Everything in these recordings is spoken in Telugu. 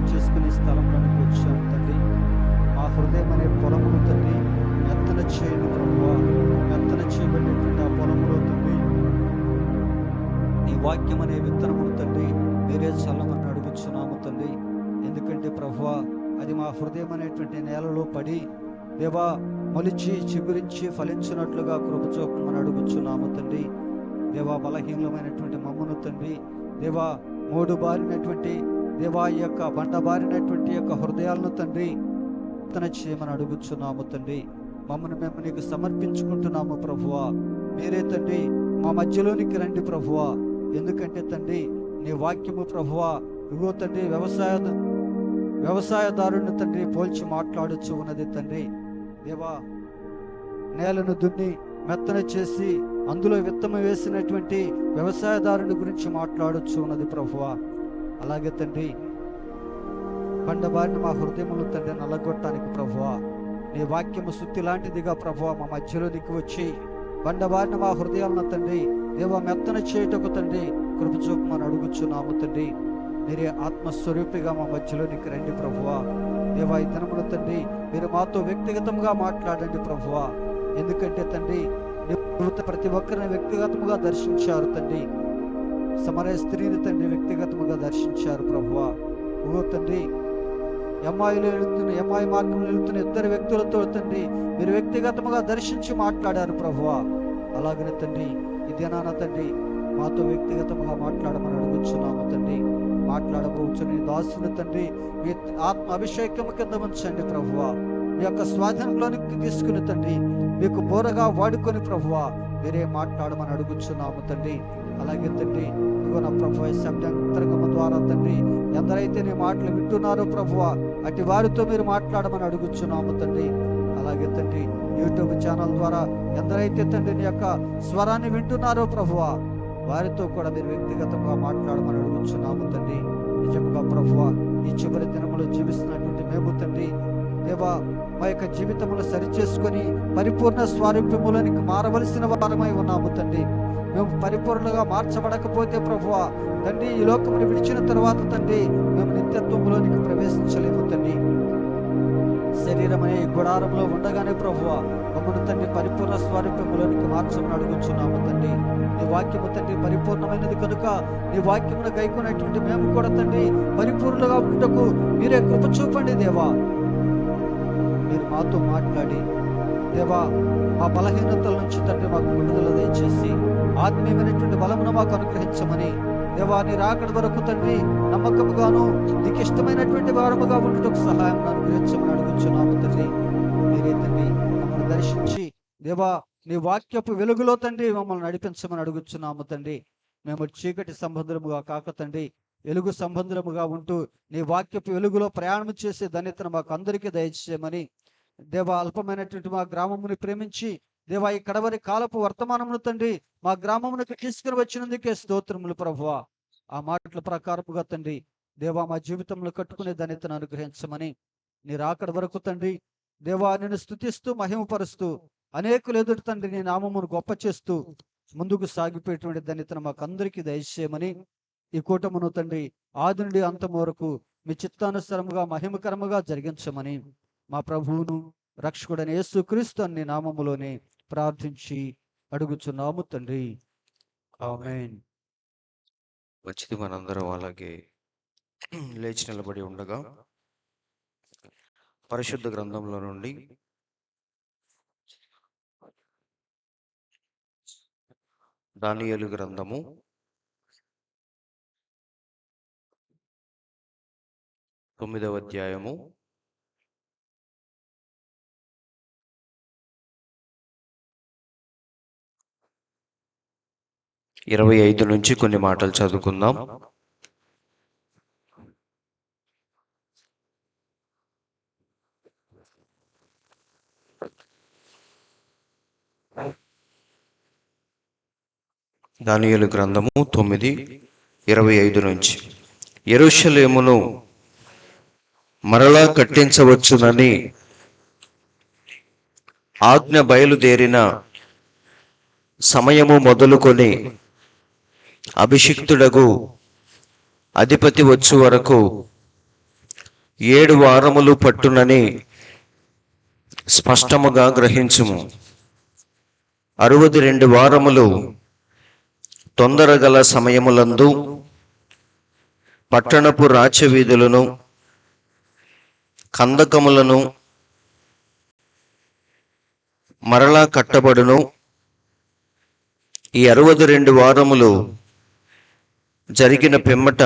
చేసుకునే స్థలంలోనికి వచ్చాము తండ్రి. మా హృదయం అనే పొలమును తండ్రి మెత్తన చేయండి ప్రభువా. మెత్తన చేయబడినటువంటి ఆ పొలములో తండ్రి ఈ వాక్యం అనే విత్తనమును తండ్రి మీరే చల్లమని అడుగుచున్నాము తండ్రి. ఎందుకంటే ప్రభువా అది మా హృదయం అనేటువంటి నేలలో పడి దేవా మొలిచి చిగురించి ఫలించినట్లుగా కృప చూపమని అడుగుచున్నాము తండ్రి. దేవా బలహీనమైనటువంటి మమ్మను తండ్రి దేవా మూడు బారినటువంటి దేవా ఈ యొక్క బండబారినటువంటి యొక్క హృదయాలను తండ్రి తన చేయమని అడుగుచున్నాము తండ్రి. మమ్మల్ని మేము నీకు సమర్పించుకుంటున్నాము ప్రభువా. మీరే తండ్రి మా మధ్యలోనికి రండి ప్రభువా. ఎందుకంటే తండ్రి నీ వాక్యము ప్రభువా ఇగో తండ్రి వ్యవసాయదారుని తండ్రి పోల్చి మాట్లాడుచు ఉన్నది తండ్రి. దేవా నేలను దున్ని మెత్తన చేసి అందులో విత్తనం వేసినటువంటి వ్యవసాయదారుని గురించి మాట్లాడుచు ఉన్నది ప్రభువా. అలాగే తండ్రి బండబారిన మా హృదయములు తండ్రి నల్లగొట్టడానికి ప్రభువా నీ వాక్యము సుత్తి లాంటిదిగా ప్రభువా మా మధ్యలోనికి వచ్చి బండబారిన మా హృదయాలను తండ్రి దేవా మెత్తన చేయుటకు తండ్రి కృప చూపమని అడుగుచున్నాము తండ్రి. మీరే ఆత్మస్వరూపిగా మా మధ్యలోనికి రండి ప్రభువా. దేవా ఈ దినమున తండ్రి మీరు మాతో వ్యక్తిగతంగా మాట్లాడండి ప్రభువా. ఎందుకంటే తండ్రి ప్రతి ఒక్కరిని వ్యక్తిగతముగా దర్శించారు తండ్రి. సమరయ స్త్రీని తండ్రి వ్యక్తిగతముగా దర్శించారు ప్రభువా. ఓ తండ్రి ఎమ్మాయి మార్గంలో వెళుతున్న ఇద్దరు వ్యక్తులతో తండ్రి మీరు వ్యక్తిగతముగా దర్శించి మాట్లాడారు ప్రభువా. అలాగనే తండ్రి ఈ దినాన తండ్రి మాతో వ్యక్తిగతముగా మాట్లాడమని అడుగుచున్నాము తండ్రి. మాట్లాడబోచు నీ దాసుని తండ్రి మీ ఆత్మ అభిషేకము కింద ఉంచండి ప్రభువా. మీ యొక్క స్వాధీనంలోనికి తీసుకుని తండ్రి మీకు బోరగా వాడుకొని ప్రభువా మీరే మాట్లాడమని అడుగుచున్నాము తండ్రి. అలాగే తండ్రి ఇదిగో నా ప్రభువా శబ్దంతరకము ద్వారా తండ్రి ఎందరైతే నీ మాటలు వింటున్నారో ప్రభువా అటు వారితో మీరు మాట్లాడమని అడుగుచున్నాము తండ్రి. అలాగే తండ్రి యూట్యూబ్ ఛానల్ ద్వారా ఎందరైతే తండ్రి నీ యొక్క స్వరాన్ని వింటున్నారో ప్రభువా వారితో కూడా మీరు వ్యక్తిగతంగా మాట్లాడమని అడుగుచున్నాము తండ్రి. నిజముగా ప్రభువా ఈ చివరి దినములో జీవిస్తున్నటువంటి మేము తండ్రి దేవా మా యొక్క జీవితములు సరిచేసుకొని పరిపూర్ణ స్వారూప్యములోనికి మారవలసిన వారమై ఉన్నాము తండ్రి. మేము పరిపూర్ణంగా మార్చబడకపోతే ప్రభువా తండ్రి ఈ లోకమును విడిచిన తర్వాత తండ్రి మేము నిత్యత్వంలోనికి ప్రవేశించలేము తండ్రి. శరీరం అనే గుడారంలో ఉండగానే ప్రభువా మమ్మల్ని తండ్రి పరిపూర్ణ స్వారూప్యములోనికి మార్చమని అడుగుచున్నాము తండ్రి. నీ వాక్యము తండ్రి పరిపూర్ణమైనది కనుక నీ వాక్యమును గైకొనేటువంటి మేము కూడా తండ్రి పరిపూర్ణంగా ఉంటకు మీరే కృప చూపండి దేవా. మీరు మాతో మాట్లాడి దేవా మా బలహీనతల నుంచి తండ్రి మాకు విడుదల దయచేసి ఆత్మీయమైనటువంటి బలమును మాకు అనుగ్రహించమని దేవా నీ రాకడ వరకు తండ్రి నమ్మకముగాను నీకు ఇష్టమైనటువంటి వారముగా ఉండటకు సహాయం అనుగ్రహించమని అడుగుచున్నాము తండ్రి. మీరే తండ్రి మమ్మల్ని దర్శించి దేవా నీ వాక్యపు వెలుగులో తండ్రి మమ్మల్ని నడిపించమని అడుగుచున్నాము తండ్రి. మేము చీకటి సంబంధముగా కాక తండ్రి వెలుగు సంబంధముగా ఉంటూ నీ వాక్యపు వెలుగులో ప్రయాణం చేసే ధన్యతను మాకు అందరికీ దయచేయమని దేవా అల్పమైనటువంటి మా గ్రామముని ప్రేమించి దేవా ఈ కడవరి కాలపు వర్తమానమును తండ్రి మా గ్రామమునకు తీసుకుని వచ్చినందుకే స్తోత్రములు ప్రభువా. ఆ మాటల ప్రకారముగా తండ్రి దేవా మా జీవితంలో కట్టుకునే ధన్యతను అనుగ్రహించమని నీ రాకడ వరకు తండ్రి దేవా నిన్ను స్తుతిస్తూ మహిమపరుస్తూ అనేకులు ఎదుటి తండ్రి నీ నామమును గొప్ప చేస్తూ ముందుకు సాగిపోయేటువంటి ధన్యతను మాకు అందరికీ దయచేయమని ఈ కూటమును తండ్రి ఆది నుండి అంతం వరకు మీ చిత్తానుసారముగా మహిమకరముగా జరిగించమని మా ప్రభువును రక్షకుడైన యేసుక్రీస్తు అన్ని నామములోనే ప్రార్థించి అడుగుచున్నాము తండ్రి. ఆమేన్. వచ్చింది మనందరం అలాగే లేచి నిలబడి ఉండగా పరిశుద్ధ గ్రంథంలో నుండి దానియేలు గ్రంథము 9వ అధ్యాయము 25 నుంచి కొన్ని మాటలు చదువుకుందాం. దానియేలు గ్రంథము 9:25 నుంచి. యెరూషలేమును మరలా కట్టించవచ్చునని ఆజ్ఞ బయలుదేరిన సమయము మొదలుకొని అభిషిక్తుడగు అధిపతి వచ్చు వరకు 7 వారములు పట్టునని స్పష్టముగా గ్రహించుము. 62 వారములు తొందరగల సమయములందు పట్టణపు రాచవీధులను కందకములను మరలా కట్టబడును. ఈ 62 వారములు జరిగిన పిమ్మట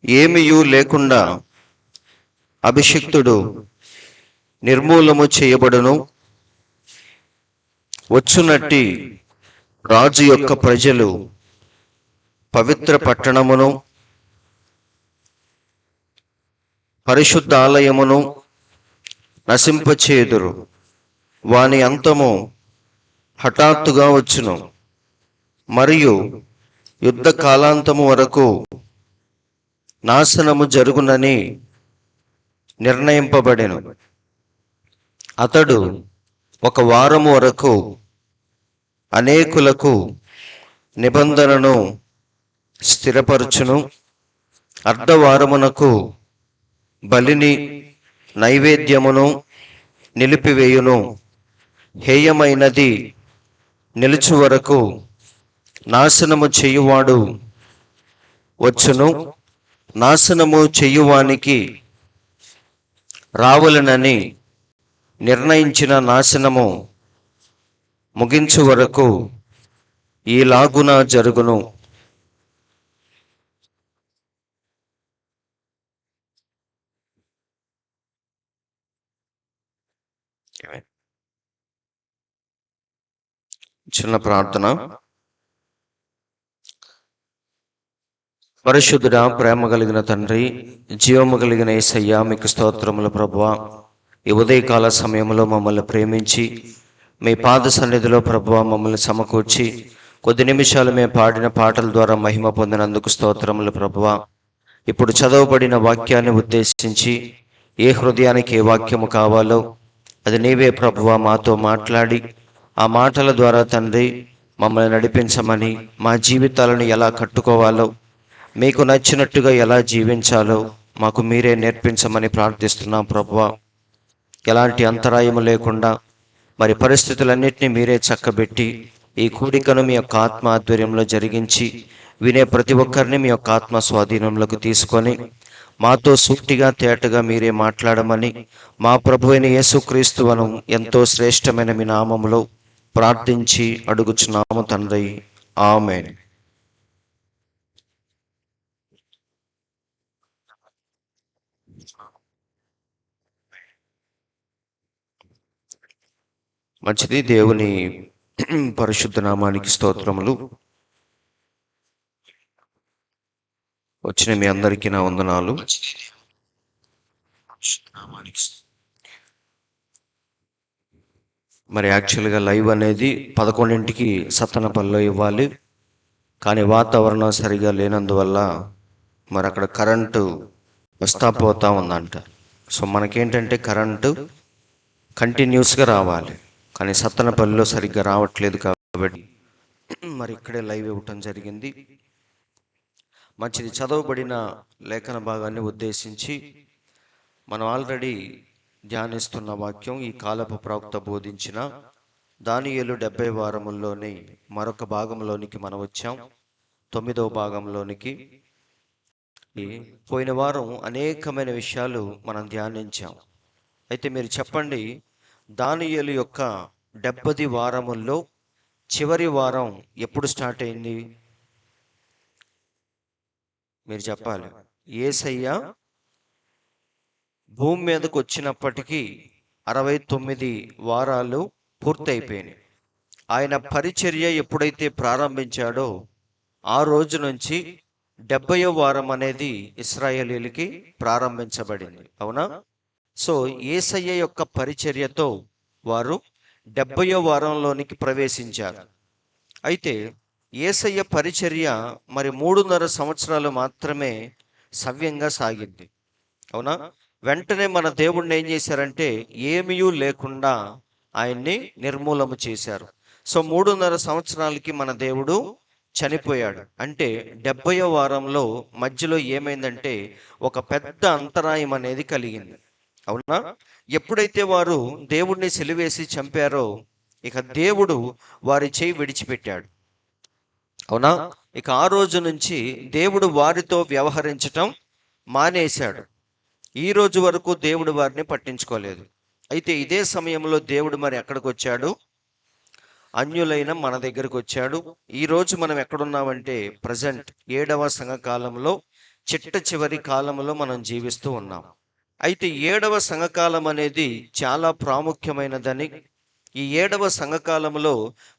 ఏమీయూ లేకుండా అభిషిక్తుడు నిర్మూలము చేయబడును. వచ్చునట్టి రాజు యొక్క ప్రజలు పవిత్ర పట్టణమును పరిశుద్ధ ఆలయమును నశింపచేయుదురు. వాని అంతము హఠాత్తుగా వచ్చును, మరియు యుద్ధ కాలాంతము వరకు నాశనము జరుగునని నిర్ణయింపబడెను. అతడు 1 వారము వరకు అనేకులకు నిబంధనను స్థిరపరచును. అర్ధవారమునకు బలిని నైవేద్యమును నిలిపివేయును. హేయమైనది నిలుచు వరకు నాశనము చేయువాడు వచ్చును. నాశనము చేయువానికి రావలనని నిర్ణయించిన నాశనము ముగించు వరకు ఈలాగున జరుగును. చిన్న ప్రార్థన. పరిశుద్ధుడా, ప్రేమ కలిగిన తండ్రి, జీవము కలిగిన యేసయ్యా, మీకు స్తోత్రములు ప్రభువా. ఈ ఉదయకాల సమయంలో మమ్మల్ని ప్రేమించి మీ పాద సన్నిధిలో ప్రభువా మమ్మల్ని సమకూర్చి కొద్ది నిమిషాలు మేము పాడిన పాటల ద్వారా మహిమ పొందినందుకు స్తోత్రములు ప్రభువా. ఇప్పుడు చదవబడిన వాక్యాన్ని ఉద్దేశించి ఏ హృదయానికి ఏ వాక్యము కావాలో అది నీవే ప్రభువా మాతో మాట్లాడి ఆ మాటల ద్వారా తండ్రి మమ్మల్ని నడిపించమని, మా జీవితాలను ఎలా కట్టుకోవాలో, మీకు నచ్చినట్టుగా ఎలా జీవించాలో మాకు మీరే నేర్పించమని ప్రార్థిస్తున్నాం ప్రభువా. ఎలాంటి అంతరాయము లేకుండా మరి పరిస్థితులన్నింటినీ మీరే చక్కబెట్టి ఈ కూడికను మీ యొక్క ఆత్మ ఆధ్వర్యంలో జరిగించి వినే ప్రతి ఒక్కరిని మీ యొక్క ఆత్మ స్వాధీనంలోకి తీసుకొని మాతో సూటిగా తేటగా మీరే మాట్లాడమని మా ప్రభువైన యేసుక్రీస్తువను ఎంతో శ్రేష్టమైన మీ నామములో ప్రార్థించి అడుగుచున్నాము తండ్రి, ఆమేన్. మంచిది. దేవుని పరిశుద్ధ నామానికి స్తోత్రములు. వచ్చిన మీ అందరికీ నా వందనాలు. మరి యాక్చువల్గా లైవ్ అనేది 11ంటికి సత్తనపల్లిలో ఇవ్వాలి, కానీ వాతావరణం సరిగా లేనందువల్ల మరి అక్కడ కరెంటు వస్తా పోతా ఉందంట. సో మనకేంటంటే కరెంటు కంటిన్యూస్గా రావాలి, కానీ సత్తనపల్లిలో సరిగ్గా రావట్లేదు కాబట్టి మరి ఇక్కడే లైవ్ ఇవ్వటం జరిగింది. మంచిది. చదవబడిన లేఖన భాగాన్ని ఉద్దేశించి మనం ఆల్రెడీ ధ్యానిస్తున్న వాక్యం ఈ కాలపు ప్రవక్త బోధించిన దానియేలు 70 వారముల్లోని మరొక భాగంలోనికి మనం వచ్చాం, 9వ భాగంలోనికి. పోయిన వారం అనేకమైన విషయాలు మనం ధ్యానించాం. అయితే మీరు చెప్పండి, దానియేలు యొక్క 70 వారముల్లో చివరి వారం ఎప్పుడు స్టార్ట్ అయింది? మీరు చెప్పాలి. యేసయ్య భూమి మీదకు వచ్చినప్పటికీ 69 వారాలు పూర్తయిపోయినాయి. ఆయన పరిచర్య ఎప్పుడైతే ప్రారంభించాడో ఆ రోజు నుంచి 70వ వారం అనేది ఇశ్రాయేలీయులకి ప్రారంభించబడింది. అవునా? సో యేసయ్య యొక్క పరిచర్యతో వారు 70వ వారంలోనికి ప్రవేశించారు. అయితే యేసయ్య పరిచర్య మరి 3.5 సంవత్సరాలు మాత్రమే సవ్యంగా సాగింది. అవునా? వెంటనే మన దేవుణ్ణి ఏం చేశారంటే ఏమీయూ లేకుండా ఆయన్ని నిర్మూలన చేశారు. సో 3.5 సంవత్సరాలకి మన దేవుడు చనిపోయాడు. అంటే 70వ వారంలో మధ్యలో ఏమైందంటే ఒక పెద్ద అంతరాయం అనేది కలిగింది. అవునా? ఎప్పుడైతే వారు దేవుణ్ణి సిలువేసి చంపారో ఇక దేవుడు వారి చేయి విడిచిపెట్టాడు. అవునా? ఇక ఆ రోజు నుంచి దేవుడు వారితో వ్యవహరించటం మానేశాడు. ఈ రోజు వరకు దేవుడు వారిని పట్టించుకోలేదు. అయితే ఇదే సమయంలో దేవుడు మరి ఎక్కడికి వచ్చాడు? అన్యులైన మన దగ్గరకు వచ్చాడు. ఈ రోజు మనం ఎక్కడున్నామంటే ప్రజెంట్ 7వ సంఘకాలంలో చిట్ట చివరి కాలంలో మనం జీవిస్తూ ఉన్నాం. అయితే 7వ సంఘకాలం అనేది చాలా ప్రాముఖ్యమైనదని, ఈ 7వ సంఘకాలంలో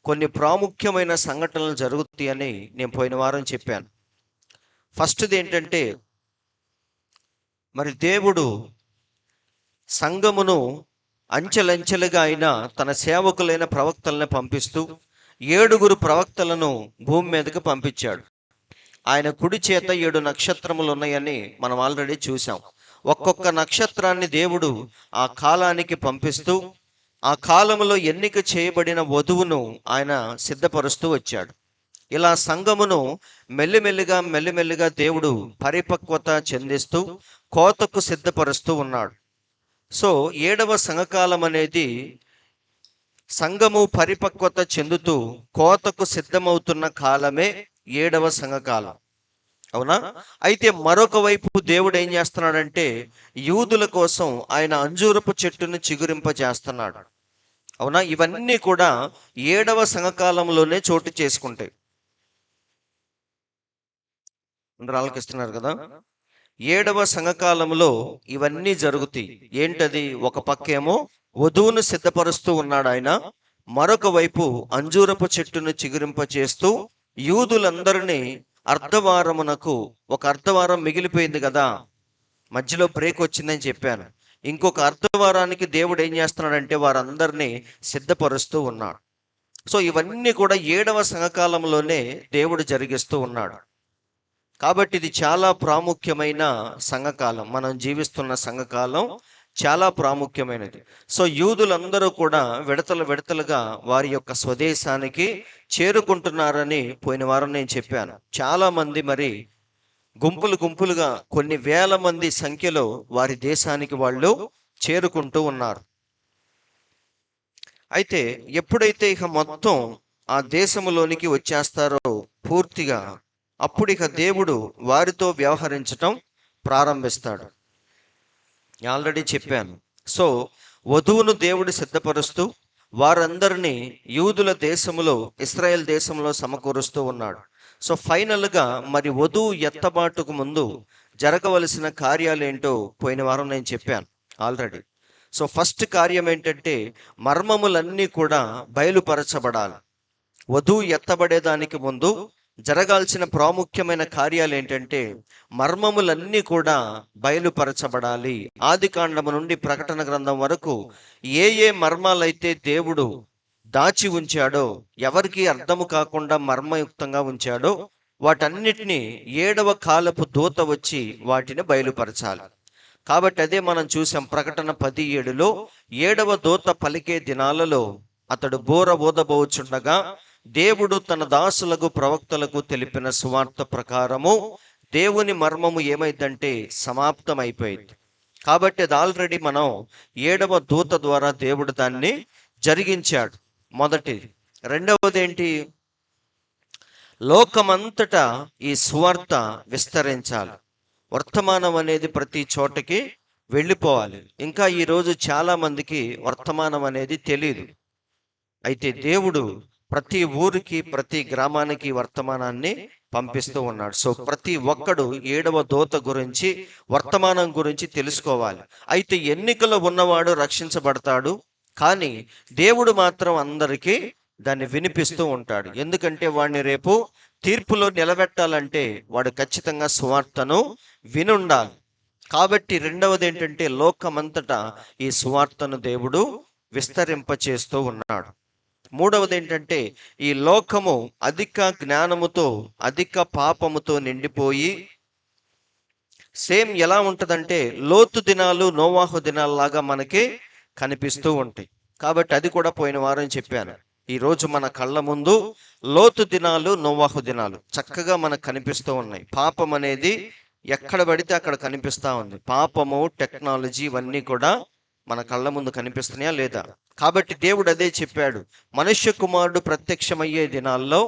కొన్ని ప్రాముఖ్యమైన సంఘటనలు జరుగుతాయని నేను పోయిన వారం చెప్పాను. ఫస్ట్ది ఏంటంటే మరి దేవుడు సంఘమును అంచెలంచెలుగా ఆయన తన సేవకులైన ప్రవక్తలను పంపిస్తూ 7 ప్రవక్తలను భూమి మీదకి పంపించాడు. ఆయన కుడి చేత 7 నక్షత్రములు ఉన్నాయని మనం ఆల్రెడీ చూసాం. ఒక్కొక్క నక్షత్రాన్ని దేవుడు ఆ కాలానికి పంపిస్తూ ఆ కాలంలో ఎన్నిక చేయబడిన వధువును ఆయన సిద్ధపరుస్తూ వచ్చాడు. ఇలా సంఘమును మెల్లిమెల్లిగా దేవుడు పరిపక్వత చెందిస్తూ కోతకు సిద్ధపరుస్తూ ఉన్నాడు. సో 7వ సంఘకాలం అనేది సంఘము పరిపక్వత చెందుతూ కోతకు సిద్ధమవుతున్న కాలమే 7వ సంఘకాలం. అవునా? అయితే మరొక వైపు దేవుడు ఏం చేస్తున్నాడంటే యూదుల కోసం ఆయన అంజూరపు చెట్టును చిగురింపజేస్తున్నాడు. అవునా? ఇవన్నీ కూడా 7వ సంఘకాలంలోనే చోటు చేసుకుంటాయి. అందరూ ఆలకిస్తున్నారు కదా? 7వ సంఘకాలంలో ఇవన్నీ జరుగుతాయి. ఏంటది? ఒక పక్కేమో వధువును సిద్ధపరుస్తూ ఉన్నాడు ఆయన, మరొక వైపు అంజూరపు చెట్టును చిగురింప చేస్తూ యూదులందరినీ అర్ధవారమునకు, ఒక అర్ధవారం మిగిలిపోయింది కదా, మధ్యలో బ్రేక్ వచ్చిందని చెప్పాను. ఇంకొక అర్ధవారానికి దేవుడు ఏం చేస్తున్నాడంటే వారందరినీ సిద్ధపరుస్తూ ఉన్నాడు. సో ఇవన్నీ కూడా 7వ సంఘకాలంలోనే దేవుడు జరిగిస్తూ ఉన్నాడు. కాబట్టి ఇది చాలా ప్రాముఖ్యమైన సంఘకాలం. మనం జీవిస్తున్న సంఘకాలం చాలా ప్రాముఖ్యమైనది. సో యూదులందరూ కూడా విడతలుగా వారి యొక్క స్వదేశానికి చేరుకుంటున్నారని పోయిన వారం నేను చెప్పాను. చాలా మంది మరి గుంపులుగా కొన్ని వేల మంది సంఖ్యలో వారి దేశానికి వాళ్ళు చేరుకుంటూ ఉన్నారు. అయితే ఎప్పుడైతే ఇక మొత్తం ఆ దేశంలోనికి వచ్చేస్తారో పూర్తిగా, అప్పుడు ఇక దేవుడు వారితో వ్యవహరించటం ప్రారంభిస్తాడు. ఆల్రెడీ చెప్పాను. సో వధువును దేవుడు సిద్ధపరుస్తూ వారందరినీ యూదుల దేశంలో, ఇశ్రాయేల్ దేశంలో సమకూరుస్తూ ఉన్నాడు. సో ఫైనల్గా మరి వధువు ఎత్తబాటుకు ముందు జరగవలసిన కార్యాలు ఏంటో పోయిన వారం నేను చెప్పాను ఆల్రెడీ. సో ఫస్ట్ కార్యం ఏంటంటే మర్మములన్నీ కూడా బయలుపరచబడాలి. వధువు ఎత్తబడేదానికి ముందు జరగాల్సిన ప్రాముఖ్యమైన కార్యాలు ఏంటంటే మర్మములన్నీ కూడా బయలుపరచబడాలి. ఆదికాండము నుండి ప్రకటన గ్రంథం వరకు ఏ మర్మాలైతే దేవుడు దాచి ఉంచాడో, ఎవరికి అర్థము కాకుండా మర్మయుక్తంగా ఉంచాడో, వాటన్నిటినీ 7వ కాలపు దూత వచ్చి వాటిని బయలుపరచాలి. కాబట్టి అదే మనం చూసాం ప్రకటన 10:7లో 7వ దూత పలికే దినాలలో అతడు బోర ఊదబోచుండగా దేవుడు తన దాసులకు ప్రవక్తలకు తెలిపిన సువార్త ప్రకారము దేవుని మర్మము ఏమైందంటే సమాప్తం అయిపోయింది. కాబట్టి అది ఆల్రెడీ మనం 7వ దూత ద్వారా దేవుడు దాన్ని జరిగించాడు. మొదటిది. రెండవది ఏంటి? లోకమంతటా ఈ సువార్త విస్తరించాలి. వర్తమానం అనేది ప్రతి చోటకి వెళ్ళిపోవాలి. ఇంకా ఈరోజు చాలా మందికి వర్తమానం అనేది తెలియదు. అయితే దేవుడు ప్రతి ఊరికి, ప్రతి గ్రామానికి వర్తమానాన్ని పంపిస్తూ ఉన్నాడు. సో ప్రతి ఒక్కడు 7వ దూత గురించి, వర్తమానం గురించి తెలుసుకోవాలి. అయితే ఎన్నికలో ఉన్నవాడు రక్షించబడతాడు, కానీ దేవుడు మాత్రం అందరికీ దాన్ని వినిపిస్తూ ఉంటాడు. ఎందుకంటే వాడిని రేపు తీర్పులో నిలబెట్టాలంటే వాడు ఖచ్చితంగా సువార్తను వినుండాలి. కాబట్టి రెండవది ఏంటంటే లోకమంతటా ఈ సువార్తను దేవుడు విస్తరింపచేస్తూ ఉన్నాడు. మూడవది ఏంటంటే ఈ లోకము అధిక జ్ఞానముతో, అధిక పాపముతో నిండిపోయి సేమ్ ఎలా ఉంటదంటే లోతు దినాలు, నోవాహు దినాలలాగా మనకి కనిపిస్తూ ఉంటాయి. కాబట్టి అది కూడా పోయిన వారం చెప్పాను. ఈరోజు మన కళ్ళ ముందు లోతు దినాలు, నోవాహు దినాలు చక్కగా మనకు కనిపిస్తూ ఉన్నాయి. పాపం అనేది ఎక్కడ పడితే అక్కడ కనిపిస్తూ ఉంది. పాపము, టెక్నాలజీ ఇవన్నీ కూడా మన కళ్ళ ముందు కనిపిస్తున్నాయా లేదా? కాబట్టి దేవుడు అదే చెప్పాడు, మనుష్య కుమారుడు ప్రత్యక్షమయ్యే దినాల్లో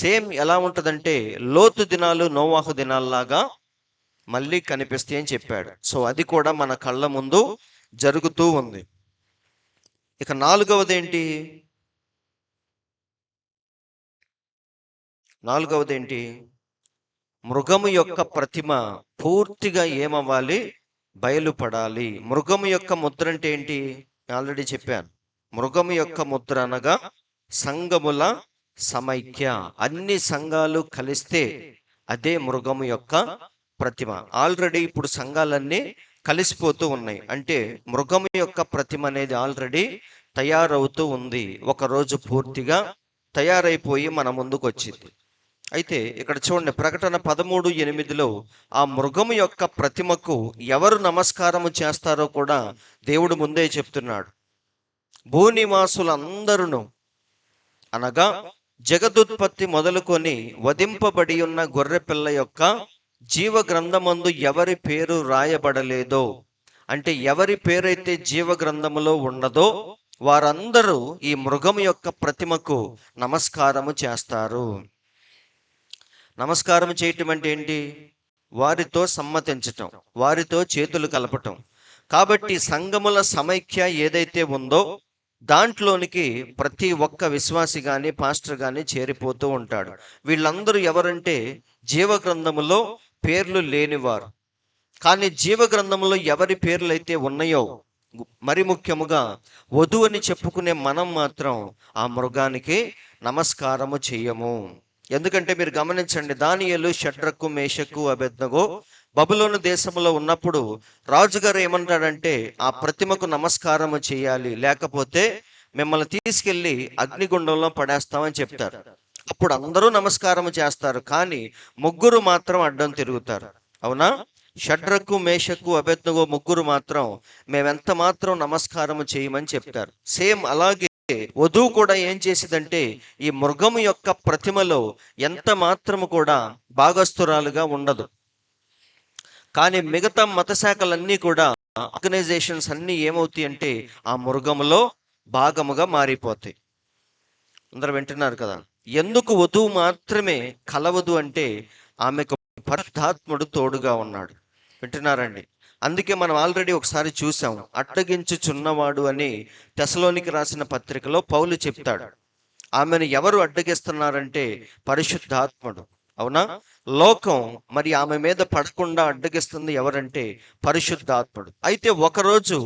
సేమ్ ఎలా ఉంటుందంటే లోతు దినాలు, నోవాహు దినాల్లాగా మళ్ళీ కనిపిస్తాయి అని చెప్పాడు. సో అది కూడా మన కళ్ళ ముందు జరుగుతూ ఉంది. ఇక నాలుగవది ఏంటి? మృగము యొక్క ప్రతిమ పూర్తిగా ఏమవ్వాలి? బయలుపడాలి. మృగము యొక్క ముద్ర అంటే ఏంటి? ఆల్రెడీ చెప్పాను. మృగము యొక్క ముద్ర అనగా సంఘముల సమైక్య. అన్ని సంఘాలు కలిస్తే అదే మృగము యొక్క ప్రతిమ. ఆల్రెడీ ఇప్పుడు సంఘాలన్నీ కలిసిపోతూ ఉన్నాయి. అంటే మృగము యొక్క ప్రతిమ అనేది ఆల్రెడీ తయారవుతూ ఉంది. ఒకరోజు పూర్తిగా తయారైపోయి మన ముందుకు వచ్చింది. అయితే ఇక్కడ చూడండి, ప్రకటన 13:8 ఆ మృగము యొక్క ప్రతిమకు ఎవరు నమస్కారము చేస్తారో కూడా దేవుడు ముందే చెప్తున్నాడు. భూనివాసులందరూ అనగా జగదుత్పత్తి మొదలుకొని వధింపబడి ఉన్న గొర్రెపిల్ల యొక్క జీవ గ్రంథమందు ఎవరి పేరు రాయబడలేదో, అంటే ఎవరి పేరైతే జీవ గ్రంథములో ఉన్నదో వారందరూ ఈ మృగము యొక్క ప్రతిమకు నమస్కారము చేస్తారు. నమస్కారం చేయటం అంటే ఏంటి? వారితో సమ్మతించటం, వారితో చేతులు కలపటం. కాబట్టి సంఘముల సమైక్య ఏదైతే ఉందో దాంట్లోనికి ప్రతి ఒక్క విశ్వాసి కానీ పాస్టర్ కానీ చేరిపోతూ ఉంటాడు. వీళ్ళందరూ ఎవరంటే జీవ గ్రంథములో పేర్లు లేనివారు. కానీ జీవ గ్రంథంలో ఎవరి పేర్లు అయితే ఉన్నాయో, మరి ముఖ్యముగా వధువు అని చెప్పుకునే మనం మాత్రం ఆ మృగానికి నమస్కారము చెయ్యము. ఎందుకంటే మీరు గమనించండి, దానియేలు, షడ్రకు, మేషకు, అబేద్నెగో బబులోను దేశంలో ఉన్నప్పుడు రాజుగారు ఏమంటాడంటే ఆ ప్రతిమకు నమస్కారము చేయాలి, లేకపోతే మిమ్మల్ని తీసుకెళ్లి అగ్నిగుండంలో పడేస్తామని చెప్తారు. అప్పుడు అందరూ నమస్కారం చేస్తారు, కానీ ముగ్గురు మాత్రం అడ్డం తిరుగుతారు. అవునా? షడ్రకు, మేషకు, అబేద్నెగో ముగ్గురు మాత్రం మేమెంత మాత్రం నమస్కారము చేయమని చెప్తారు. సేమ్ అలాగే వధువు కూడా ఏం చేసిందంటే ఈ మృగము యొక్క ప్రతిమలో ఎంత మాత్రము కూడా భాగస్థురాలుగా ఉండదు. కానీ మిగతా మత శాఖలన్నీ కూడా, ఆర్గనైజేషన్స్ అన్నీ ఏమవుతాయి అంటే ఆ మృగములో భాగముగా మారిపోతాయి. అందరూ వింటున్నారు కదా? ఎందుకు వధువు మాత్రమే కలవదు అంటే ఆమెకు పరిశుద్ధాత్ముడు తోడుగా ఉన్నాడు. వింటున్నారండి? అందుకే మనం ఆల్రెడీ ఒకసారి చూసాం, అడ్డగించుచున్నవాడు అని తెసలోనికి రాసిన పత్రికలో పౌలు చెప్తాడు. ఆమెను ఎవరు అడ్డగిస్తున్నారంటే పరిశుద్ధాత్ముడు. అవునా? లోకం మరి ఆమె మీద పడకుండా అడ్డగిస్తుంది ఎవరంటే పరిశుద్ధాత్ముడు. అయితే ఒకరోజు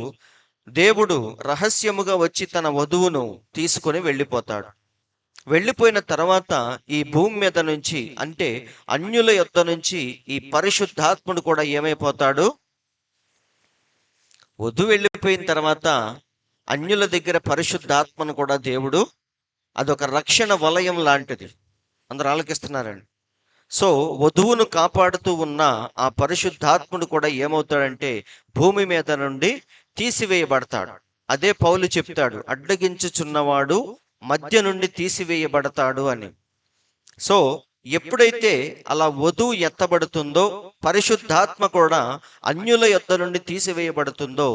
దేవుడు రహస్యముగా వచ్చి తన వధువును తీసుకొని వెళ్ళిపోతాడు. వెళ్ళిపోయిన తర్వాత ఈ భూమి మీద నుంచి, అంటే అన్యుల యొద్ద నుంచి ఈ పరిశుద్ధాత్ముడు కూడా ఏమైపోతాడు? వధువు వెళ్ళిపోయిన తర్వాత అన్యుల దగ్గర పరిశుద్ధాత్మను కూడా దేవుడు, అదొక రక్షణ వలయం లాంటిది. అందరూ ఆలోకిస్తున్నారండి? సో వధువును కాపాడుతూ ఉన్న ఆ పరిశుద్ధాత్ముడు కూడా ఏమవుతాడంటే భూమి మీద నుండి తీసివేయబడతాడు. అదే పౌలు చెప్తాడు, అడ్డగించుచున్నవాడు మధ్య నుండి తీసివేయబడతాడు అని. సో ఎప్పుడైతే అలా వధువు ఎత్తబడుతుందో, పరిశుద్ధాత్మ కూడా అన్యుల యొద్ద నుండి తీసివేయబడుతుందో,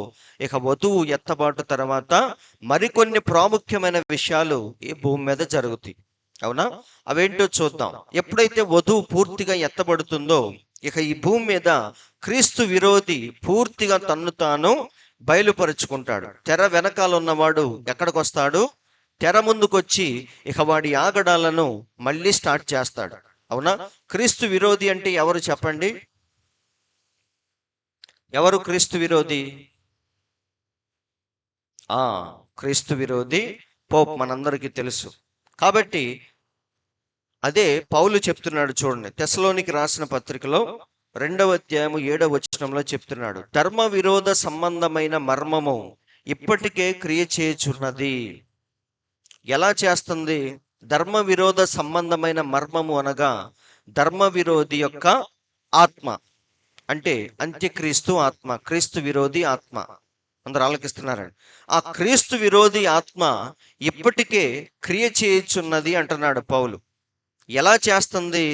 ఇక వధువు ఎత్తబాటు తర్వాత మరికొన్ని ప్రాముఖ్యమైన విషయాలు ఈ భూమి మీద జరుగుతాయి. అవునా? అవేంటో చూద్దాం. ఎప్పుడైతే వధువు పూర్తిగా ఎత్తబడుతుందో ఇక ఈ భూమి మీద క్రీస్తు విరోధి పూర్తిగా తన్ను తాను బయలుపరుచుకుంటాడు. తెర వెనకాల ఉన్నవాడు ఎక్కడికి వస్తాడు? తెర ముందుకొచ్చి ఇక వాడి ఆగడాలను మళ్ళీ స్టార్ట్ చేస్తాడు. అవునా? క్రీస్తు విరోధి అంటే ఎవరు చెప్పండి? ఎవరు క్రీస్తు విరోధి? క్రీస్తు విరోధి పోప్, మనందరికీ తెలుసు. కాబట్టి అదే పౌలు చెప్తున్నాడు. చూడండి, తెసలోనికి రాసిన పత్రికలో 2వ అధ్యాయము 7వ వచనంలో చెప్తున్నాడు, ధర్మ విరోధ సంబంధమైన మర్మము ఇప్పటికే క్రియ చేయుచున్నది. ఎలా చేస్తుంది? ధర్మ విరోధ సంబంధమైన మర్మము అనగా ధర్మ విరోధి యొక్క ఆత్మ, అంటే అంత్యక్రీస్తు ఆత్మ, క్రీస్తు విరోధి ఆత్మ. అందరు ఆలకిస్తున్నారండి. ఆ క్రీస్తు విరోధి ఆత్మ ఇప్పటికే క్రియ చేయుచున్నది అంటున్నాడు పౌలు. ఎలా చేస్తుంది?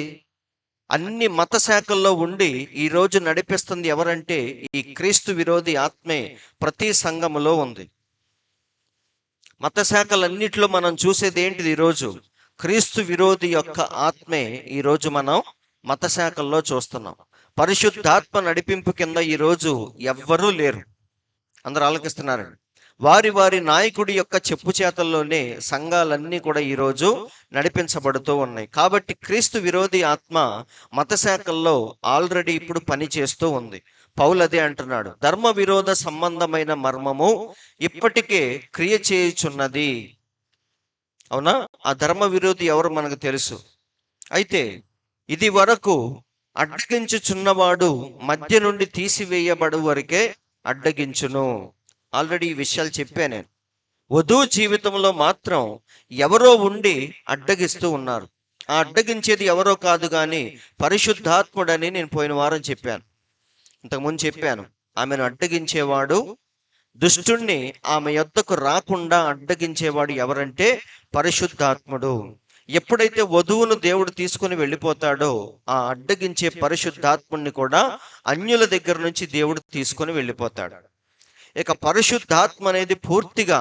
అన్ని మత శాఖల్లో ఉండి ఈ రోజు నడిపిస్తుంది ఎవరంటే ఈ క్రీస్తు విరోధి ఆత్మే ప్రతి సంఘములో ఉంది. మత శాఖలన్నిట్లో మనం చూసేది ఏంటిది? ఈరోజు క్రీస్తు విరోధి యొక్క ఆత్మే ఈరోజు మనం మత శాఖల్లో చూస్తున్నాం. పరిశుద్ధాత్మ నడిపింపు కింద ఈరోజు ఎవ్వరూ లేరు. అందరూ ఆలకిస్తున్నారండి. వారి వారి నాయకుడి యొక్క చెప్పు చేతల్లోనే సంఘాలన్నీ కూడా ఈరోజు నడిపించబడుతూ ఉన్నాయి. కాబట్టి క్రీస్తు విరోధి ఆత్మ మత శాఖల్లో ఆల్రెడీ ఇప్పుడు పని చేస్తూ ఉంది. పౌలు అదే అంటున్నాడు, ధర్మ విరోధ సంబంధమైన మర్మము ఇప్పటికే క్రియ చేయుచున్నది. అవునా? ఆ ధర్మ విరోధి ఎవరు మనకు తెలుసు. అయితే ఇది వరకు అడ్డగించుచున్నవాడు మధ్య నుండి తీసివేయబడు వరకే అడ్డగించును. ఆల్రెడీ ఈ విషయాలు చెప్పాను నేను. వధువు జీవితంలో మాత్రం ఎవరో ఉండి అడ్డగిస్తూ ఉన్నారు. ఆ అడ్డగించేది ఎవరో కాదు కానీ పరిశుద్ధాత్ముడని నేను పోయిన వారం చెప్పాను, ఇంతకుముందు చెప్పాను. ఆమెను అడ్డగించేవాడు, దుష్టుణ్ణి ఆమె యొద్దకు రాకుండా అడ్డగించేవాడు ఎవరంటే పరిశుద్ధాత్ముడు. ఎప్పుడైతే వధువును దేవుడు తీసుకుని వెళ్ళిపోతాడో ఆ అడ్డగించే పరిశుద్ధాత్ముడిని కూడా అన్యుల దగ్గర నుంచి దేవుడు తీసుకొని వెళ్ళిపోతాడు. ఇక పరిశుద్ధాత్మ అనేది పూర్తిగా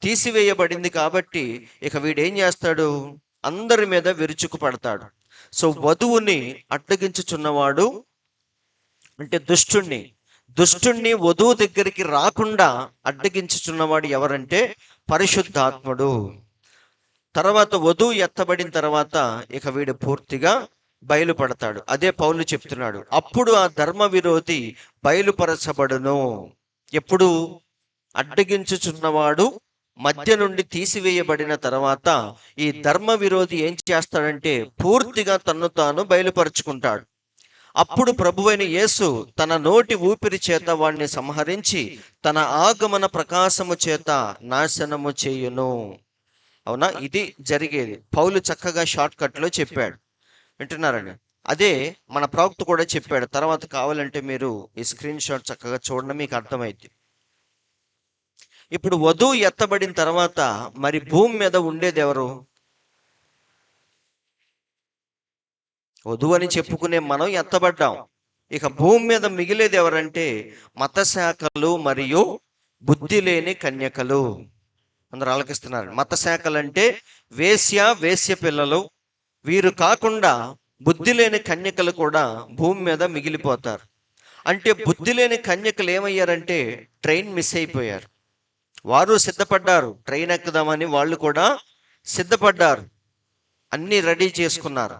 తీసివేయబడింది కాబట్టి ఇక వీడేం చేస్తాడు? అందరి మీద విరుచుకు పడతాడు. సో వధువుని అడ్డగించుచున్నవాడు అంటే దుష్టుణ్ణి వధువు దగ్గరికి రాకుండా అడ్డగించుచున్నవాడు ఎవరంటే పరిశుద్ధాత్ముడు. తర్వాత వధువు ఎత్తబడిన తర్వాత ఇక వీడు పూర్తిగా బయలుపడతాడు. అదే పౌలు చెప్తున్నాడు, అప్పుడు ఆ ధర్మ విరోధి బయలుపరచబడును. ఎప్పుడు? అడ్డగించుచున్నవాడు మధ్య నుండి తీసివేయబడిన తర్వాత ఈ ధర్మ విరోధి ఏం చేస్తాడంటే పూర్తిగా తన్ను తాను బయలుపరుచుకుంటాడు. అప్పుడు ప్రభువైన యేసు తన నోటి ఊపిరి చేత వాడిని సంహరించి తన ఆగమన ప్రకాశము చేత నాశనము చేయును. అవునా? ఇది జరిగేది. పౌలు చక్కగా షార్ట్ కట్ లో చెప్పాడు. వింటున్నారండి? అదే మన ప్రవక్త కూడా చెప్పాడు. తర్వాత కావాలంటే మీరు ఈ స్క్రీన్ షాట్ చక్కగా చూడండి, మీకు అర్థమైంది. ఇప్పుడు వధువు ఎత్తబడిన తర్వాత మరి భూమి మీద ఉండేది ఎవరు? వధువు అని చెప్పుకునే మనం ఎత్తబడ్డాం. ఇక భూమి మీద మిగిలేది ఎవరంటే మత శాఖలు మరియు బుద్ధి లేని కన్యకలు. అందరూ ఆలకిస్తున్నారు. మత శాఖలు అంటే వేశ్య పిల్లలు. వీరు కాకుండా బుద్ధి లేని కన్యకలు కూడా భూమి మీద మిగిలిపోతారు. అంటే బుద్ధి లేని కన్యకలు ఏమయ్యారంటే ట్రైన్ మిస్ అయిపోయారు. వారు సిద్ధపడ్డారు, ట్రైన్ ఎక్కుదామని వాళ్ళు కూడా సిద్ధపడ్డారు, అన్నీ రెడీ చేసుకున్నారు.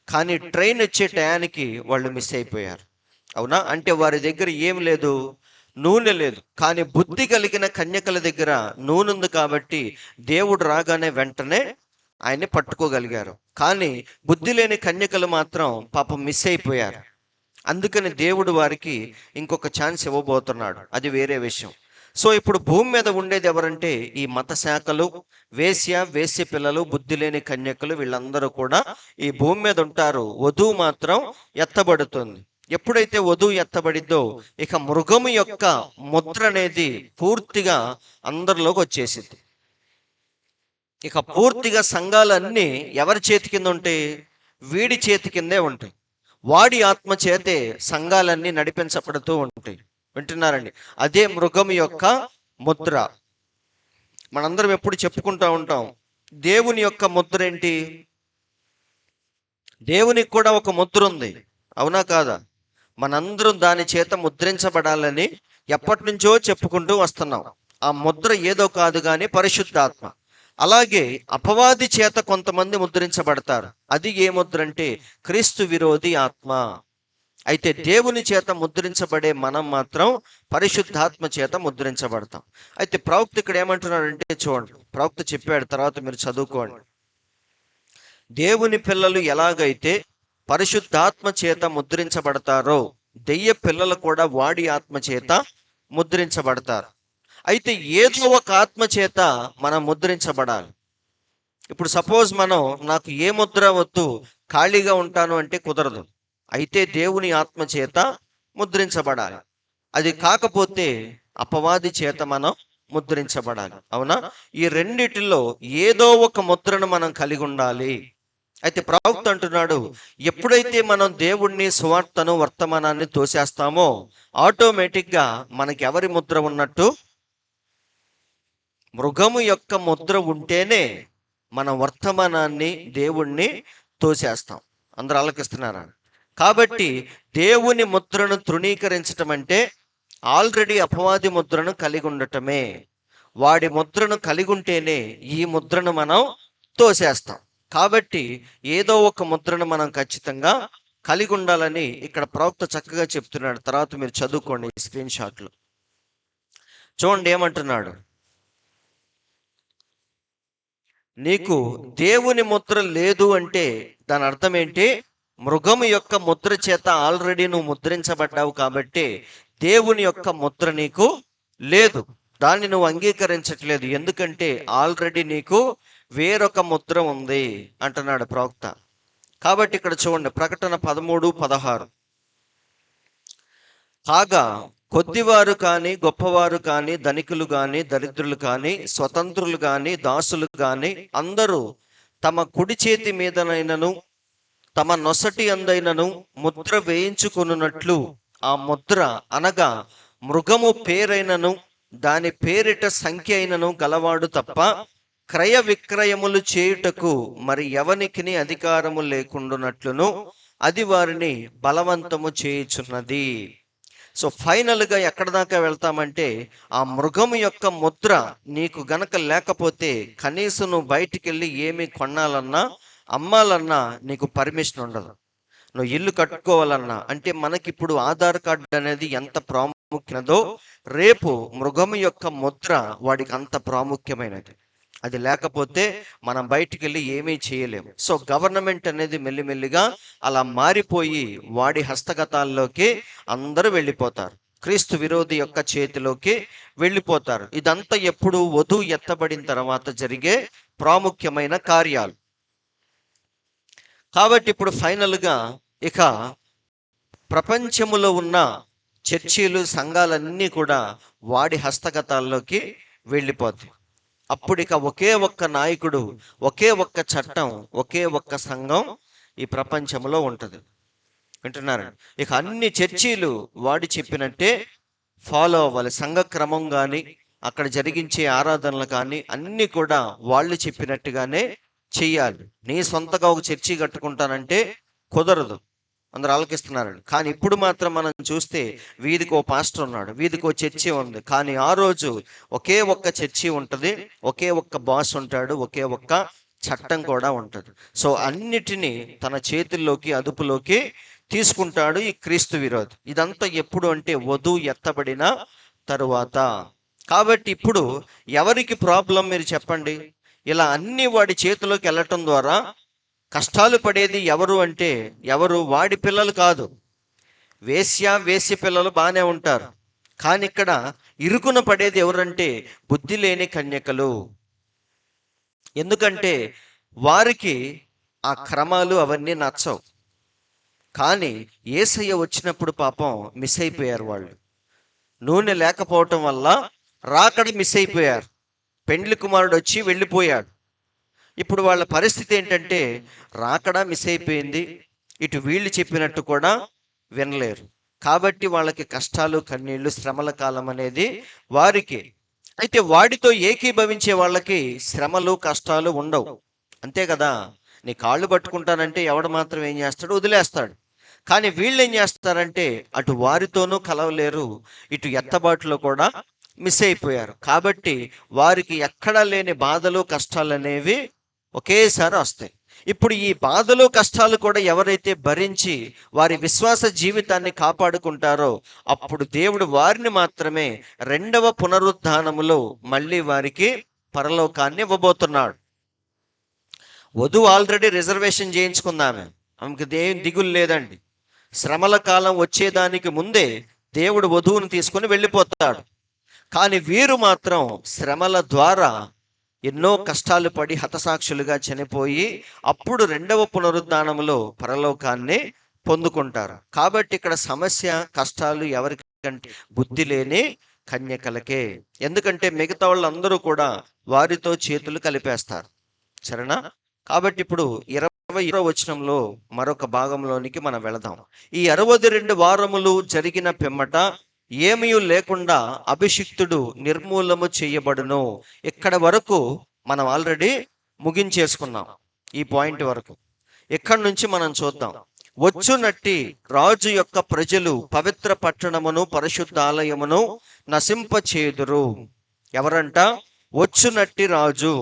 కానీ ట్రైన్ వచ్చే టయానికి వాళ్ళు మిస్ అయిపోయారు. అవునా? అంటే వారి దగ్గర ఏం లేదు, నూనె లేదు. కానీ బుద్ధి కలిగిన కన్యకల దగ్గర నూనె ఉంది కాబట్టి దేవుడు రాగానే వెంటనే ఆయన్ని పట్టుకోగలిగారు. కానీ బుద్ధి లేని కన్యకలు మాత్రం పాపం మిస్ అయిపోయారు. అందుకని దేవుడు వారికి ఇంకొక ఛాన్స్ ఇవ్వబోతున్నాడు, అది వేరే విషయం. సో ఇప్పుడు భూమి మీద ఉండేది ఎవరంటే ఈ మత శాఖలు, వేశ్య పిల్లలు, బుద్ధి లేని కన్యకలు, వీళ్ళందరూ కూడా ఈ భూమి మీద ఉంటారు. వధువు మాత్రం ఎత్తబడుతుంది. ఎప్పుడైతే వధువు ఎత్తబడిద్దో ఇక మృగము యొక్క ముద్ర అనేది పూర్తిగా అందరిలోకి వచ్చేసింది. ఇక పూర్తిగా సంఘాలన్నీ ఎవరి చేతి కింద ఉంటాయి? వీడి చేతి కిందే ఉంటాయి. వాడి ఆత్మ చేతే సంఘాలన్నీ నడిపించబడుతూ ఉంటాయి. వింటున్నారండి? అదే మృగం యొక్క ముద్ర. మనందరం ఎప్పుడు చెప్పుకుంటూ ఉంటాం, దేవుని యొక్క ముద్ర ఏంటి? దేవునికి కూడా ఒక ముద్ర ఉంది, అవునా కాదా? మనందరం దాని చేత ముద్రించబడాలని ఎప్పటి నుంచో చెప్పుకుంటూ వస్తున్నాం. ఆ ముద్ర ఏదో కాదు కానీ పరిశుద్ధాత్మ. అలాగే అపవాది చేత కొంతమంది ముద్రించబడతారు. అది ఏ ముద్ర అంటే క్రీస్తు విరోధి ఆత్మ. అయితే దేవుని చేత ముద్రించబడే మనం మాత్రం పరిశుద్ధాత్మ చేత ముద్రించబడతాం. అయితే ప్రవక్త ఇక్కడ ఏమంటున్నాడంటే చూడండి, ప్రవక్త చెప్పాడు, తర్వాత మీరు చదువుకోండి. దేవుని పిల్లలు ఎలాగైతే పరిశుద్ధాత్మ చేత ముద్రించబడతారో దెయ్య పిల్లలు కూడా వాడి ఆత్మ చేత ముద్రించబడతారు. అయితే ఏదో ఒక ఆత్మ చేత మనం ముద్రించబడాలి. ఇప్పుడు సపోజ్ నాకు ఏ ముద్ర వద్దు, ఖాళీగా ఉంటాను అంటే కుదరదు. అయితే దేవుని ఆత్మ చేత ముద్రించబడాలి. అది కాకపోతే అపవాది చేత మనం ముద్రించబడాలి. అవునా? ఈ రెండిటిలో ఏదో ఒక ముద్రను మనం కలిగి ఉండాలి. అయితే ప్రవక్త అంటున్నాడు, ఎప్పుడైతే మనం దేవుణ్ణి, సువార్తను, వర్తమానాన్ని తోసేస్తామో ఆటోమేటిక్ గా మనకి ఎవరి ముద్ర ఉన్నట్టు? మృగము యొక్క ముద్ర ఉంటేనే మన వర్తమానాన్ని, దేవుణ్ణి తోసేస్తాం. అందరూ ఆలకిస్తున్నారా? కాబట్టి దేవుని ముద్రను తృణీకరించటం అంటే ఆల్రెడీ అపవాది ముద్రను కలిగి ఉండటమే. వాడి ముద్రను కలిగి ఉంటేనే ఈ ముద్రను మనం తోసేస్తాం. కాబట్టి ఏదో ఒక ముద్రను మనం ఖచ్చితంగా కలిగి ఉండాలని ఇక్కడ ప్రవక్త చక్కగా చెప్తున్నాడు. తర్వాత మీరు చదువుకోండి ఈ స్క్రీన్ షాట్లో. చూడండి ఏమంటున్నాడు. నీకు దేవుని ముద్ర లేదు అంటే దాని అర్థం ఏంటి? మృగము యొక్క ముద్ర చేత ఆల్రెడీ నువ్వు ముద్రించబడ్డావు కాబట్టి దేవుని యొక్క ముద్ర నీకు లేదు. దాన్ని నువ్వు అంగీకరించట్లేదు. ఎందుకంటే ఆల్రెడీ నీకు వేరొక ముద్ర ఉంది అంటున్నాడు ప్రవక్త. కాబట్టి ఇక్కడ చూడండి, ప్రకటన 13:16. కాగా కొద్దివారు కానీ, గొప్పవారు కానీ, ధనికులు కానీ, దరిద్రులు కానీ, స్వతంత్రులు కానీ, దాసులు కానీ అందరూ తమ కుడి చేతి మీదనైనను తమ నొసటి అందైనను ముద్ర వేయించుకొనున్నట్లు ఆ ముద్ర అనగా మృగము పేరైనను దాని పేరిట సంఖ్య అయినను గలవాడు తప్ప క్రయ విక్రయములు చేయుటకు మరి ఎవనికిని అధికారము లేకుండానట్లును అది వారిని బలవంతము చేయుచున్నది. సో ఫైనల్గా ఎక్కడ దాకా వెళ్తామంటే, ఆ మృగము యొక్క ముద్ర నీకు గనక లేకపోతే కనీసం నువ్వు బయటికి వెళ్ళి ఏమి కొనాలన్నా, అమ్మాలన్నా నీకు పర్మిషన్ ఉండదు. నువ్వు ఇల్లు కట్టుకోవాలన్నా, అంటే మనకిప్పుడు ఆధార్ కార్డు అనేది ఎంత ప్రాముఖ్యమైనదో రేపు మృగము యొక్క ముద్ర వాడికి అంత ప్రాముఖ్యమైనది. అది లేకపోతే మనం బయటికి వెళ్ళి ఏమీ చేయలేము. సో గవర్నమెంట్ అనేది మెల్లిమెల్లిగా అలా మారిపోయి వాడి హస్తగతాల్లోకి అందరూ వెళ్ళిపోతారు. క్రీస్తు విరోధి యొక్క చేతిలోకి వెళ్ళిపోతారు. ఇదంతా ఎప్పుడు వధువు ఎత్తబడిన తర్వాత జరిగే ప్రాముఖ్యమైన కార్యాలు. కాబట్టి ఇప్పుడు ఫైనల్గా ఇక ప్రపంచములో ఉన్న చర్చీలు, సంఘాలన్నీ కూడా వాడి హస్తగతాల్లోకి వెళ్ళిపోతాయి. అప్పుడు ఇక ఒకే ఒక్క నాయకుడు, ఒకే ఒక్క చట్టం, ఒకే ఒక్క సంఘం ఈ ప్రపంచంలో ఉంటుంది. వింటున్నారు? ఇక అన్ని చర్చీలు వాడి చెప్పినట్టే ఫాలో అవ్వాలి. సంఘ క్రమం కానీ, అక్కడ జరిగించే ఆరాధనలు కానీ అన్నీ కూడా వాళ్ళు చెప్పినట్టుగానే చెయ్యాలి. నీ సొంతగా ఒక చర్చి కట్టుకుంటానంటే కుదరదు. అందరు ఆలకిస్తున్నారండి. కానీ ఇప్పుడు మాత్రం మనం చూస్తే వీధికి ఓ పాస్టర్ ఉన్నాడు, వీధికి ఓ చర్చి ఉంది. కానీ ఆ రోజు ఒకే ఒక్క చర్చి ఉంటుంది, ఒకే ఒక్క బాస్ ఉంటాడు, ఒకే ఒక్క చట్టం కూడా ఉంటుంది. సో అన్నిటినీ తన చేతుల్లోకి, అదుపులోకి తీసుకుంటాడు ఈ క్రీస్తు విరోధి. ఇదంతా ఎప్పుడు అంటే వధువు ఎత్తబడిన తరువాత. కాబట్టి ఇప్పుడు ఎవరికి ప్రాబ్లం మీరు చెప్పండి? ఇలా అన్ని వాడి చేతిలోకి వెళ్ళటం ద్వారా కష్టాలు పడేది ఎవరు అంటే ఎవరు? వాడి పిల్లలు కాదు. వేశ్య పిల్లలు బాగానే ఉంటారు. కానీ ఇక్కడ ఇరుకున పడేది ఎవరంటే బుద్ధి లేని కన్యకలు. ఎందుకంటే వారికి ఆ క్రమాలు అవన్నీ నచ్చవు. కానీ యేసయ్య వచ్చినప్పుడు పాపం మిస్ అయిపోయారు. వాళ్ళు నూనె లేకపోవటం వల్ల రాకడ మిస్ అయిపోయారు. పెండ్లి కుమారుడు వచ్చి వెళ్ళిపోయాడు. ఇప్పుడు వాళ్ళ పరిస్థితి ఏంటంటే రాకడా మిస్ అయిపోయింది, ఇటు వీళ్ళు చెప్పినట్టు కూడా వినలేరు. కాబట్టి వాళ్ళకి కష్టాలు, కన్నీళ్లు, శ్రమల కాలం అనేది వారికి. అయితే వాడితో ఏకీభవించే వాళ్ళకి శ్రమలు, కష్టాలు ఉండవు. అంతే కదా? నీ కాళ్ళు పట్టుకుంటానంటే ఎవడు మాత్రం ఏం చేస్తాడు? వదిలేస్తాడు. కానీ వీళ్ళు ఏం చేస్తారంటే అటు వారితోనూ కలవలేరు, ఇటు ఎత్తబాటులో కూడా మిస్ అయిపోయారు. కాబట్టి వారికి ఎక్కడా లేని బాధలు, కష్టాలు అనేవి ఒకేసారి వస్తాయి. ఇప్పుడు ఈ బాధలు, కష్టాలు కూడా ఎవరైతే భరించి వారి విశ్వాస జీవితాన్ని కాపాడుకుంటారో అప్పుడు దేవుడు వారిని మాత్రమే రెండవ పునరుద్ధానములో మళ్ళీ వారికి పరలోకాన్ని ఇవ్వబోతున్నాడు. వధువు ఆల్రెడీ రిజర్వేషన్ చేయించుకుందామే, ఆమెకు దేని దిగులు లేదండి. శ్రమల కాలం వచ్చేదానికి ముందే దేవుడు వధువును తీసుకొని వెళ్ళిపోతాడు. కానీ వీరు మాత్రం శ్రమల ద్వారా ఎన్నో కష్టాలు పడి హతసాక్షులుగా చనిపోయి అప్పుడు రెండవ పునరుద్ధానములో పరలోకాన్ని పొందుకుంటారు. కాబట్టి ఇక్కడ సమస్య, కష్టాలు ఎవరికి కంటే బుద్ధి లేని కన్యకలకే. ఎందుకంటే మిగతా వాళ్ళందరూ కూడా వారితో చేతులు కలిపేస్తారు. సరేనా? కాబట్టి ఇప్పుడు 21వ వచనంలో మరొక భాగంలోనికి మనం వెళదాం. ఈ 62 వారములు జరిగిన పిమ్మట ఏమీ లేకుండా అభిషిక్తుడు నిర్మూలము చేయబడును. ఇక్కడ వరకు మనం ఆల్రెడీ ముగించేసుకున్నాం. ఈ పాయింట్ వరకు ఇక్కడి నుంచి మనం చూద్దాం. వచ్చునట్టి రాజు యొక్క ప్రజలు పవిత్ర పట్టణమును పరిశుద్ధ ఆలయమును నశింపచేయుదురు. ఎవరంట? వచ్చునట్టి రాజు.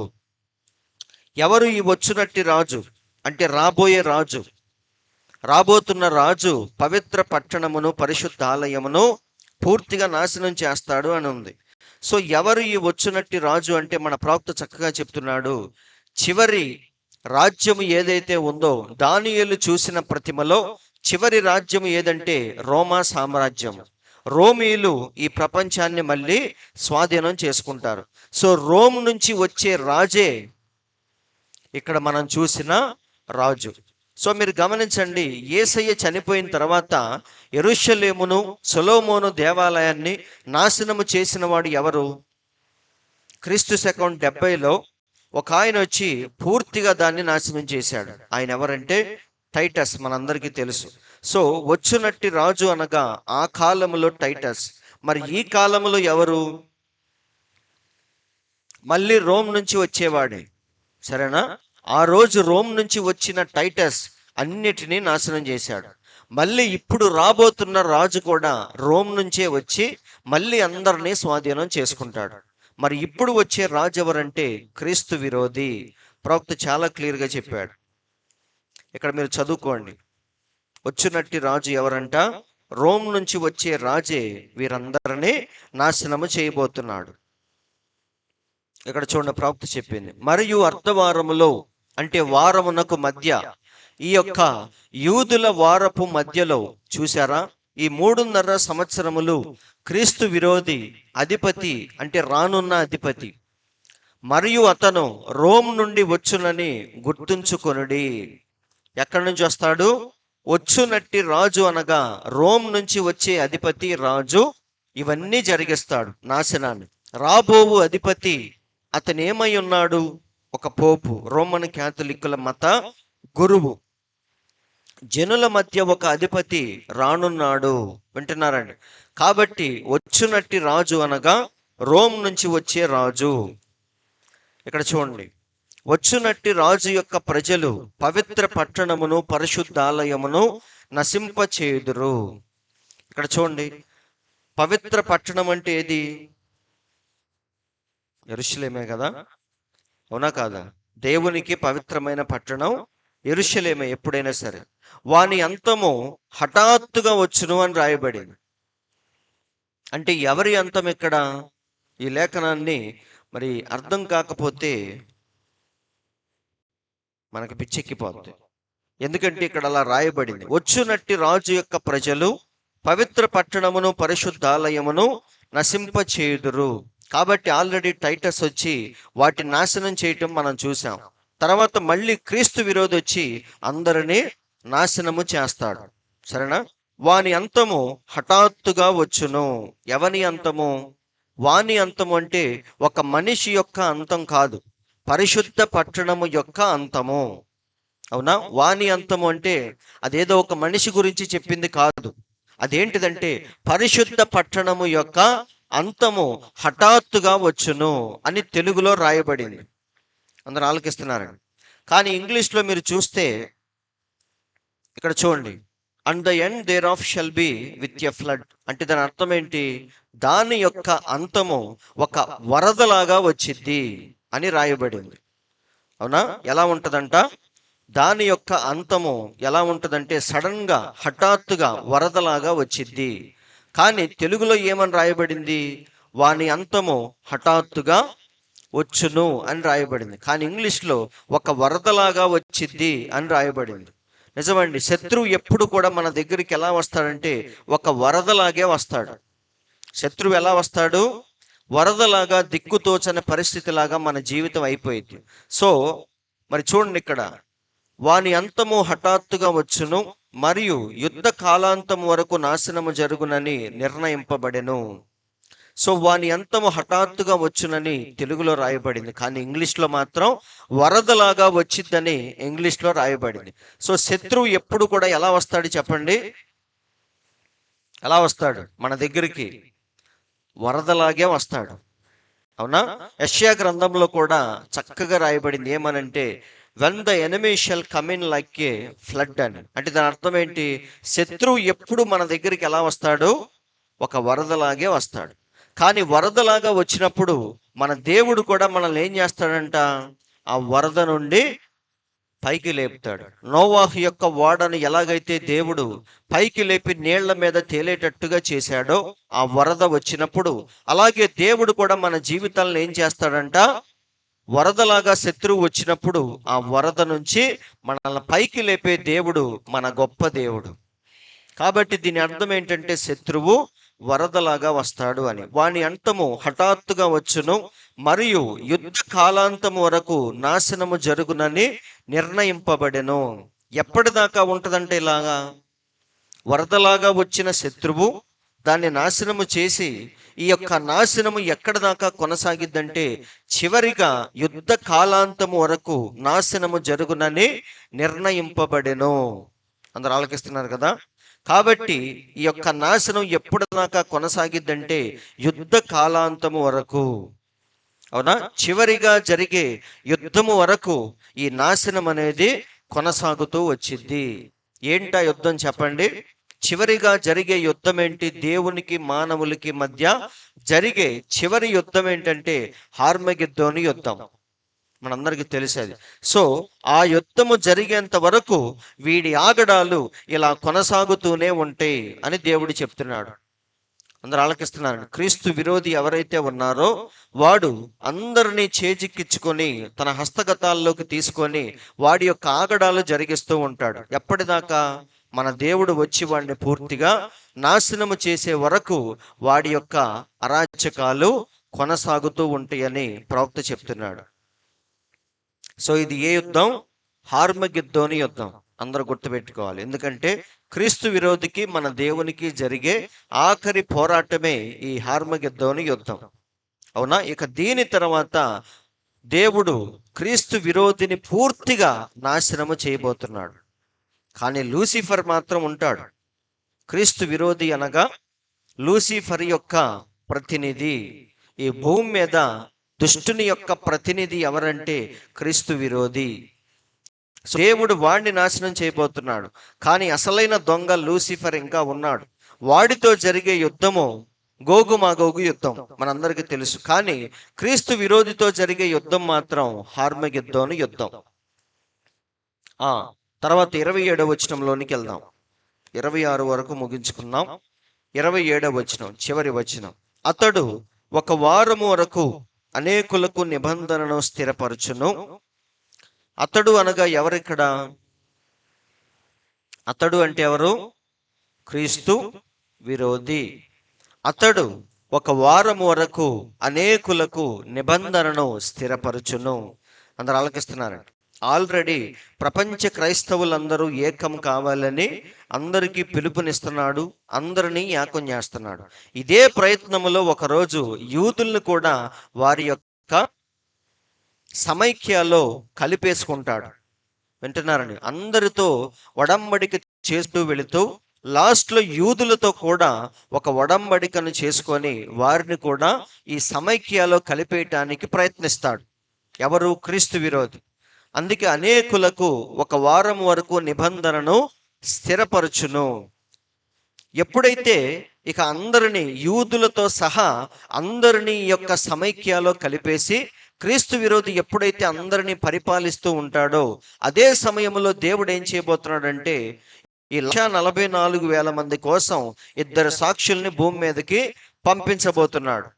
ఎవరు ఈ వచ్చునట్టి రాజు అంటే? రాబోయే రాజు, రాబోతున్న రాజు పవిత్ర పట్టణమును పరిశుద్ధ ఆలయమును పూర్తిగా నాశనం చేస్తాడు అని ఉంది. సో ఎవరు ఈ వచ్చునట్టి రాజు అంటే మన ప్రవక్త చక్కగా చెప్తున్నాడు. చివరి రాజ్యము ఏదైతే ఉందో, దానియేలు చూసిన ప్రతిమలో చివరి రాజ్యం ఏదంటే రోమా సామ్రాజ్యం. రోమీయులు ఈ ప్రపంచాన్ని మళ్ళీ స్వాధీనం చేసుకుంటారు. సో రోమ్ నుంచి వచ్చే రాజే ఇక్కడ మనం చూసిన రాజు. సో మీరు గమనించండి, యేసయ్య చనిపోయిన తర్వాత యెరూషలేమును సొలొమోను దేవాలయాన్ని నాశనము చేసిన వాడు ఎవరు? క్రీస్తు శకం 70లో ఒక ఆయన వచ్చి పూర్తిగా దాన్ని నాశనం చేశాడు. ఆయన ఎవరంటే టైటస్, మనందరికీ తెలుసు. సో వచ్చునట్టి రాజు అనగా ఆ కాలములో టైటస్. మరి ఈ కాలములో ఎవరు? మళ్ళీ రోమ్ నుంచి వచ్చేవాడే. సరేనా? ఆ రోజు రోమ్ నుంచి వచ్చిన టైటస్ అన్నిటినీ నాశనం చేశాడు. మళ్ళీ ఇప్పుడు రాబోతున్న రాజు కూడా రోమ్ నుంచే వచ్చి మళ్ళీ అందరినీ స్వాధీనం చేసుకుంటాడు. మరి ఇప్పుడు వచ్చే రాజు ఎవరంటే క్రీస్తు విరోధి. ప్రవక్త చాలా క్లియర్గా చెప్పాడు. ఇక్కడ మీరు చదువుకోండి. వచ్చునట్టి రాజు ఎవరంట? రోమ్ నుంచి వచ్చే రాజే వీరందరినీ నాశనము చేయబోతున్నాడు. ఇక్కడ చూడండి, ప్రవక్త చెప్పింది. మరియు అర్ధవారములో అంటే వారమునకు మధ్య, ఈ యొక్క యూదుల వారపు మధ్యలో చూసారా, ఈ 3.5 సంవత్సరములు క్రీస్తు విరోధి అధిపతి అంటే రానున్న అధిపతి మరియు అతను రోమ్ నుండి వచ్చునని గుర్తుంచుకొనుడి. ఎక్కడి నుంచి వస్తాడు? వచ్చునట్టి రాజు అనగా రోమ్ నుంచి వచ్చే అధిపతి రాజు ఇవన్నీ జరిగిస్తాడు, నాశనాన్ని. రాబోవు అధిపతి అతను ఏమై ఉన్నాడు? ఒక పోపు, రోమన్ క్యాథలిక్కుల మత గురువు. జనుల మధ్య ఒక అధిపతి రానున్నాడు. వింటున్నారండి? కాబట్టి వచ్చునట్టి రాజు అనగా రోమ్ నుంచి వచ్చే రాజు. ఇక్కడ చూడండి, వచ్చునట్టి రాజు యొక్క ప్రజలు పవిత్ర పట్టణమును పరిశుద్ధాలయమును నశింపచేయుదురు. ఇక్కడ చూడండి, పవిత్ర పట్టణం అంటే ఏది? యెరూషలేమే కదా, అవునా కాదా? దేవునికి పవిత్రమైన పట్టణం యెరూషలేమే ఎప్పుడైనా సరే. వాని అంతము హఠాత్తుగా వచ్చును అని రాయబడింది. అంటే ఎవరి అంతం ఇక్కడ? ఈ లేఖనాన్ని మరి అర్థం కాకపోతే మనకి పిచ్చెక్కిపోతుంది. ఎందుకంటే ఇక్కడ అలా రాయబడింది. వచ్చునట్టి రాజు యొక్క ప్రజలు పవిత్ర పట్టణమును పరిశుద్ధాలయమును నశింపచేయుదురు. కాబట్టి ఆల్రెడీ టైటస్ వచ్చి వాటిని నాశనం చేయటం మనం చూసాం. తర్వాత మళ్ళీ క్రీస్తు విరోధి వచ్చి అందరినీ నాశనము చేస్తాడు. సరేనా? వాని అంతము హఠాత్తుగా వచ్చును. ఎవని అంతము? వాని అంతము అంటే ఒక మనిషి యొక్క అంతం కాదు, పరిశుద్ధ పట్టణము యొక్క అంతము. అవునా? వాని అంతము అంటే అదేదో ఒక మనిషి గురించి చెప్పింది కాదు. అదేంటిదంటే పరిశుద్ధ పట్టణము యొక్క అంతము హఠాత్తుగా వచ్చును అని తెలుగులో రాయబడింది. అందరూ ఆలకిస్తున్నారండి. కానీ ఇంగ్లీష్లో మీరు చూస్తే ఇక్కడ చూడండి, and the end thereof shall be with a flood అంటే దాని అర్థం ఏంటి? దాని యొక్క అంతము ఒక వరదలాగా వచ్చింది అని రాయబడింది. అవునా? ఎలా ఉంటదంట? దాని యొక్క అంతము ఎలా ఉంటదంటే సడన్ గా హఠాత్తుగా వరదలాగా వచ్చింది. కానీ తెలుగులో ఏమని రాయబడింది? వాని అంతము హఠాత్తుగా వచ్చును అని రాయబడింది. కానీ ఇంగ్లీష్లో ఒక వరదలాగా వచ్చింది అని రాయబడింది. నిజమండి, శత్రువు ఎప్పుడు కూడా మన దగ్గరికి ఎలా వస్తాడంటే ఒక వరదలాగే వస్తాడు. శత్రువు ఎలా వస్తాడు? వరదలాగా, దిక్కుతోచని పరిస్థితిలాగా మన జీవితం అయిపోయింది. సో మరి చూడండి, ఇక్కడ వాని అంతము హఠాత్తుగా వచ్చును, మరియు యుద్ధ కాలాంతం వరకు నాశనము జరుగునని నిర్ణయింపబడెను. సో వాని అంతము హఠాత్తుగా వచ్చునని తెలుగులో రాయబడింది, కానీ ఇంగ్లీష్లో మాత్రం వరదలాగా వచ్చిద్దని ఇంగ్లీష్లో రాయబడింది. సో శత్రువు ఎప్పుడు కూడా ఎలా వస్తాడు చెప్పండి? ఎలా వస్తాడు? మన దగ్గరికి వరదలాగే వస్తాడు. అవునా? యెషయా గ్రంథంలో కూడా చక్కగా రాయబడింది ఏమనంటే, when the enemy shall come in like A flood అని. అంటే దాని అర్థం ఏంటి? శత్రువు ఎప్పుడు మన దగ్గరికి ఎలా వస్తాడు? ఒక వరదలాగే వస్తాడు. కానీ వరదలాగా వచ్చినప్పుడు మన దేవుడు కూడా మనల్ని ఏం చేస్తాడంట? ఆ వరద నుండి పైకి లేపుతాడు. నోవాహు యొక్క ఓడను ఎలాగైతే దేవుడు పైకి లేపి నీళ్ల మీద తేలేటట్టుగా చేశాడో ఆ వరద వచ్చినప్పుడు, అలాగే దేవుడు కూడా మన జీవితాలను ఏం చేస్తాడంట? వరదలాగా శత్రువు వచ్చినప్పుడు ఆ వరద నుంచి మనల్ని పైకి లేపే దేవుడు మన గొప్ప దేవుడు. కాబట్టి దీని అర్థం ఏంటంటే శత్రువు వరదలాగా వస్తాడు అని. వాని అంతము హఠాత్తుగా వచ్చును మరియు యుద్ధ కాలాంతము వరకు నాశనము జరుగునని నిర్ణయింపబడెను. ఎప్పటిదాకా ఉంటదంటే ఇలాగా వరదలాగా వచ్చిన శత్రువు దాన్ని నాశనము చేసి, ఈ యొక్క నాశనము ఎక్కడి దాకా కొనసాగిద్దంటే చివరిగా యుద్ధ కాలాంతము వరకు నాశనము జరుగునని నిర్ణయింపబడెను. అందరు ఆలకిస్తున్నారు కదా? కాబట్టి ఈ యొక్క నాశనం ఎప్పుడు దాకా కొనసాగిద్దంటే యుద్ధ కాలాంతము వరకు. అవునా? చివరిగా జరిగే యుద్ధము వరకు ఈ నాశనం అనేది కొనసాగుతూ వచ్చింది. ఏంటా యుద్ధం చెప్పండి? చివరిగా జరిగే యుద్ధం ఏంటి? దేవునికి మానవులకి మధ్య జరిగే చివరి యుద్ధం ఏంటంటే హార్మగిద్దోను యుద్ధం. మనందరికీ తెలిసేది. సో ఆ యుద్ధము జరిగేంత వరకు వీడి ఆగడాలు ఇలా కొనసాగుతూనే ఉంటాయి అని దేవుడు చెప్తున్నాడు. అందరూ ఆలకిస్తున్నారు. క్రీస్తు విరోధి ఎవరైతే ఉన్నారో వాడు అందరినీ చేజిక్కించుకొని తన హస్తగతాల్లోకి తీసుకొని వాడి యొక్క ఆగడాలు జరిగిస్తూ ఉంటాడు. ఎప్పటిదాకా? మన దేవుడు వచ్చి వాడిని పూర్తిగా నాశనము చేసే వరకు వాడి యొక్క అరాచకాలు కొనసాగుతూ ఉంటాయని ప్రవక్త చెప్తున్నాడు. సో ఇది ఏ యుద్ధం? హార్మగిద్దోని యుద్ధం. అందరూ గుర్తుపెట్టుకోవాలి. ఎందుకంటే క్రీస్తు విరోధికి మన దేవునికి జరిగే ఆఖరి పోరాటమే ఈ హార్మగిద్దోని యుద్ధం. అవునా? ఇక దీని తర్వాత దేవుడు క్రీస్తు విరోధిని పూర్తిగా నాశనము చేయబోతున్నాడు. కానీ లూసిఫర్ మాత్రం ఉంటాడు. క్రీస్తు విరోధి అనగా లూసిఫర్ యొక్క ప్రతినిధి. ఈ భూమి మీద దుష్టుని యొక్క ప్రతినిధి ఎవరంటే క్రీస్తు విరోధి. దేవుడు వాడిని నాశనం చేయబోతున్నాడు. కానీ అసలైన దొంగ లూసిఫర్ ఇంకా ఉన్నాడు. వాడితో జరిగే యుద్ధము గోగు మాగోగు యుద్ధం, మనందరికీ తెలుసు. కానీ క్రీస్తు విరోధితో జరిగే యుద్ధం మాత్రం హార్మగిద్దోను యుద్ధం. తర్వాత 27వ వచనంలోనికి వెళ్దాం. 26 వరకు ముగించుకున్నాం. 27వ వచనం చివరి వచనం. అతడు ఒక వారము వరకు అనేకులకు నిబంధనను స్థిరపరచును. అతడు అనగా ఎవరిక్కడ? అతడు అంటే ఎవరు? క్రీస్తు విరోధి. అతడు ఒక వారము వరకు అనేకులకు నిబంధనను స్థిరపరచును. అందరు ఆలకిస్తున్నారండి. ఆల్రెడీ ప్రపంచ క్రైస్తవులందరూ ఏకం కావాలని అందరికీ పిలుపునిస్తున్నాడు, అందరినీ ఏకం చేస్తున్నాడు. ఇదే ప్రయత్నములో ఒకరోజు యూదుల్ని కూడా వారి యొక్క సమైక్యాలో కలిపేసుకుంటాడు. వింటున్నారండి? అందరితో ఒడంబడిక చేస్తూ వెళుతూ లాస్ట్లో యూదులతో కూడా ఒక ఒడంబడికను చేసుకొని వారిని కూడా ఈ సమైక్యాలో కలిపేయటానికి ప్రయత్నిస్తాడు. ఎవరు? క్రీస్తు విరోధి. అందుకే అనేకులకు ఒక వారం వరకు నిబంధనను స్థిరపరచును. ఎప్పుడైతే ఇక అందరినీ యూదులతో సహా అందరినీ యొక్క సమైక్యాలో కలిపేసి క్రీస్తు విరోధి ఎప్పుడైతే అందరినీ పరిపాలిస్తూ ఉంటాడో అదే సమయంలో దేవుడు ఏం చేయబోతున్నాడంటే ఈ 144,000 మంది కోసం 2 సాక్షుల్ని భూమి మీదకి పంపించబోతున్నాడు.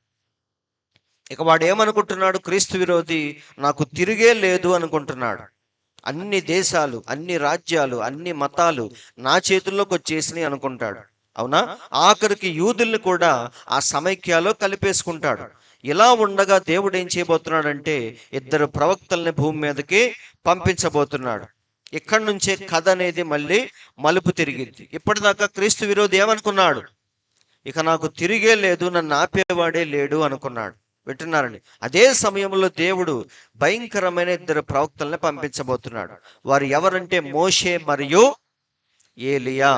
ఇక వాడు ఏమనుకుంటున్నాడు? క్రీస్తు విరోధి నాకు తిరిగే లేదు అనుకుంటున్నాడు. అన్ని దేశాలు, అన్ని రాజ్యాలు, అన్ని మతాలు నా చేతుల్లోకి వచ్చేసినాయి అనుకుంటాడు. అవునా? ఆఖరికి యూదుల్ని కూడా ఆ సమైక్యాలో కలిపేసుకుంటాడు. ఇలా ఉండగా దేవుడు ఏం చేయబోతున్నాడంటే 2 ప్రవక్తల్ని భూమి మీదకి పంపించబోతున్నాడు. ఇక్కడి నుంచే కథ అనేది మళ్ళీ మలుపు తిరిగింది. ఇప్పటిదాకా క్రీస్తు విరోధి ఏమనుకున్నాడు? ఇక నాకు తిరిగే లేదు, నన్ను ఆపేవాడే లేడు అనుకున్నాడు. వింటున్నారండి? అదే సమయంలో దేవుడు భయంకరమైన ఇద్దరు ప్రవక్తల్ని పంపించబోతున్నాడు. వారు ఎవరంటే మోషే మరియు ఏలియా.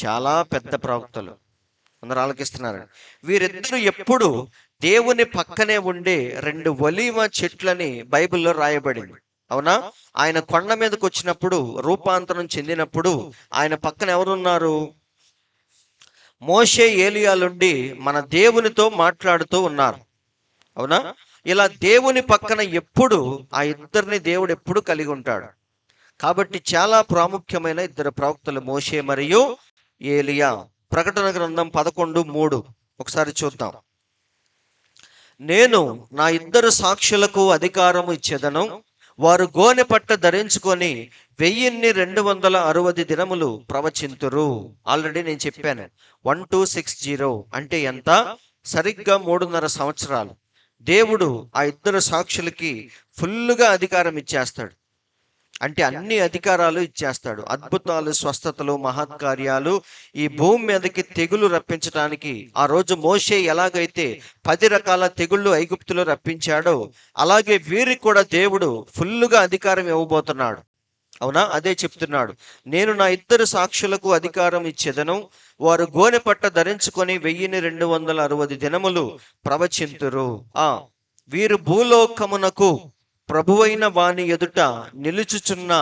చాలా పెద్ద ప్రవక్తలు. అందరూ ఆలకిస్తున్నారండి. వీరిద్దరూ ఎప్పుడు దేవుని పక్కనే ఉండే రెండు ఒలీవ చెట్లని బైబిల్లో రాయబడింది. అవునా? ఆయన కొండ మీదకి వచ్చినప్పుడు, రూపాంతరం చెందినప్పుడు ఆయన పక్కన ఎవరున్నారు? మోషే ఏలియాలుండి మన దేవునితో మాట్లాడుతూ ఉన్నారు. అవునా? ఇలా దేవుని పక్కన ఎప్పుడు ఆ ఇద్దరిని దేవుడు ఎప్పుడు కలిగి ఉంటాడు. కాబట్టి చాలా ప్రాముఖ్యమైన ఇద్దరు ప్రవక్తలు మోషే మరియు ఏలియా. ప్రకటన గ్రంథం 11:3 ఒకసారి చూద్దాం. నేను నా ఇద్దరు సాక్షులకు అధికారము ఇచ్చేదను, వారు గోనె పట్ట ధరించుకొని 1260 దినములు ప్రవచింతురు. ఆల్రెడీ నేను చెప్పాను, 1260 అంటే ఎంత? సరిగ్గా 3.5 సంవత్సరాలు. దేవుడు ఆ ఇద్దరు సాక్షులకి ఫుల్లుగా అధికారం ఇచ్చేస్తాడు. అంటే అన్ని అధికారాలు ఇచ్చేస్తాడు. అద్భుతాలు, స్వస్థతలు, మహత్కార్యాలు, ఈ భూమి మీదకి తెగులు రప్పించడానికి ఆ రోజు మోషే ఎలాగైతే 10 రకాల తెగుళ్ళు ఐగుప్తులో రప్పించాడో అలాగే వీరికి కూడా దేవుడు ఫుల్లుగా అధికారం ఇవ్వబోతున్నాడు. అవునా? అదే చెప్తున్నాడు, నేను నా ఇద్దరు సాక్షులకు అధికారం ఇచ్చేదను, వారు గోనె పట్ట ధరించుకొని 1260 దినములు ప్రవచింతురు. వీరు భూలోకమునకు ప్రభువైన వాని ఎదుట నిలుచుచున్న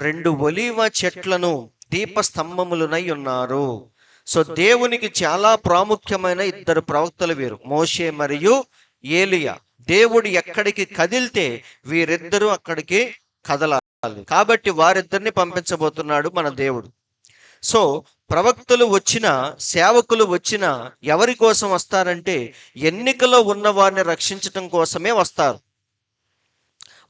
రెండు ఒలీవ చెట్లను దీపస్తంభములునై ఉన్నారు. సో దేవునికి చాలా ప్రాముఖ్యమైన ఇద్దరు ప్రవక్తలు వీరు, మోషే మరియు ఏలియా. దేవుడు ఎక్కడికి కదిలితే వీరిద్దరూ అక్కడికి కదలాలి. కాబట్టి వారిద్దరిని పంపించబోతున్నాడు మన దేవుడు. సో ప్రవక్తలు వచ్చిన, సేవకులు వచ్చిన ఎవరి కోసం వస్తారంటే ఎన్నికలో ఉన్న వారిని రక్షించటం కోసమే వస్తారు.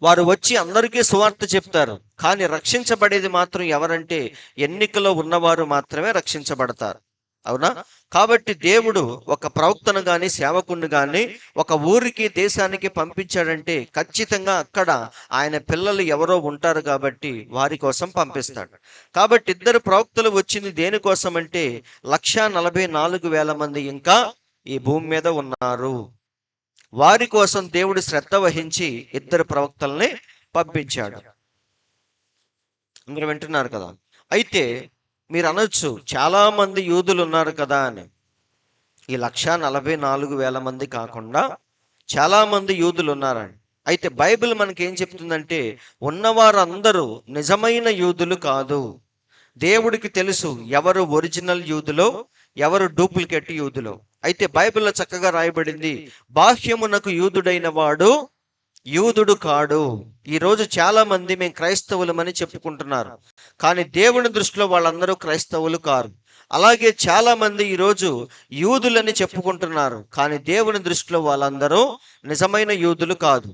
వారు వచ్చి అందరికీ సువార్త చెప్తారు, కానీ రక్షించబడేది మాత్రం ఎవరంటే ఎన్నికలో ఉన్నవారు మాత్రమే రక్షించబడతారు. అవునా? కాబట్టి దేవుడు ఒక ప్రవక్తను గాని, సేవకుని గాని ఒక ఊరికి, దేశానికి పంపించాడంటే ఖచ్చితంగా అక్కడ ఆయన పిల్లలు ఎవరో ఉంటారు కాబట్టి వారి కోసం పంపిస్తాడు. కాబట్టి ఇద్దరు ప్రవక్తలు వచ్చింది దేనికోసం అంటే 144,000 మంది ఇంకా ఈ భూమి మీద ఉన్నారు. వారి కోసం దేవుడు శ్రద్ధ వహించి ఇద్దరు ప్రవక్తల్ని పంపించాడు. అందరూ వింటున్నారు కదా? అయితే మీరు అనొచ్చు, చాలా మంది యూదులు ఉన్నారు కదా అని. ఈ 144,000 మంది కాకుండా చాలా మంది యూదులు ఉన్నారని. అయితే బైబిల్ మనకి ఏం చెప్తుందంటే ఉన్నవారందరూ నిజమైన యూదులు కాదు. దేవుడికి తెలుసు ఎవరు ఒరిజినల్ యూదులో, ఎవరు డూప్లికేట్ యూదులో. అయితే బైబిల్లో చక్కగా రాయబడింది, బాహ్యమునకు యూదుడైన వాడు యూదుడు కాడు. ఈరోజు చాలా మంది మేము క్రైస్తవులమని చెప్పుకుంటున్నారు, కానీ దేవుని దృష్టిలో వాళ్ళందరూ క్రైస్తవులు కారు. అలాగే చాలా మంది ఈరోజు యూదులని చెప్పుకుంటున్నారు, కానీ దేవుని దృష్టిలో వాళ్ళందరూ నిజమైన యూదులు కాదు.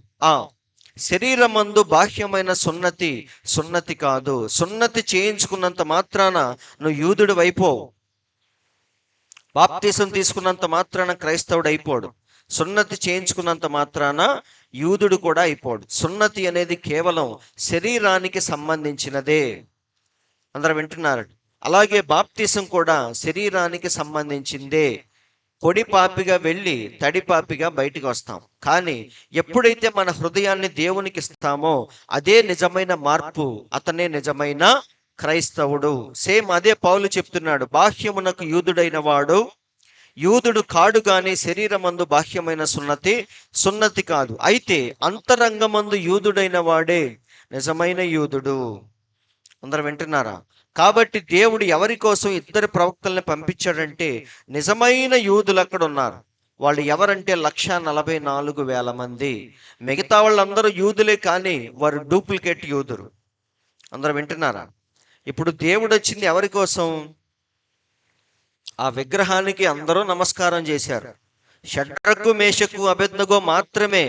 శరీరమందు బాహ్యమైన సున్నతి కాదు. సున్నతి చేయించుకున్నంత మాత్రాన నువ్వు యూదుడు అయిపోవు. బాప్తీసం తీసుకున్నంత మాత్రాన క్రైస్తవుడు అయిపోడు. సున్నతి చేయించుకున్నంత మాత్రాన యూదుడు కూడా అయిపోడు. సున్నతి అనేది కేవలం శరీరానికి సంబంధించినదే. అందరూ వింటున్నారు? అలాగే బాప్తీసం కూడా శరీరానికి సంబంధించిందే. పొడి పాపిగా వెళ్ళి తడి పాపిగా బయటికి వస్తాం. కానీ ఎప్పుడైతే మన హృదయాన్ని దేవునికి ఇస్తామో అదే నిజమైన మార్పు, అతనే నిజమైన క్రైస్తవుడు. సేమ్ అదే పౌలు చెప్తున్నాడు, బాహ్యమునకు యూదుడైన వాడు యూదుడు కాడు గాని శరీరమందు బాహ్యమైన సున్నతి కాదు. అయితే అంతరంగమందు యూదుడైన వాడే నిజమైన యూదుడు. అందరూ వింటున్నారా? కాబట్టి దేవుడు ఎవరి కోసం ఇద్దరు ప్రవక్తల్ని పంపించాడంటే నిజమైన యూదులు అక్కడ ఉన్నారు. వాళ్ళు ఎవరంటే 144,000 మంది. మిగతా వాళ్ళందరూ యూదులే, కానీ వారు డూప్లికేట్ యూదులు. అందరూ వింటున్నారా? ఇప్పుడు దేవుడు వచ్చింది ఎవరి కోసం? ఆ విగ్రహానికి అందరూ నమస్కారం చేశారు. షడ్రకు, మేషకు, అబేద్నెగో మాత్రమే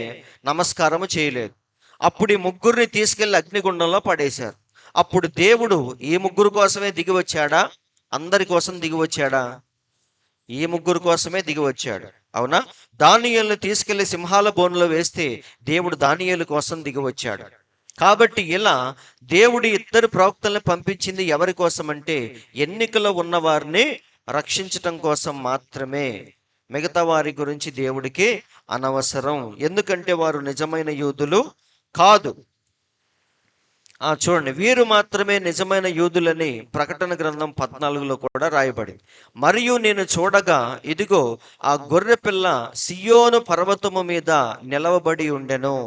నమస్కారము చేయలేదు. అప్పుడు ఈ ముగ్గురిని తీసుకెళ్లి అగ్నిగుండంలో పడేశారు. అప్పుడు దేవుడు ఈ ముగ్గురు కోసమే దిగి వచ్చాడా? అందరి కోసం దిగి వచ్చాడా? ఈ ముగ్గురు కోసమే దిగి వచ్చాడు. అవునా? దానియేలుని తీసుకెళ్లి సింహాల బోనులో వేస్తే దేవుడు దానియేలు కోసం దిగి వచ్చాడు. కాబట్టి ఇలా దేవుడి ఇద్దరు ప్రవక్తల్ని పంపించింది ఎవరి కోసం అంటే ఎన్నికలో ఉన్న వారిని రక్షించటం కోసం మాత్రమే. మిగతా వారి గురించి దేవుడికి అనవసరం, ఎందుకంటే వారు నిజమైన యూదులు కాదు. చూడండి, వీరు మాత్రమే నిజమైన యూదులని ప్రకటన గ్రంథం 14లో కూడా రాయబడింది. మరియు నేను చూడగా ఇదిగో ఆ గొర్రె పిల్ల సియోను పర్వతము మీద నిలవబడి ఉండెను.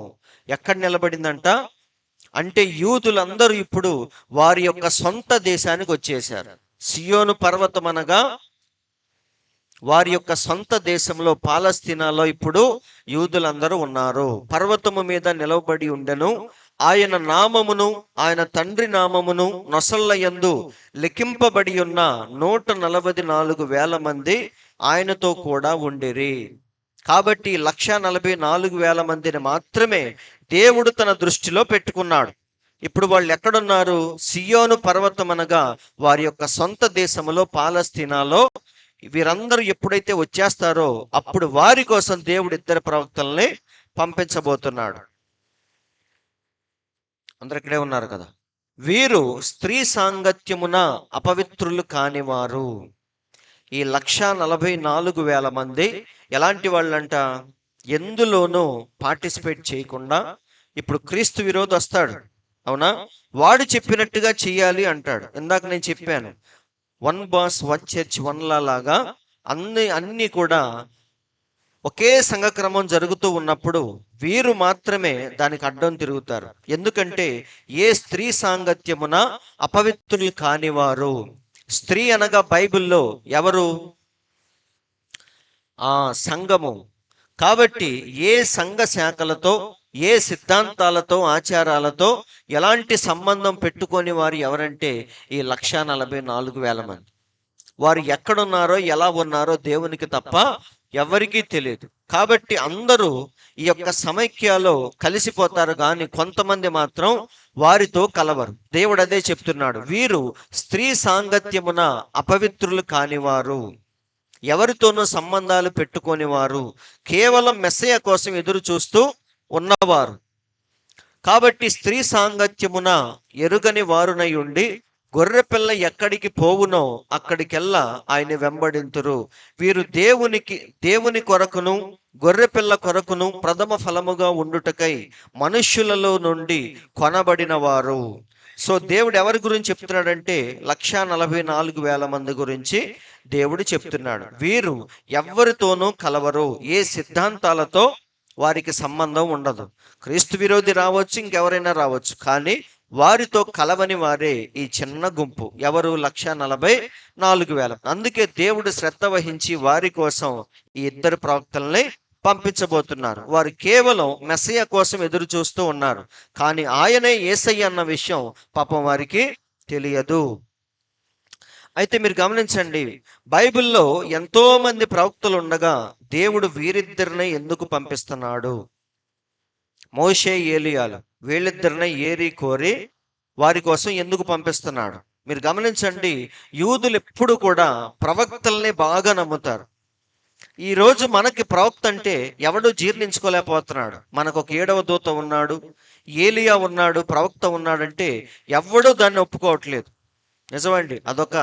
ఎక్కడ నిలబడిందంట అంటే యూదులందరూ ఇప్పుడు వారి యొక్క సొంత దేశానికి వచ్చేసారు. సియోను పర్వతం అనగా వారి యొక్క సొంత దేశంలో పాలస్తీనాలో ఇప్పుడు యూదులందరూ ఉన్నారు. పర్వతము మీద నిలవబడి ఉండెను. ఆయన నామమును ఆయన తండ్రి నామమును నొసళ్ళ యందు లిఖింపబడి ఉన్న 144,000 మంది ఆయనతో కూడా ఉండిరి. కాబట్టి 144,000 మందిని మాత్రమే దేవుడు తన దృష్టిలో పెట్టుకున్నాడు. ఇప్పుడు వాళ్ళు ఎక్కడున్నారు? సియోను పర్వతం అనగా వారి యొక్క సొంత దేశంలో పాలస్తీనాలో. వీరందరూ ఎప్పుడైతే వచ్చేస్తారో అప్పుడు వారి కోసం దేవుడు ఇద్దరు ప్రవక్తల్ని పంపించబోతున్నాడు. అందరు ఇక్కడే ఉన్నారు కదా. వీరు స్త్రీ సాంగత్యమున అపవిత్రులు కానివారు. ఈ 144,000 మంది ఎలాంటి వాళ్ళంట? ఎందులోనూ పార్టిసిపేట్ చేయకుండా, ఇప్పుడు క్రీస్తు విరోధి వస్తాడు, అవునా, వాడు చెప్పినట్టుగా చెయ్యాలి అంటాడు. ఇందాక నేను చెప్పాను, 1 బాస్ 1 చర్చ్ 1 లాగా అన్ని కూడా ఒకే సంఘక్రమం జరుగుతూ ఉన్నప్పుడు వీరు మాత్రమే దానికి అడ్డం తిరుగుతారు. ఎందుకంటే ఏ స్త్రీ సాంగత్యమున అపవిత్రులు కానివారు. స్త్రీ అనగా బైబిల్లో ఎవరు? సంఘము. కాబట్టి ఏ సంఘ శాఖలతో, ఏ సిద్ధాంతాలతో, ఆచారాలతో ఎలాంటి సంబంధం పెట్టుకొని వారు ఎవరంటే ఈ 144,000 మంది. వారు ఎక్కడున్నారో ఎలా ఉన్నారో దేవునికి తప్ప ఎవరికీ తెలియదు. కాబట్టి అందరూ ఈ యొక్క సమైక్యలో కలిసిపోతారు, కానీ కొంతమంది మాత్రం వారితో కలవరు. దేవుడు అదే చెప్తున్నాడు, వీరు స్త్రీ సాంగత్యమున అపవిత్రులు కానివారు, ఎవరితోనూ సంబంధాలు పెట్టుకొని వారు, కేవలం మెస్సయ కోసం ఎదురు చూస్తూ ఉన్నవారు. కాబట్టి స్త్రీ సాంగత్యమున ఎరుగని వారునై ఉండి గొర్రెపిల్ల ఎక్కడికి పోవునో అక్కడికెల్లా ఆయన వెంబడింతురు. వీరు దేవుని కొరకును గొర్రెపిల్ల కొరకును ప్రథమ ఫలముగా ఉండుటకై మనుష్యులలో నుండి కొనబడిన వారు. సో దేవుడు ఎవరి గురించి చెప్తున్నాడంటే 144,000 మంది గురించి దేవుడు చెప్తున్నాడు. వీరు ఎవరితోనూ కలవరు, ఏ సిద్ధాంతాలతో వారికి సంబంధం ఉండదు. క్రీస్తు విరోధి రావచ్చు, ఇంకెవరైనా రావచ్చు, కానీ వారితో కలవని వారే ఈ చిన్న గుంపు. ఎవరు? 144,000. అందుకే దేవుడు శ్రద్ధ వహించి వారి కోసం ఈ ఇద్దరు ప్రవక్తల్ని పంపించబోతున్నారు. వారు కేవలం మెస్సయ కోసం ఎదురు చూస్తూ ఉన్నారు, కానీ ఆయనే యేసయ్య అన్న విషయం పాపం వారికి తెలియదు. అయితే మీరు గమనించండి, బైబిల్లో ఎంతో మంది ప్రవక్తలు ఉండగా దేవుడు వీరిద్దరిని ఎందుకు పంపిస్తున్నాడు? మోషే, ఏలియాలు, వీళ్ళిద్దరిని ఏరి కోరి వారి కోసం ఎందుకు పంపిస్తున్నాడు? మీరు గమనించండి, యూదులు ఎప్పుడు కూడా ప్రవక్తల్ని బాగా నమ్ముతారు. ఈ రోజు మనకి ప్రవక్త అంటే ఎవడు జీర్ణించుకోలేకపోతున్నాడు. మనకు ఒక 7వ దూత ఉన్నాడు, ఏలియా ఉన్నాడు, ప్రవక్త ఉన్నాడంటే ఎవడూ దాన్ని ఒప్పుకోవట్లేదు. నిజమండి, అదొక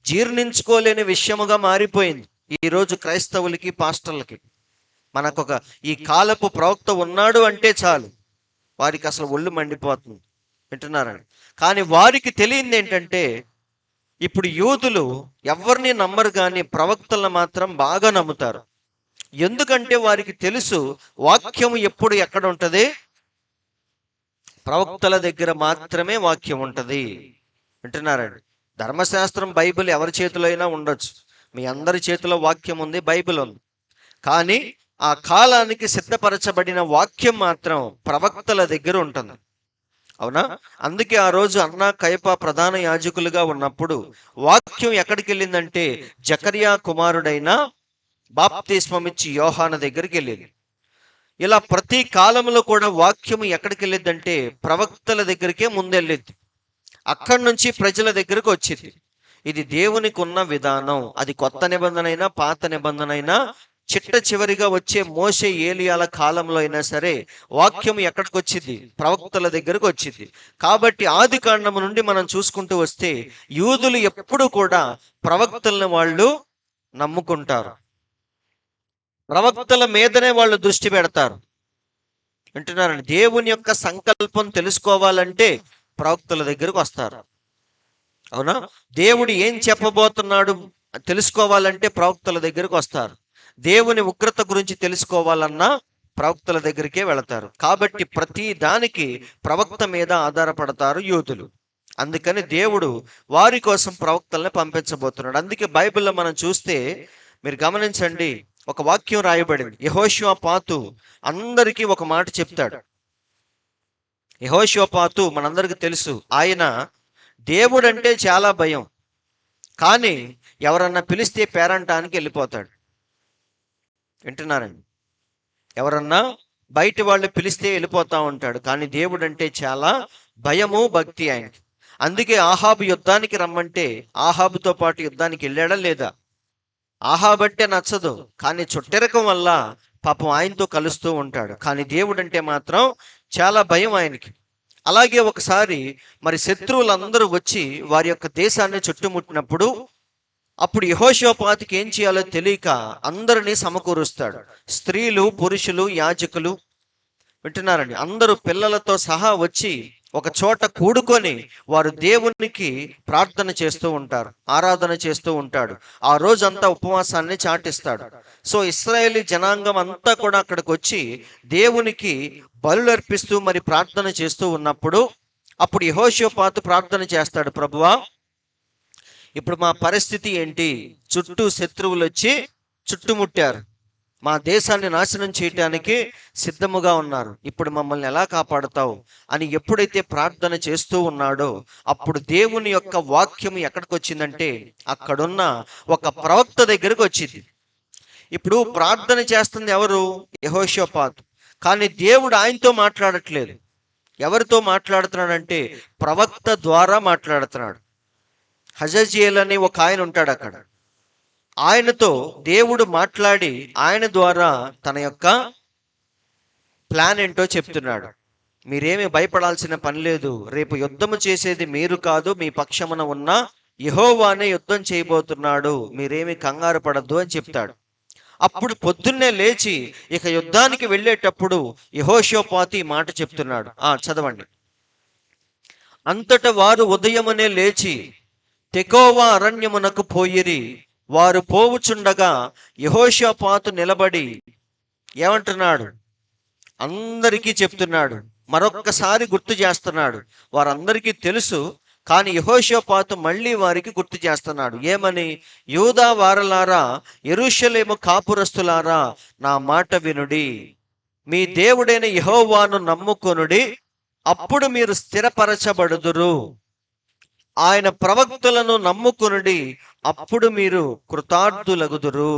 జీర్ణించుకోలేని విషయముగా మారిపోయింది ఈరోజు క్రైస్తవులకి, పాస్టర్లకి. మనకొక ఈ కాలపు ప్రవక్త ఉన్నాడు అంటే చాలు వారికి అసలు ఒళ్ళు మండిపోతుంది. వింటున్నారండి? కానీ వారికి తెలియంది ఏంటంటే, ఇప్పుడు యూదులు ఎవరిని నమ్మరు, కానీ ప్రవక్తలను మాత్రం బాగా నమ్ముతారు. ఎందుకంటే వారికి తెలుసు వాక్యం ఎప్పుడు ఎక్కడ ఉంటది? ప్రవక్తల దగ్గర మాత్రమే వాక్యం ఉంటది. వింటున్నారండి? ధర్మశాస్త్రం, బైబిల్ ఎవరి చేతిలో అయినా ఉండొచ్చు, మీ అందరి చేతిలో వాక్యం ఉంది, బైబిల్ ఉంది. కానీ ఆ కాలానికి సిద్ధపరచబడిన వాక్యం మాత్రం ప్రవక్తల దగ్గర ఉంటుంది, అవునా? అందుకే ఆ రోజు అన్నా కయప ప్రధాన యాజకులుగా ఉన్నప్పుడు వాక్యం ఎక్కడికి వెళ్ళిందంటే జకర్యా కుమారుడైన బాప్తిస్మమిచ్చి యోహాను దగ్గరికి వెళ్ళింది. ఇలా ప్రతి కాలంలో కూడా వాక్యం ఎక్కడికి వెళ్ళిద్దంటే ప్రవక్తల దగ్గరికే ముందెళ్ళింది. అక్కడి నుంచి ప్రజల దగ్గరకు వచ్చింది. ఇది దేవునికి ఉన్న విధానం. అది కొత్త నిబంధన అయినా పాత నిబంధన అయినా చిట్ట చివరిగా వచ్చే మోషే ఏలియాల కాలంలో అయినా సరే వాక్యం ఎక్కడికి వచ్చింది? ప్రవక్తల దగ్గరకు వచ్చింది. కాబట్టి ఆది కాండము నుండి మనం చూసుకుంటూ వస్తే యూదులు ఎప్పుడు కూడా ప్రవక్తలను వాళ్ళు నమ్ముకుంటారు, ప్రవక్తల మీదనే వాళ్ళు దృష్టి పెడతారు. వింటున్నారండి? దేవుని యొక్క సంకల్పం తెలుసుకోవాలంటే ప్రవక్తల దగ్గరకు వస్తారు. అవునా? దేవుడు ఏం చెప్పబోతున్నాడు తెలుసుకోవాలంటే ప్రవక్తల దగ్గరకు వస్తారు. దేవుని ఉగ్రత గురించి తెలుసుకోవాలన్నా ప్రవక్తల దగ్గరికే వెళతారు. కాబట్టి ప్రతి దానికి ప్రవక్త మీద ఆధారపడతారు యూదులు. అందుకని దేవుడు వారి కోసం ప్రవక్తల్ని పంపించబోతున్నాడు. అందుకే బైబిల్లో మనం చూస్తే మీరు గమనించండి, ఒక వాక్యం రాయబడింది. యెహోషువపాతు అందరికీ ఒక మాట చెప్తాడు. యెహోషువపాతు మనందరికీ తెలుసు, ఆయన దేవుడు అంటే చాలా భయం, కానీ ఎవరన్నా పిలిస్తే పేరంటానికి వెళ్ళిపోతాడు. వింటున్నారండి? ఎవరన్నా బయట వాళ్ళు పిలిస్తే వెళ్ళిపోతా ఉంటాడు, కానీ దేవుడు అంటే చాలా భయము, భక్తి ఆయనకి. అందుకే ఆహాబు యుద్ధానికి రమ్మంటే ఆహాబుతో పాటు యుద్ధానికి వెళ్ళాడా లేదా? ఆహాబు అంటే నచ్చదు, కానీ చుట్టెరకం వల్ల పాపం ఆయనతో కలుస్తూ ఉంటాడు. కానీ దేవుడు అంటే మాత్రం చాలా భయం ఆయనకి. అలాగే ఒకసారి మరి శత్రువులందరూ వచ్చి వారి యొక్క దేశాన్ని చుట్టుముట్టినప్పుడు అప్పుడు యెహోషువపాతుకి ఏం చేయాలో తెలియక అందరినీ సమకూరుస్తాడు. స్త్రీలు, పురుషులు, యాజకులు, వింటున్నారండి, అందరూ పిల్లలతో సహా వచ్చి ఒక చోట కూడుకొని వారు దేవునికి ప్రార్థన చేస్తూ ఉంటారు, ఆరాధన చేస్తూ ఉంటాడు. ఆ రోజంతా ఉపవాసాన్ని చాటిస్తాడు. సో ఇశ్రాయేలీ జనాంగం అంతా కూడా అక్కడికి వచ్చి దేవునికి బలులు అర్పిస్తూ మరి ప్రార్థన చేస్తూ ఉన్నప్పుడు అప్పుడు యెహోషువపాతు ప్రార్థన చేస్తాడు, ప్రభువా ఇప్పుడు మా పరిస్థితి ఏంటి? చుట్టూ శత్రువులు వచ్చి చుట్టుముట్టారు, మా దేశాన్ని నాశనం చేయటానికి సిద్ధముగా ఉన్నారు, ఇప్పుడు మమ్మల్ని ఎలా కాపాడుతావు అని ఎప్పుడైతే ప్రార్థన చేస్తూ ఉన్నాడో అప్పుడు దేవుని యొక్క వాక్యం ఎక్కడికి వచ్చిందంటే అక్కడున్న ఒక ప్రవక్త దగ్గరకు వచ్చింది. ఇప్పుడు ప్రార్థన చేస్తుంది ఎవరు? యెహోషువపాతు. కానీ దేవుడు ఆయనతో మాట్లాడట్లేదు. ఎవరితో మాట్లాడుతున్నాడంటే ప్రవక్త ద్వారా మాట్లాడుతున్నాడు. హజజియేల్ అని ఒక ఆయన ఉంటాడు అక్కడ. ఆయనతో దేవుడు మాట్లాడి ఆయన ద్వారా తన యొక్క ప్లాన్ ఏంటో చెప్తున్నాడు. మీరేమి భయపడాల్సిన పని లేదు, రేపు యుద్ధము చేసేది మీరు కాదు, మీ పక్షమున ఉన్న యెహోవానే యుద్ధం చేయబోతున్నాడు, మీరేమి కంగారు పడద్దు అని చెప్తాడు. అప్పుడు పొద్దున్నే లేచి ఇక యుద్ధానికి వెళ్ళేటప్పుడు యెహోషువపాతు ఈ మాట చెప్తున్నాడు. చదవండి. అంతటా వారు ఉదయమునే లేచి తెకోవా అరణ్యమునకు పోయిరి. వారు పోవుచుండగా యెహోషువపాతు నిలబడి ఏమంటున్నాడు? అందరికీ చెప్తున్నాడు, మరొక్కసారి గుర్తు చేస్తున్నాడు. వారందరికీ తెలుసు, కానీ యెహోషువపాతు మళ్ళీ వారికి గుర్తు చేస్తున్నాడు. ఏమని? యూదా వారలారా, యెరూషలేము కాపురస్తులారా, నా మాట వినుడి, మీ దేవుడైన యెహోవాను నమ్ముకొనుడి, అప్పుడు మీరు స్థిరపరచబడుదురు. ఆయన ప్రవక్తలను నమ్ముకొనుడి, అప్పుడు మీరు కృతార్థులగుదురు.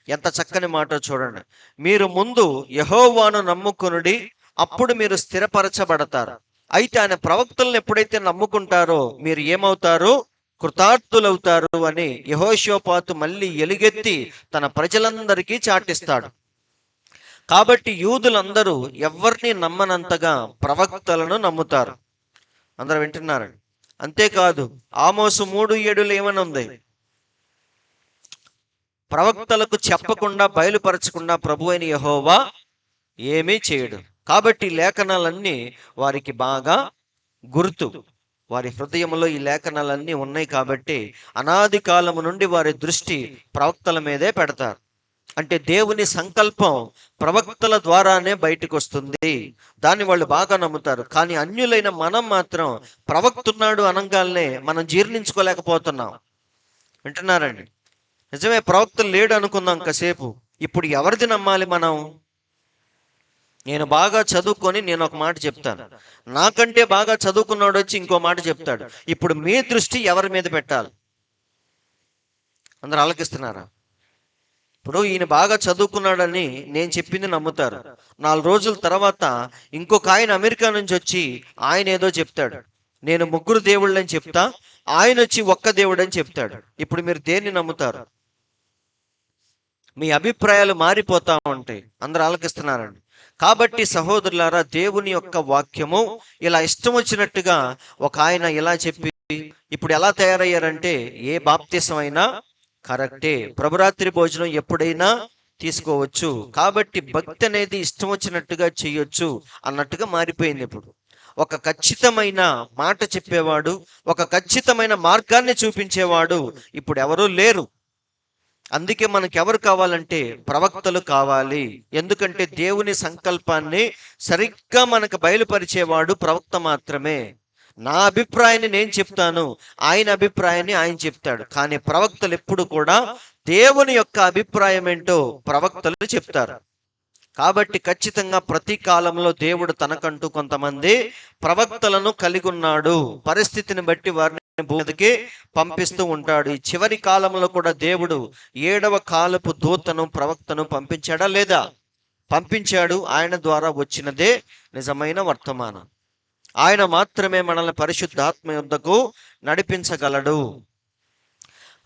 ఎంత చక్కని మాట చూడండి. మీరు ముందు యెహోవాను నమ్ముకొనుడి, అప్పుడు మీరు స్థిరపరచబడతారు. అయితే ఆయన ప్రవక్తలను ఎప్పుడైతే నమ్ముకుంటారో మీరు ఏమవుతారు? కృతార్థులవుతారు అని యెహోషువపాతు మళ్ళీ ఎలుగెత్తి తన ప్రజలందరికీ చాటిస్తాడు. కాబట్టి యూదులందరూ ఎవరిని నమ్మనంతగా ప్రవక్తలను నమ్ముతారు. అందరూ వింటున్నారండి? అంతేకాదు ఆమోసు 3:7 ఏమని ఉంది? ప్రవక్తలకు చెప్పకుండా బయలుపరచకుండా ప్రభు అయిన యెహోవా ఏమీ చేయడు. కాబట్టి లేఖనాలన్నీ వారికి బాగా గుర్తు. వారి హృదయంలో ఈ లేఖనాలన్నీ ఉన్నాయి కాబట్టి అనాది కాలము నుండి వారి దృష్టి ప్రవక్తల మీదే పెడతారు. అంటే దేవుని సంకల్పం ప్రవక్తల ద్వారానే బయటకు వస్తుంది, దాన్ని వాళ్ళు బాగా నమ్ముతారు. కానీ అన్యులైన మనం మాత్రం ప్రవక్తున్నాడు అనగానే మనం జీర్ణించుకోలేకపోతున్నాం. వింటున్నారండి? నిజమే, ప్రవక్తలు లేడు అనుకుందాం కాసేపు. ఇప్పుడు ఎవరిది నమ్మాలి మనం? నేను బాగా చదువుకొని నేను ఒక మాట చెప్తాను, నాకంటే బాగా చదువుకున్నాడు వచ్చి ఇంకో మాట చెప్తాడు. ఇప్పుడు మీ దృష్టి ఎవరి మీద పెట్టాలి? అందరూ ఆలకిస్తున్నారా? ఇప్పుడు ఈయన బాగా చదువుకున్నాడని నేను చెప్పింది నమ్ముతారు. 4 రోజుల తర్వాత ఇంకొక ఆయన అమెరికా నుంచి వచ్చి ఆయన ఏదో చెప్తాడు. నేను 3 దేవుళ్ళని చెప్తా, ఆయన వచ్చి ఒక్క దేవుడు అని చెప్తాడు. ఇప్పుడు మీరు దేన్ని నమ్ముతారు? మీ అభిప్రాయాలు మారిపోతా ఉంటాయి. అందరూ ఆలకిస్తున్నారండి. కాబట్టి సహోదరులారా, దేవుని యొక్క వాక్యము ఇలా ఇష్టం వచ్చినట్టుగా ఒక ఆయన ఇలా చెప్పి ఇప్పుడు ఎలా తయారయ్యారంటే, ఏ బాప్తిసం అయినా కరెక్టే, ప్రభురాత్రి భోజనం ఎప్పుడైనా తీసుకోవచ్చు, కాబట్టి భక్తి అనేది ఇష్టం వచ్చినట్టుగా చేయొచ్చు అన్నట్టుగా మారిపోయింది. ఇప్పుడు ఒక ఖచ్చితమైన మాట చెప్పేవాడు, ఒక ఖచ్చితమైన మార్గాన్ని చూపించేవాడు ఇప్పుడు ఎవరూ లేరు. అందుకే మనకు ఎవరు కావాలంటే ప్రవక్తలు కావాలి. ఎందుకంటే దేవుని సంకల్పాన్ని సరిగ్గా మనకు బయలుపరిచేవాడు ప్రవక్త మాత్రమే. నా అభిప్రాయాన్ని నేను చెప్తాను, ఆయన అభిప్రాయాన్ని ఆయన చెప్తాడు. కానీ ప్రవక్తలు ఎప్పుడు కూడా దేవుని యొక్క అభిప్రాయం ఏంటో ప్రవక్తలు చెప్తారు. కాబట్టి ఖచ్చితంగా ప్రతి కాలంలో దేవుడు తనకంటూ కొంతమంది ప్రవక్తలను కలిగి ఉన్నాడు. పరిస్థితిని బట్టి వారిని భూమికి పంపిస్తూ ఉంటాడు. ఈ చివరి కాలంలో కూడా దేవుడు 7వ కాలపు దూతను, ప్రవక్తను పంపించాడా లేదా? పంపించాడు. ఆయన ద్వారా వచ్చినదే నిజమైన వర్తమానం. ఆయన మాత్రమే మనల్ని పరిశుద్ధాత్మ యొద్దకు నడిపించగలడు.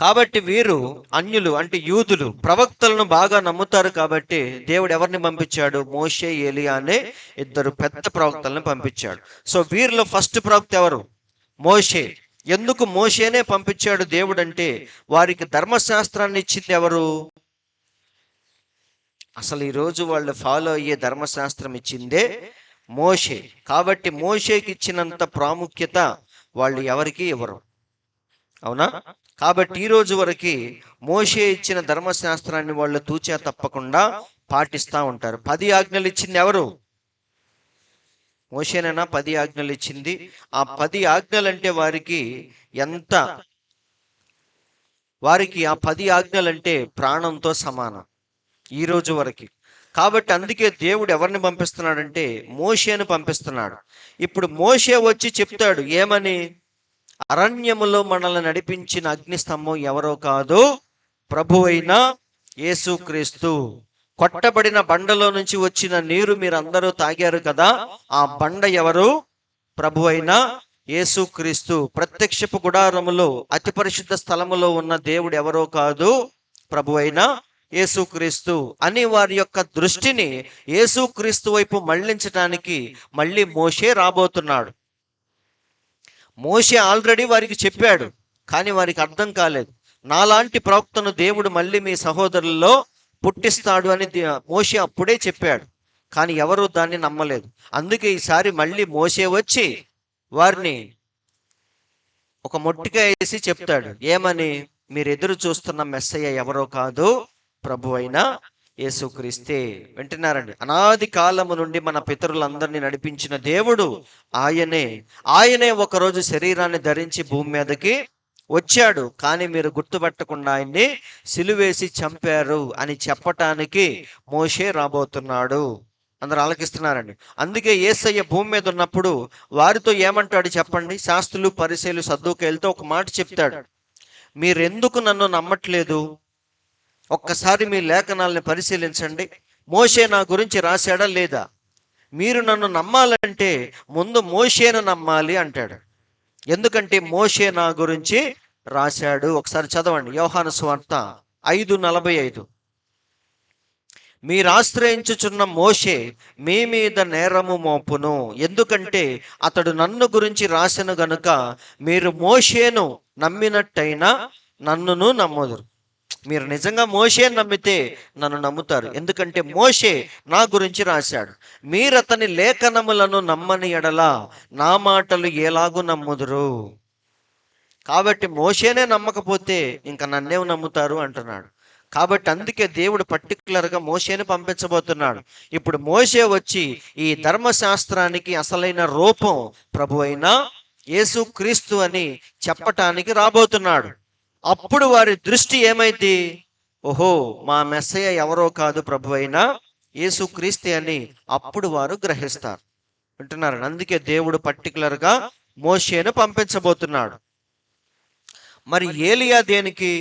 కాబట్టి వీరు అన్యులు అంటే యూదులు ప్రవక్తలను బాగా నమ్ముతారు. కాబట్టి దేవుడు ఎవరిని పంపించాడు? మోషే, ఏలియా అనే 2 పెద్ద ప్రవక్తలను పంపించాడు. సో వీరిలో ఫస్ట్ ప్రవక్త ఎవరు? మోషే. ఎందుకు మోషేనే పంపించాడు దేవుడు అంటే, వారికి ధర్మశాస్త్రాన్ని ఇచ్చింది ఎవరు? అసలు ఈరోజు వాళ్ళు ఫాలో అయ్యే ధర్మశాస్త్రం ఇచ్చిందే మోషే. కాబట్టి మోషేకి ఇచ్చినంత ప్రాముఖ్యత వాళ్ళు ఎవరికి ఇవ్వరు. అవునా? కాబట్టి ఈ రోజు వరకు మోషే ఇచ్చిన ధర్మశాస్త్రాన్ని వాళ్ళు తూచా తప్పకుండా పాటిస్తూ ఉంటారు. 10 ఆజ్ఞలు ఇచ్చింది ఎవరు? మోషేనేనా 10 ఆజ్ఞలు ఇచ్చింది? ఆ 10 ఆజ్ఞలు అంటే వారికి ఎంత, వారికి ఆ 10 ఆజ్ఞలు అంటే ప్రాణంతో సమానం ఈ రోజు వరకు. కాబట్టి అందుకే దేవుడు ఎవరిని పంపిస్తున్నాడంటే మోషేను పంపిస్తున్నాడు. ఇప్పుడు మోషే వచ్చి చెప్తాడు ఏమని? అరణ్యములో మనల్ని నడిపించిన అగ్నిస్తంభం ఎవరో కాదు, ప్రభువైన యేసుక్రీస్తు. కొట్టబడిన బండలో నుంచి వచ్చిన నీరు మీరందరూ తాగారు కదా, ఆ బండ ఎవరు? ప్రభువైన యేసుక్రీస్తు. ప్రత్యక్షపు గుడారములో అతి పరిశుద్ధ స్థలములో ఉన్న దేవుడు ఎవరో కాదు, ప్రభువైన యేసుక్రీస్తు అని వారి యొక్క దృష్టిని యేసుక్రీస్తు వైపు మళ్లించడానికి మళ్ళీ మోషే రాబోతున్నాడు. మోషే ఆల్రెడీ వారికి చెప్పాడు, కానీ వారికి అర్థం కాలేదు. నాలాంటి ప్రవక్తను దేవుడు మళ్ళీ మీ సహోదరుల్లో పుట్టిస్తాడు అని మోషే అప్పుడే చెప్పాడు, కానీ ఎవరు దాన్ని నమ్మలేదు. అందుకే ఈసారి మళ్ళీ మోషే వచ్చి వారిని ఒక మొట్టిగా వేసి చెప్తాడు ఏమని? మీరు ఎదురు చూస్తున్న మెస్సయ్య ఎవరో కాదు, ప్రభు అయిన యేసుక్రీస్తే. వింటున్నారండి? అనాది కాలము నుండి మన పితరులందరినీ నడిపించిన దేవుడు ఆయనే ఒకరోజు శరీరాన్ని ధరించి భూమి మీదకి వచ్చాడు. కానీ మీరు గుర్తుపట్టకుండా ఆయన్ని సిలువేసి చంపారు అని చెప్పటానికి మోషే రాబోతున్నాడు. అందరూ ఆలకిస్తున్నారండి. అందుకే యేసయ్య భూమి మీద ఉన్నప్పుడు వారితో ఏమంటాడు చెప్పండి? శాస్త్రులు, పరిసయ్యులు, సద్దూకయ్యులతో ఒక మాట చెప్తాడు, మీరెందుకు నన్ను నమ్మట్లేదు? ఒక్కసారి మీ లేఖనాలను పరిశీలించండి. మోషే నా గురించి రాశాడా లేదా? మీరు నన్ను నమ్మాలంటే ముందు మోషేను నమ్మాలి అంటాడు. ఎందుకంటే మోషే నా గురించి రాశాడు. ఒకసారి చదవండి, యోహాను సువార్త 5:45. మీరు ఆశ్రయించుచున్న మోషే మీ మీద నేరము మోపును, ఎందుకంటే అతడు నన్ను గురించి రాసెను గనుక మీరు మోషేను నమ్మినట్టయినా నన్నును నమ్ముదురు. మీరు నిజంగా మోషేను నమ్మితే నన్ను నమ్ముతారు, ఎందుకంటే మోషే నా గురించి రాశాడు. మీరు అతని లేఖనములను నమ్మని ఎడల నా మాటలు ఎలాగూ నమ్ముదురు. కాబట్టి మోషేనే నమ్మకపోతే ఇంకా నన్నేం నమ్ముతారు అంటున్నాడు. కాబట్టి అందుకే దేవుడు పర్టికులర్గా మోషేను పంపించబోతున్నాడు. ఇప్పుడు మోషే వచ్చి ఈ ధర్మశాస్త్రానికి అసలైన రూపం ప్రభు అయిన యేసుక్రీస్తు అని చెప్పటానికి రాబోతున్నాడు. అప్పుడు వారి దృష్టి ఏమైంది? ఓహో, మా మెస్సయ్య ఎవరో కాదు, ప్రభు అయిన యేసుక్రీస్తే అని అప్పుడు వారు గ్రహిస్తారు. వింటున్నారు? అందుకే దేవుడు పర్టికులర్గా మోషేను పంపించబోతున్నాడు. మరి ఏలియా దేనికి?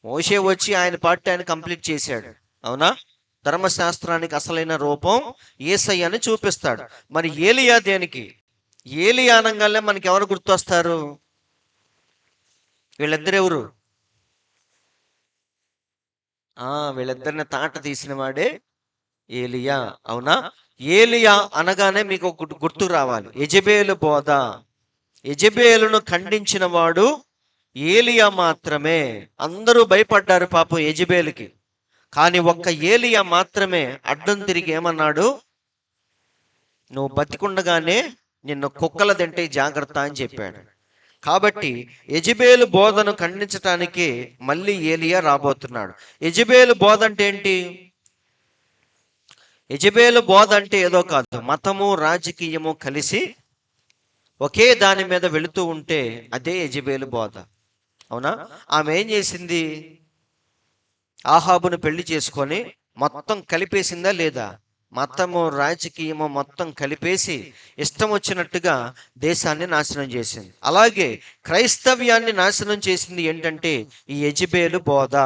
మోషే వచ్చి ఆయన పార్టీ ఆయన కంప్లీట్ చేశాడు, అవునా? ధర్మశాస్త్రానికి అసలైన రూపం యేసయ్యని చూపిస్తాడు. మరి ఏలియా దేనికి? ఏలియా అనగానే మనకి ఎవరు గుర్తొస్తారు? వీళ్ళిద్దరు ఎవరు? వీళ్ళిద్దరిని తాట తీసిన వాడే ఏలియా. అవునా? ఏలియా అనగానే మీకు ఒక గుర్తు రావాలి, యెజెబెలు బోధ. యెజెబెలును ఖండించిన వాడు ఏలియా మాత్రమే. అందరూ భయపడ్డారు పాపం యెజెబెలుకి. కానీ ఒక్క ఏలియా మాత్రమే అడ్డం తిరిగి ఏమన్నాడు, నువ్వు బతికుండగానే నిన్ను కుక్కల తింటే జాగ్రత్త అని చెప్పాడు. కాబట్టి యెజెబెలు బోధను ఖండించటానికి మళ్ళీ ఏలియా రాబోతున్నాడు. యెజెబెలు బోధ అంటే ఏంటి? యెజెబెలు బోధ అంటే ఏదో కాదు, మతము రాజకీయము కలిసి ఒకే దాని మీద వెళుతూ ఉంటే అదే యెజెబెలు బోధ. అవునా? ఆమె ఏం చేసింది? ఆహాబును పెళ్లి చేసుకొని మొత్తం కలిపేసిందా లేదా? మతము రాజకీయము మొత్తం కలిపేసి ఇష్టం వచ్చినట్టుగా దేశాన్ని నాశనం చేసింది. అలాగే క్రైస్తవ్యాన్ని నాశనం చేసింది ఏంటంటే ఈ యెజెబెలు బోధ.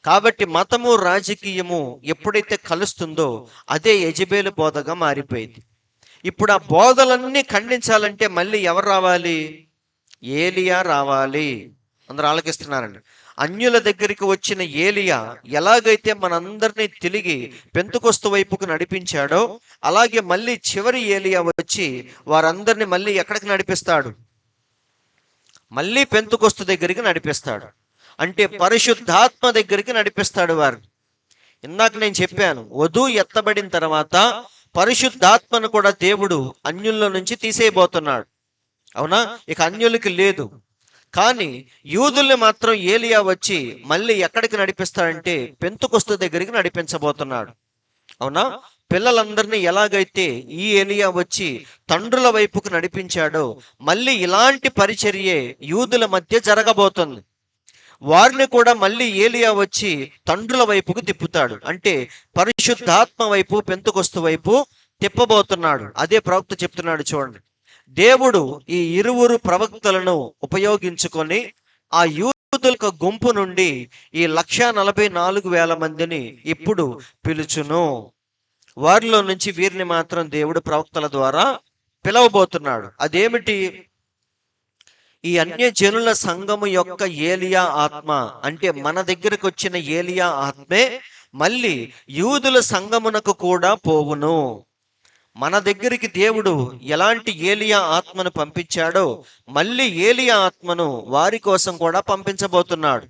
కాబట్టి మతము రాజకీయము ఎప్పుడైతే కలుస్తుందో అదే యెజెబెలు బోధగా మారిపోయింది. ఇప్పుడు ఆ బోధలన్నీ ఖండించాలంటే మళ్ళీ ఎవరు రావాలి? ఏలియా రావాలి. అందరూ ఆలకిస్తున్నారండి. అన్యుల దగ్గరికి వచ్చిన ఏలియా ఎలాగైతే మనందరినీ తిరిగి పెంతెకొస్తు వైపుకు నడిపించాడో, అలాగే మళ్ళీ చివరి ఏలియా వచ్చి వారందరినీ మళ్ళీ ఎక్కడికి నడిపిస్తాడు? మళ్ళీ పెంతెకొస్తు దగ్గరికి నడిపిస్తాడు. అంటే పరిశుద్ధాత్మ దగ్గరికి నడిపిస్తాడు వారు. ఇందాక నేను చెప్పాను, వధువు ఎత్తబడిన తర్వాత పరిశుద్ధాత్మను కూడా దేవుడు అన్యుల్లో నుంచి తీసేయబోతున్నాడు. అవునా? ఇక అన్యులకి లేదు. కానీ యూదుల్ని మాత్రం ఏలియా వచ్చి మళ్ళీ ఎక్కడికి నడిపిస్తాడంటే పెంతెకొస్తు దగ్గరికి నడిపించబోతున్నాడు. అవునా? పిల్లలందరినీ ఎలాగైతే ఈ ఏలియా వచ్చి తండ్రుల వైపుకు నడిపించాడో మళ్ళీ ఇలాంటి పరిచర్యే యూదుల మధ్య జరగబోతుంది. వారిని కూడా మళ్ళీ ఏలియా వచ్చి తండ్రుల వైపుకు తిప్పుతాడు. అంటే పరిశుద్ధాత్మ వైపు, పెంతెకొస్తు వైపు తిప్పబోతున్నాడు. అదే ప్రవక్త చెప్తున్నాడు చూడండి. దేవుడు ఈ ఇరువురు ప్రవక్తలను ఉపయోగించుకొని ఆ యూదుల గుంపు నుండి ఈ 144,000 మందిని ఇప్పుడు పిలుచును. వారిలో నుంచి వీరిని మాత్రం దేవుడు ప్రవక్తల ద్వారా పిలవబోతున్నాడు. అదేమిటి? ఈ అన్యజనుల సంఘము యొక్క ఏలియా ఆత్మ. అంటే మన దగ్గరకు వచ్చిన ఏలియా ఆత్మే మళ్ళీ యూదుల సంఘమునకు కూడా పోవును. మన దగ్గరికి దేవుడు ఎలాంటి ఏలియా ఆత్మను పంపించాడో మళ్ళీ ఏలియా ఆత్మను వారి కోసం కూడా పంపించబోతున్నాడు.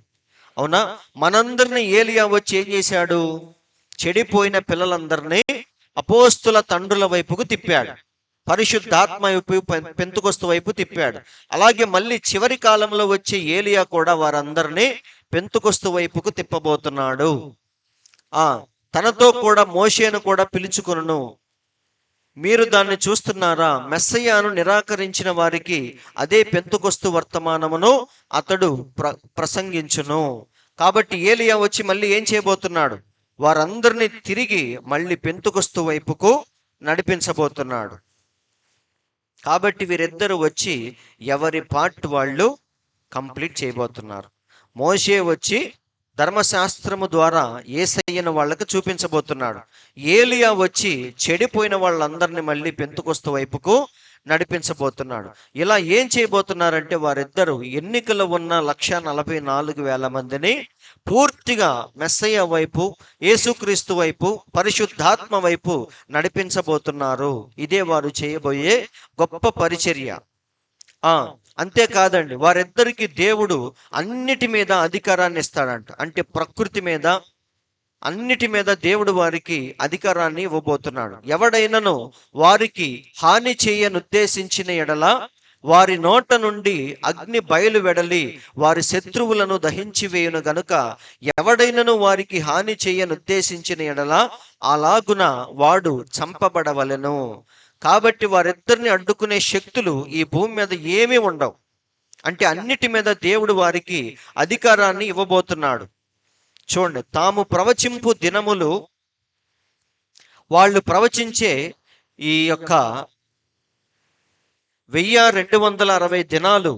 అవునా? మనందరినీ ఏలియా వచ్చి ఏం చేశాడు? చెడిపోయిన పిల్లలందరినీ అపోస్తుల తండ్రుల వైపుకు తిప్పాడు. పరిశుద్ధాత్మ వైపు, పెంతెకొస్తు వైపు తిప్పాడు. అలాగే మళ్ళీ చివరి కాలంలో వచ్చే ఏలియా కూడా వారందరినీ పెంతెకొస్తు వైపుకు తిప్పబోతున్నాడు. తనతో కూడా మోషేను కూడా పిలుచుకొనును. మీరు దాన్ని చూస్తున్నారా? మెస్సయ్యాను నిరాకరించిన వారికి అదే పెంతెకొస్తు వర్తమానమును అతడు ప్రసంగించును. కాబట్టి ఏలియా వచ్చి మళ్ళీ ఏం చేయబోతున్నాడు? వారందరినీ తిరిగి మళ్ళీ పెంతెకొస్తు వైపుకు నడిపించబోతున్నాడు. కాబట్టి వీరిద్దరూ వచ్చి ఎవరి పార్ట్ వాళ్ళు కంప్లీట్ చేయబోతున్నారు. మోషే వచ్చి ధర్మశాస్త్రము ద్వారా యేసయ్యను వాళ్ళకి చూపించబోతున్నాడు. ఏలియా వచ్చి చెడిపోయిన వాళ్ళందరినీ మళ్ళీ పెంతెకొస్తు వైపుకు నడిపించబోతున్నాడు. ఇలా ఏం చేయబోతున్నారంటే వారిద్దరూ ఎన్నికలో ఉన్న 144,000 మందిని పూర్తిగా మెస్సయ్య వైపు, యేసుక్రీస్తు వైపు, పరిశుద్ధాత్మ వైపు నడిపించబోతున్నారు. ఇదే వారు చేయబోయే గొప్ప పరిచర్య. అంతేకాదండి, వారిద్దరికి దేవుడు అన్నిటి మీద అధికారాన్ని ఇస్తాడంట. అంటే ప్రకృతి మీద, అన్నిటి మీద దేవుడు వారికి అధికారాన్ని ఇవ్వబోతున్నాడు. ఎవడైనాను వారికి హాని చేయనుద్దేశించిన ఎడల వారి నోట నుండి అగ్ని బయలు వెడలి వారి శత్రువులను దహించి వేయును గనుక ఎవడైనను వారికి హాని చేయనుద్దేశించిన ఎడల అలాగున వాడు చంపబడవలెను. కాబట్టి వారిద్దరిని అడ్డుకునే శక్తులు ఈ భూమి మీద ఏమీ ఉండవు. అంటే అన్నిటి మీద దేవుడు వారికి అధికారాన్ని ఇవ్వబోతున్నాడు. చూడండి, తాము ప్రవచింపు దినములు, వాళ్ళు ప్రవచించే ఈ యొక్క 1260 దినాలు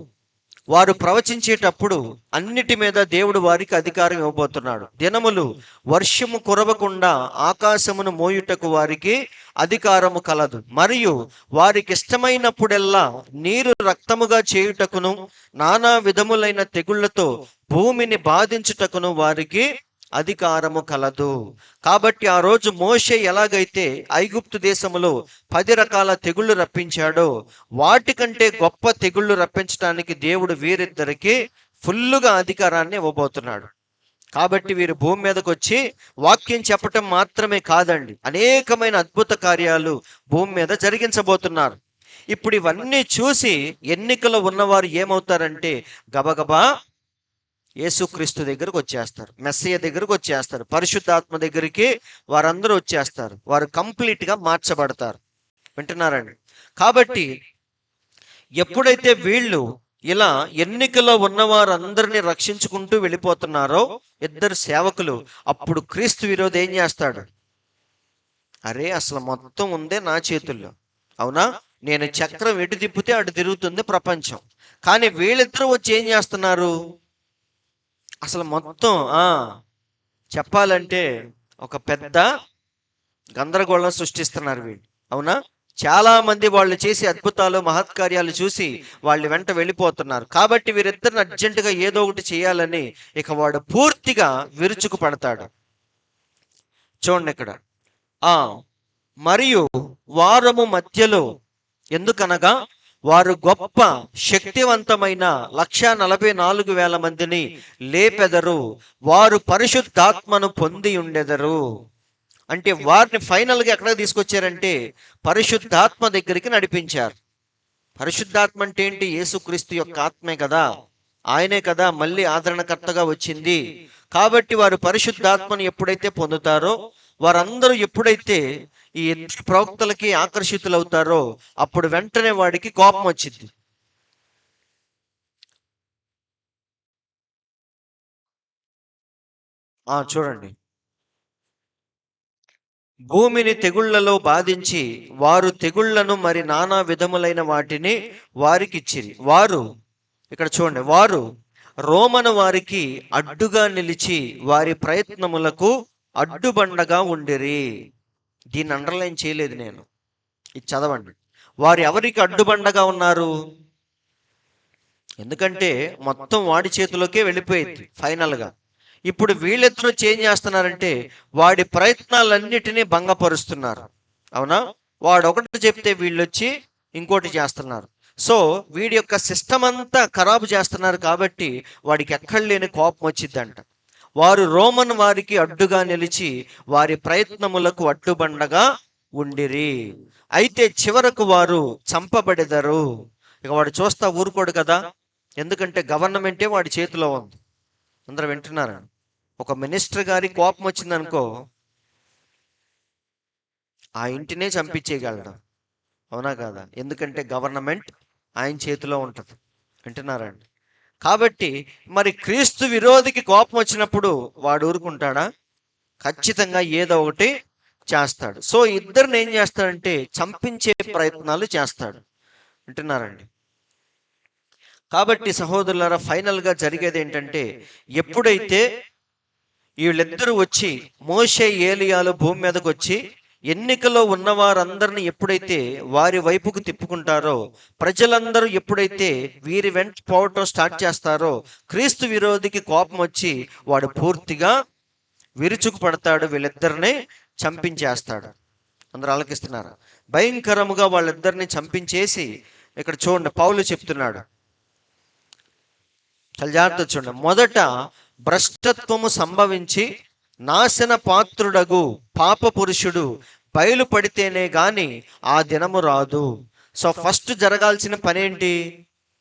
వారు ప్రవచించేటప్పుడు అన్నిటి మీద దేవుడు వారికి అధికారం ఇవ్వబోతున్నాడు. దినములు వర్షము కురవకుండా ఆకాశమును మోయుటకు వారికి అధికారము కలదు. మరియు వారికి ఇష్టమైనప్పుడెల్లా నీరు రక్తముగా చేయుటకును నానా విధములైన తెగుళ్లతో భూమిని బాధించుటకును వారికి అధికారము కలదు. కాబట్టి ఆ రోజు మోషే ఎలాగైతే ఐగుప్తు దేశములో 10 రకాల తెగుళ్ళు రప్పించాడో, వాటికంటే గొప్ప తెగుళ్ళు రప్పించడానికి దేవుడు వీరిద్దరికి ఫుల్లుగా అధికారాన్ని ఇవ్వబోతున్నాడు. కాబట్టి వీరు భూమి మీదకి వచ్చి వాక్యం చెప్పటం మాత్రమే కాదండి, అనేకమైన అద్భుత కార్యాలు భూమి మీద జరిగించబోతున్నారు. ఇప్పుడు ఇవన్నీ చూసి ఎన్నికలో ఉన్నవారు ఏమవుతారంటే గబగబా యేసుక్రీస్తు దగ్గరకు వచ్చేస్తారు, మెస్సయ్య దగ్గరకు వచ్చేస్తారు, పరిశుద్ధాత్మ దగ్గరికి వారందరూ వచ్చేస్తారు. వారు కంప్లీట్గా మార్చబడతారు. వింటున్నారండి? కాబట్టి ఎప్పుడైతే వీళ్ళు ఇలా ఎన్నికలో ఉన్న వారందరినీ రక్షించుకుంటూ వెళ్ళిపోతున్నారో ఇద్దరు సేవకులు, అప్పుడు క్రీస్తు విరోధి ఏం చేస్తాడు? అరే, అసలు మొత్తం ఉందే నా చేతుల్లో, అవునా? నేను చక్రం ఎటు తిప్పితే అటు తిరుగుతుంది ప్రపంచం. కానీ వీళ్ళిద్దరూ వచ్చి ఏం చేస్తున్నారు? అసలు మొత్తం చెప్పాలంటే ఒక పెద్ద గందరగోళం సృష్టిస్తున్నారు వీళ్ళు, అవునా? చాలా మంది వాళ్ళు చేసే అద్భుతాలు మహత్కార్యాలు చూసి వాళ్ళు వెంట వెళ్ళిపోతున్నారు. కాబట్టి వీరిద్దరిని అర్జెంటుగా ఏదో ఒకటి చేయాలని ఇక వాడు పూర్తిగా విరుచుకు పడతాడు. చూడండి ఇక్కడ, మరియు వారము మధ్యలో, ఎందుకనగా వారు గొప్ప శక్తివంతమైన 144,000 మందిని లేపెదరు, వారు పరిశుద్ధాత్మను పొంది ఉండెదరు. అంటే వారిని ఫైనల్గా ఎక్కడికి తీసుకొచ్చారంటే పరిశుద్ధాత్మ దగ్గరికి నడిపించారు. పరిశుద్ధాత్మ అంటే ఏంటి? యేసుక్రీస్తు యొక్క ఆత్మే కదా, ఆయనే కదా మళ్ళీ ఆదరణకర్తగా వచ్చింది. కాబట్టి వారు పరిశుద్ధాత్మను ఎప్పుడైతే పొందుతారో, వారందరూ ఎప్పుడైతే ఈ ఇద్దరు ప్రవక్తలకి ఆకర్షితులవుతారో అప్పుడు వెంటనే వాడికి కోపం వచ్చింది. చూడండి, భూమిని తెగుళ్లలో బాధించి వారు తెగుళ్లను మరి నానా విధములైన వాటిని వారికిచ్చిరి. వారు, ఇక్కడ చూడండి, వారు రోమను వారికి అడ్డుగా నిలిచి వారి ప్రయత్నములకు అడ్డుబండగా ఉండిరి. దీన్ని అండర్లైన్ చేయలేదు నేను, ఇది చదవండి. వారు ఎవరికి అడ్డుబండగా ఉన్నారు? ఎందుకంటే మొత్తం వాడి చేతిలోకే వెళ్ళిపోయింది ఫైనల్గా. ఇప్పుడు వీళ్ళిద్దరూ చేంజ్ చేస్తున్నారంటే వాడి ప్రయత్నాలన్నిటినీ భంగపరుస్తున్నారు, అవునా? వాడు ఒకటి చెప్తే వీళ్ళు వచ్చి ఇంకోటి చేస్తున్నారు. సో వీడి యొక్క సిస్టమ్ అంతా ఖరాబు చేస్తున్నారు. కాబట్టి వాడికి ఎక్కడ లేని కోపం వచ్చిందంట. వారు రోమన్ వారికి అడ్డుగా నిలిచి వారి ప్రయత్నములకు అడ్డుబండగా ఉండిరి. అయితే చివరకు వారు చంపబడెదరు. ఇక వాడు చూస్తా ఊరుకోడు కదా, ఎందుకంటే గవర్నమెంటే వాడి చేతిలో ఉంది. అందరూ వింటున్నారా? ఒక మినిస్టర్ గారి కోపం వచ్చిందనుకో, ఆ ఇంటినే చంపించేయగలడు, అవునా కాదా? ఎందుకంటే గవర్నమెంట్ ఆయన చేతిలో ఉంటుంది. వింటున్నారండి? కాబట్టి మరి క్రీస్తు విరోధికి కోపం వచ్చినప్పుడు వాడు ఊరుకుంటాడా? ఖచ్చితంగా ఏదో ఒకటి చేస్తాడు. సో ఇద్దరిని ఏం చేస్తాడంటే చంపించే ప్రయత్నాలు చేస్తాడు. వింటున్నారండి? కాబట్టి సహోదరులారా, ఫైనల్గా జరిగేది ఏంటంటే ఎప్పుడైతే వీళ్ళిద్దరూ వచ్చి మోషే ఏలియాలు భూమి మీదకి వచ్చి ఎన్నికలో ఉన్న వారందరిని ఎప్పుడైతే వారి వైపుకు తిప్పుకుంటారో, ప్రజలందరూ ఎప్పుడైతే వీరి వెంట పోవటం స్టార్ట్ చేస్తారో, క్రీస్తు విరోధికి కోపం వచ్చి వాడు పూర్తిగా విరుచుకు పడతాడు, వీళ్ళిద్దరిని చంపించేస్తాడు. అందరూ ఆలకిస్తున్నారు? భయంకరముగా వాళ్ళిద్దరిని చంపించేసి, ఇక్కడ చూడండి పౌలు చెప్తున్నాడు, చాలా జాగ్రత్త చూడండి. మొదట భ్రష్టత్వము సంభవించి నాశన పాత్రుడగు పాప పురుషుడు బయలుపడితేనే గాని ఆ దినము రాదు. సో ఫస్ట్ జరగాల్సిన పని ఏంటి?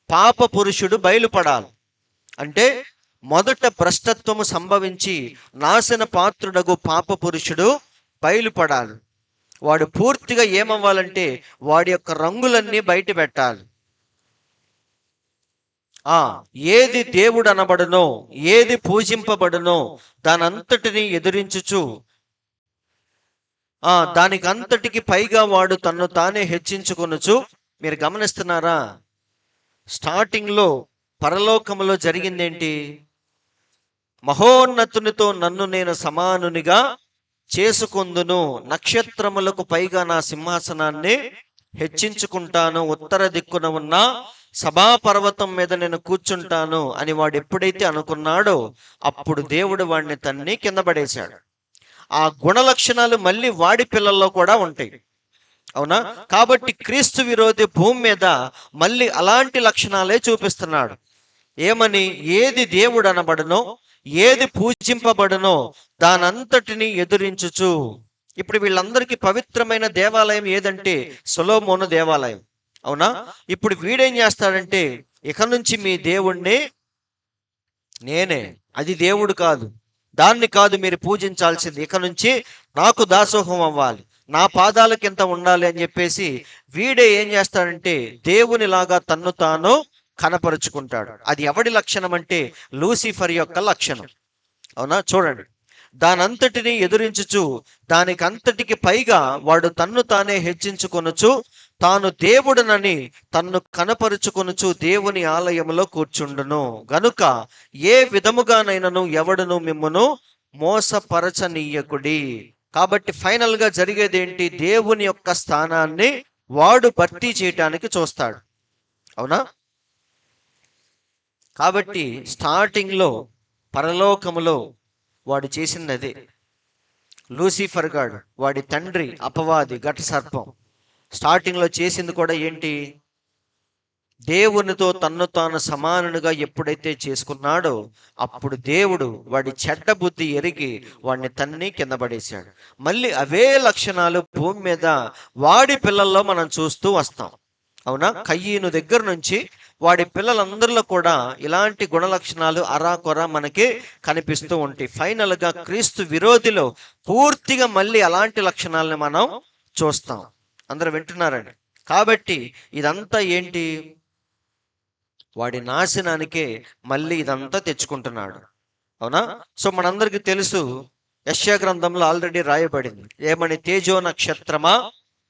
పాప పురుషుడు బయలుపడాలి. అంటే మొదట భ్రష్టత్వము సంభవించి నాశన పాత్రుడగు పాప పురుషుడు బయలుపడాలి. వాడు పూర్తిగా ఏమవ్వాలంటే వాడి యొక్క రంగులన్నీ బయట పెట్టాలి. ఏది దేవుడు అనబడునో, ఏది పూజింపబడునో దానంతటిని ఎదిరించుచు దానికంతటికి పైగా వాడు తన్ను తానే హెచ్చించుకొనుచు. మీరు గమనిస్తున్నారా? స్టార్టింగ్ లో పరలోకములో జరిగిందేంటి? మహోన్నతునితో నన్ను నేను సమానునిగా చేసుకొందును, నక్షత్రములకు పైగా నా సింహాసనాన్ని హెచ్చించుకుంటాను, ఉత్తర దిక్కున ఉన్న సభాపర్వతం మీద నేను కూర్చుంటాను అని వాడు ఎప్పుడైతే అనుకున్నాడో అప్పుడు దేవుడు వాడిని తన్ని కింద పడేశాడు. ఆ గుణ లక్షణాలు మళ్ళీ వాడి పిల్లల్లో కూడా ఉంటాయి. అవునా? కాబట్టి క్రీస్తు విరోధి భూమి మీద మళ్ళీ అలాంటి లక్షణాలే చూపిస్తున్నాడు. ఏమని? ఏది దేవుడు అనబడునో, ఏది పూజింపబడునో దానంతటిని ఎదురించుచు. ఇప్పుడు వీళ్ళందరికీ పవిత్రమైన దేవాలయం ఏదంటే సొలొమోను దేవాలయం. అవునా? ఇప్పుడు వీడేం చేస్తాడంటే, ఇక నుంచి మీ దేవుణ్ణి నేనే, అది దేవుడు కాదు, దాన్ని కాదు మీరు పూజించాల్సింది, ఇక నుంచి నాకు దాసోహం అవ్వాలి, నా పాదాల కింద ఉండాలి అని చెప్పేసి వీడే ఏం చేస్తాడంటే దేవునిలాగా తన్ను తాను కనపరుచుకుంటాడు. అది ఎవడి లక్షణం అంటే లూసిఫర్ యొక్క లక్షణం. అవునా? చూడండి, దానంతటిని ఎదురించుచు దానికంతటికి పైగా వాడు తన్ను తానే హెచ్చించుకొనుచు తాను దేవుడునని తన్ను కనపరుచుకొనుచు దేవుని ఆలయంలో కూర్చుండును గనుక ఏ విధముగానైనను ఎవడును మిమ్మును మోసపరచనీయకుడి. కాబట్టి ఫైనల్ గా జరిగేది ఏంటి? దేవుని యొక్క స్థానాన్ని వాడు భర్తీ చేయటానికి చూస్తాడు. అవునా? కాబట్టి స్టార్టింగ్ లో పరలోకములో వాడు చేసింది అదే. లూసిఫర్ గాడు, వాడి తండ్రి అపవాది ఘట సర్పం, స్టార్టింగ్ లో చేసింది కూడా ఏంటి? దేవునితో తన్ను తాను సమానునిగా ఎప్పుడైతే చేసుకున్నాడో అప్పుడు దేవుడు వాడి చెడ్డ బుద్ధి ఎరిగి వాడిని తన్ని కింద పడేశాడు. మళ్ళీ అవే లక్షణాలు భూమి మీద వాడి పిల్లల్లో మనం చూస్తూ వస్తాం. అవునా? కయ్యను దగ్గర నుంచి వాడి పిల్లలందరిలో కూడా ఇలాంటి గుణ లక్షణాలు అరాకొర మనకి కనిపిస్తూ ఉంటాయి. ఫైనల్ గా క్రీస్తు విరోధిలో పూర్తిగా మళ్ళీ అలాంటి లక్షణాలను మనం చూస్తాం. అందరూ వింటున్నారండి? కాబట్టి ఇదంతా ఏంటి? వాడి నాశనానికే మళ్ళీ ఇదంతా తెచ్చుకుంటున్నాడు. అవునా? సో మనందరికీ తెలుసు, యెషయా గ్రంథంలో ఆల్రెడీ రాయబడింది ఏమని? తేజో నక్షత్రమా,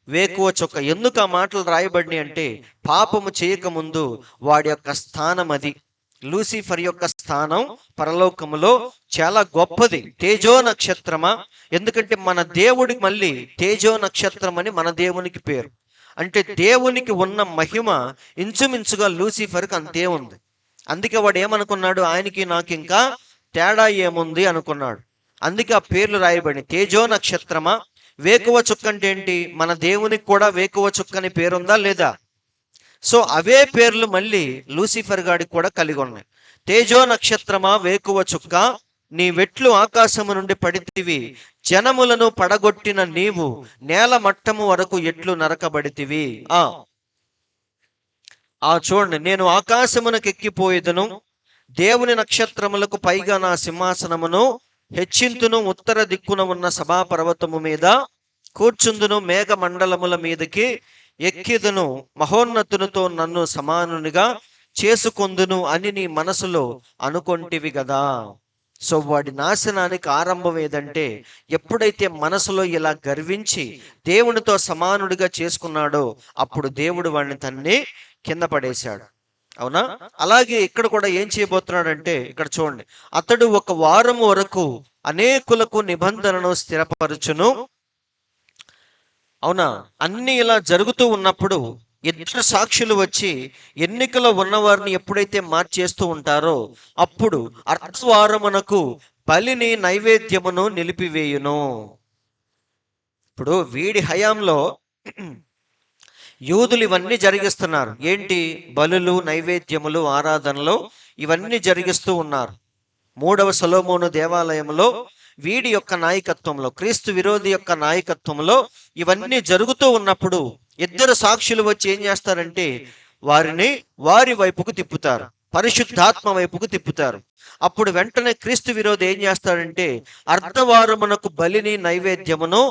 వేకువ చుక్క. ఎందుకు ఆ మాటలు రాయబడినాయి అంటే పాపము చేయకముందు వాడి యొక్క స్థానం అది. లూసిఫర్ యొక్క స్థానం పరలోకములో చాలా గొప్పది. తేజో నక్షత్రమా, ఎందుకంటే మన దేవుడికి మళ్ళీ తేజో నక్షత్రం అని మన దేవునికి పేరు. అంటే దేవునికి ఉన్న మహిమ ఇంచుమించుగా లూసిఫర్కి అంతే ఉంది. అందుకే వాడు ఏమనుకున్నాడు? ఆయనకి నాకు ఇంకా తేడా ఏముంది అనుకున్నాడు. అందుకే ఆ పేర్లు రాయబడి తేజో నక్షత్రమా, వేకువ చుక్క. అంటే ఏంటి? మన దేవునికి కూడా వేకువ చుక్క అని పేరుందా లేదా? సో అవే పేర్లు మళ్ళీ లూసిఫర్ గాడికి కూడా కలిగి ఉన్నాయి. తేజో నక్షత్రమా, వేకువ చుక్క, నీ వెట్లు ఆకాశము నుండి పడితివి, జనములను పడగొట్టిన నీవు నేల మట్టము వరకు ఎట్లు నరకబడితివి. చూడండి, నేను ఆకాశమునకు ఎక్కిపోయేదను, దేవుని నక్షత్రములకు పైగా నా సింహాసనమును హెచ్చింతును, ఉత్తర దిక్కున ఉన్న సభాపర్వతము మీద కూర్చుందును, మేఘ మండలముల మీదకి ఎక్కిదును, మహోన్నతునితో నన్ను సమానునిగా చేసుకొందును అని నీ మనసులో అనుకొంటివి కదా. సో వాడి నాశనానికి ఆరంభం ఏదంటే ఎప్పుడైతే మనసులో ఇలా గర్వించి దేవునితో సమానుడిగా చేసుకున్నాడో అప్పుడు దేవుడు వాడిని తన్ని కింద పడేశాడు. అవునా? అలాగే ఇక్కడ కూడా ఏం చేయబోతున్నాడంటే ఇక్కడ చూడండి, అతడు 1 వారం వరకు అనేకులకు నిబంధనను స్థిరపరచును. అవునా? అన్ని ఇలా జరుగుతూ ఉన్నప్పుడు 2 సాక్షులు వచ్చి ఎన్నికలో ఉన్నవారిని ఎప్పుడైతే మార్చేస్తూ ఉంటారో అప్పుడు అర్ధవారమునకు బలిని నైవేద్యమును నిలిపివేయును. ఇప్పుడు వీడి హయాంలో యూదులు ఇవన్నీ జరిగిస్తున్నారు. ఏంటి? బలులు, నైవేద్యములు, ఆరాధనలు ఇవన్నీ జరిగిస్తూ ఉన్నారు. 3వ సొలొమోను దేవాలయంలో వీడి యొక్క నాయకత్వంలో, క్రీస్తు విరోధి యొక్క నాయకత్వంలో ఇవన్నీ జరుగుతూ ఉన్నప్పుడు 2 సాక్షులు వచ్చి ఏం చేస్తారంటే వారిని వారి వైపుకు తిప్పుతారు, పరిశుద్ధాత్మ వైపుకు తిప్పుతారు. అప్పుడు వెంటనే క్రీస్తు విరోధి ఏం చేస్తాడంటే అర్ధవారమునకు బలిని నైవేద్యమును